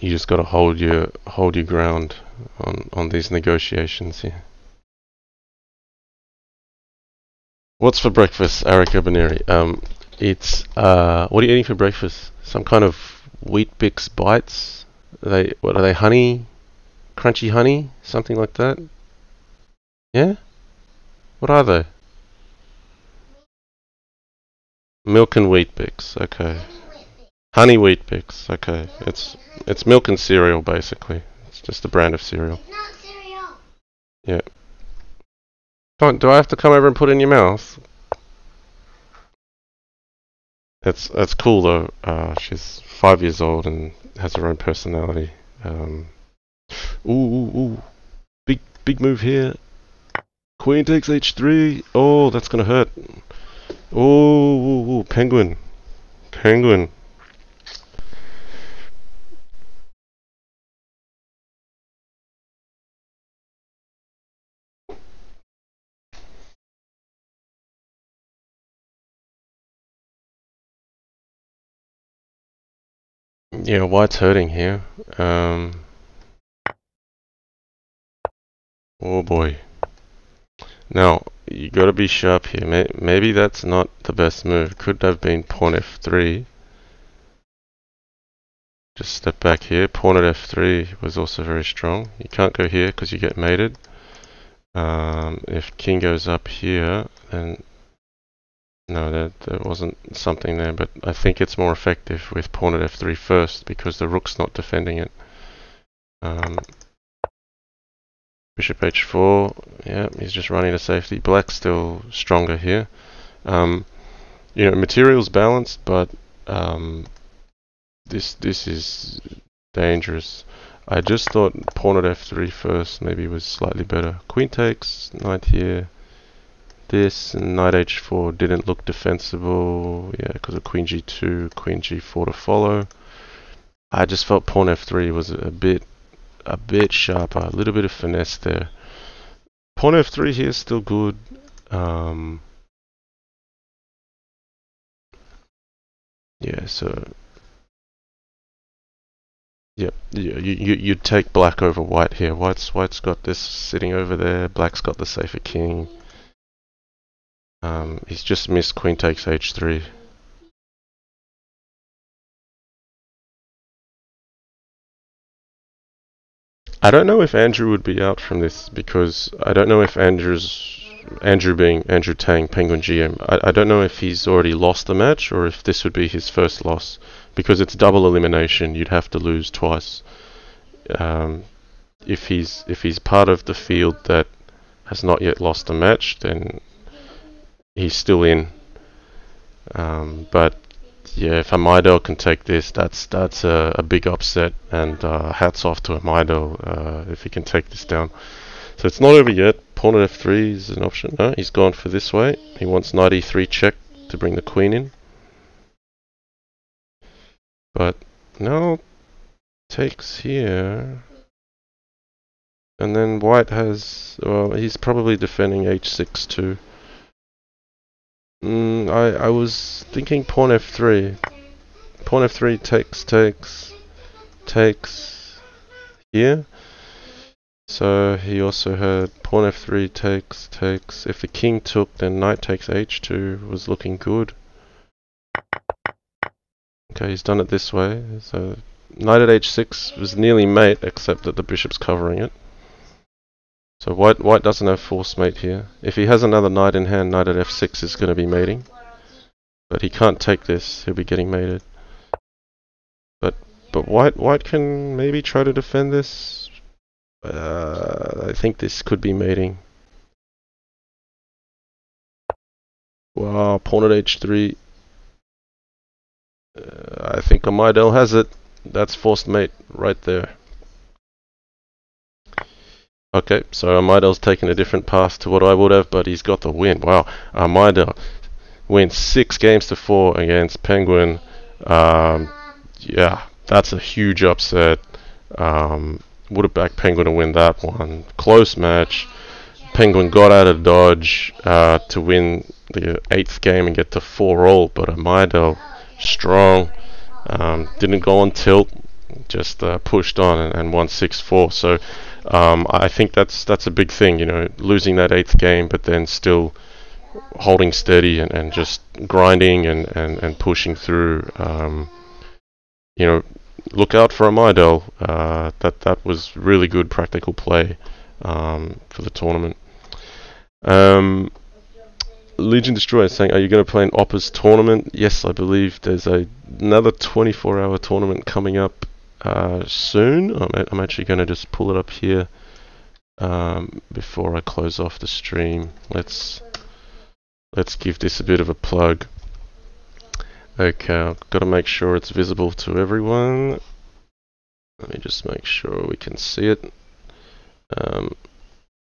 You just gotta hold your ground on these negotiations here. What's for breakfast, Erica Baneri? It's what are you eating for breakfast? Some kind of wheat bix bites? What are they? Honey, crunchy honey, something like that. Yeah. What are they? Milk and wheat bix. Okay. Honey wheat bix. Okay. It's milk and cereal basically. It's just a brand of cereal.
It's not cereal.
Yeah. Do I have to come over and put it in your mouth? That's cool though. She's 5 years old and has her own personality. Ooh, big move here. Queen takes h3. Oh, that's gonna hurt. Oh, penguin. Yeah, white's hurting here. Oh boy. Now, you gotta be sharp here. Maybe that's not the best move. Could have been pawn f3. Just step back here. Pawn at f3 was also very strong. You can't go here because you get mated. If king goes up here, then no, there wasn't something there, but I think it's more effective with pawn at f3 first because the rook's not defending it. Bishop h4, yeah, he's just running to safety. Black's still stronger here. You know, material's balanced, but this is dangerous. I just thought pawn at f3 first maybe was slightly better. Queen takes, knight here. This and knight h4 didn't look defensible, yeah, because of queen g2, queen g4 to follow. I just felt pawn f3 was a bit sharper, a little bit of finesse there. Pawn f3 here is still good. Yeah, so yep, you'd take black over white here. White's got this sitting over there. Black's got the safer king. He's just missed queen takes h3. I don't know if Andrew would be out from this because I don't know if Andrew being Andrew Tang, Penguin GM, I don't know if he's already lost the match or if this would be his first loss because it's double elimination. You'd have to lose twice. If he's part of the field that has not yet lost a match, then he's still in. But yeah, if amaidel can take this, that's a big upset, and hats off to amaidel if he can take this down. So it's not over yet. Pawn at f3 is an option. No, he's gone for this way. He wants knight e3 check to bring the queen in. But now takes here. And then white has, well, he's probably defending h6 too. I was thinking pawn f3. Pawn f3 takes here. So he also had pawn f3 takes. If the king took, then knight takes h2 was looking good. Okay, he's done it this way. So knight at h6 was nearly mate, except that the bishop's covering it. So white doesn't have forced mate here. If he has another knight in hand, knight at f6 is going to be mating. But he can't take this, he'll be getting mated. But white can maybe try to defend this. I think this could be mating. Wow, pawn at h3. I think amaidel has it. That's forced mate right there. Okay, so amaidel's taken a different path to what I would have, but he's got the win. Wow, amaidel wins 6 games to 4 against Penguin. Yeah, that's a huge upset. Would have backed Penguin to win that one. Close match. Penguin got out of dodge to win the 8th game and get to 4-all, but amaidel strong. Didn't go on tilt, just pushed on and won 6-4. So I think that's a big thing, you know, losing that 8th game, but then still holding steady and just grinding and pushing through. You know, look out for amaidel. That was really good practical play for the tournament. Legion Destroyer saying, are you going to play an Oppas tournament? Yes, I believe there's another 24-hour tournament coming up soon. I'm actually going to just pull it up here before I close off the stream. Let's give this a bit of a plug. Okay, I've got to make sure it's visible to everyone. Let me just make sure we can see it.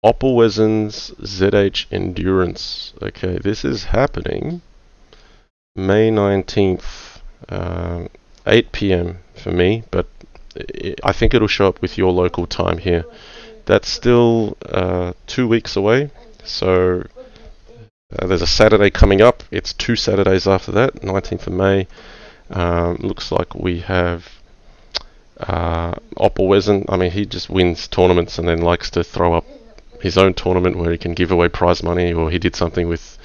Oppelwesen's ZH Endurance. Okay, this is happening May 19th, 8 p.m. for me, but I think it'll show up with your local time here. That's still 2 weeks away, so there's a Saturday coming up. It's 2 Saturdays after that, 19th of May. Looks like we have Oppelwesen. I mean, he just wins tournaments and then likes to throw up his own tournament where he can give away prize money, or he did something with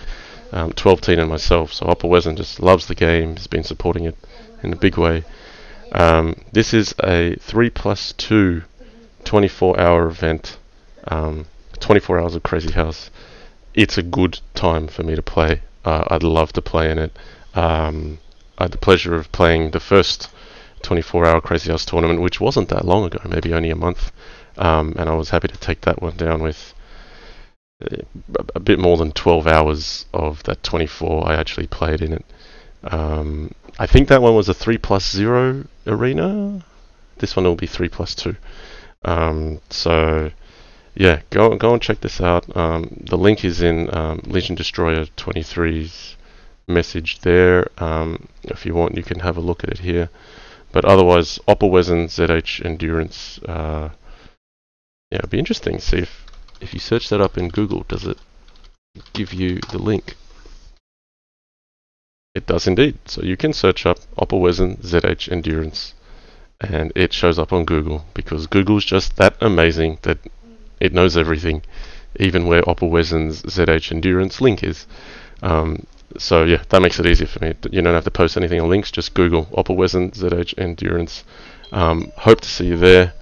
12 Teen and myself. So Oppelwesen just loves the game, has been supporting it in a big way. This is a 3+2 24-hour event, 24 hours of Crazy House. It's a good time for me to play. I'd love to play in it. I had the pleasure of playing the first 24-hour Crazy House tournament, which wasn't that long ago, maybe only a month. And I was happy to take that one down with a bit more than 12 hours of that 24 I actually played in it. I think that one was a 3+0 arena. This one will be 3+2. So yeah, go and check this out. The link is in Legion Destroyer 23's message there. If you want, you can have a look at it here. But otherwise, Oppelwesen ZH Endurance. Yeah, it'd be interesting to see if you search that up in Google, does it give you the link? It does indeed. So you can search up Oppelwesen ZH Endurance and it shows up on Google, because Google's just that amazing that it knows everything, even where Oppelwesen's ZH Endurance link is. So yeah, that makes it easier for me. You don't have to post anything on links, just Google Oppelwesen ZH Endurance. Hope to see you there.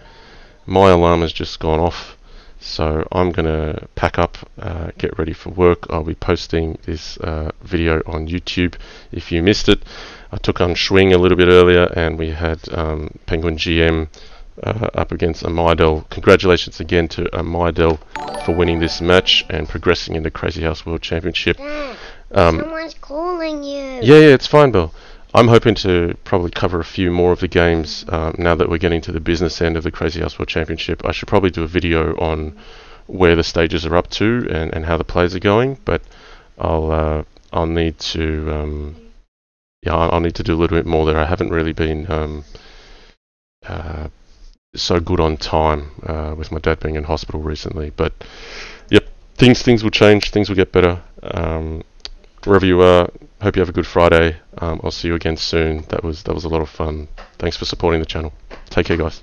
My alarm has just gone off, so I'm gonna pack up, get ready for work. I'll be posting this video on YouTube. If you missed it, I took on Schwing a little bit earlier, and we had Penguin GM up against amaidel. Congratulations again to amaidel for winning this match and progressing in the Crazy House World Championship.
Someone's calling you.
Yeah, it's fine, Bill. I'm hoping to probably cover a few more of the games now that we're getting to the business end of the Crazy House World Championship. I should probably do a video on where the stages are up to and how the plays are going, but I'll need to I'll need to do a little bit more there. I haven't really been so good on time with my dad being in hospital recently, but yep, things will change, things will get better. Wherever you are, hope you have a good Friday. I'll see you again soon. That was a lot of fun. Thanks for supporting the channel. Take care, guys.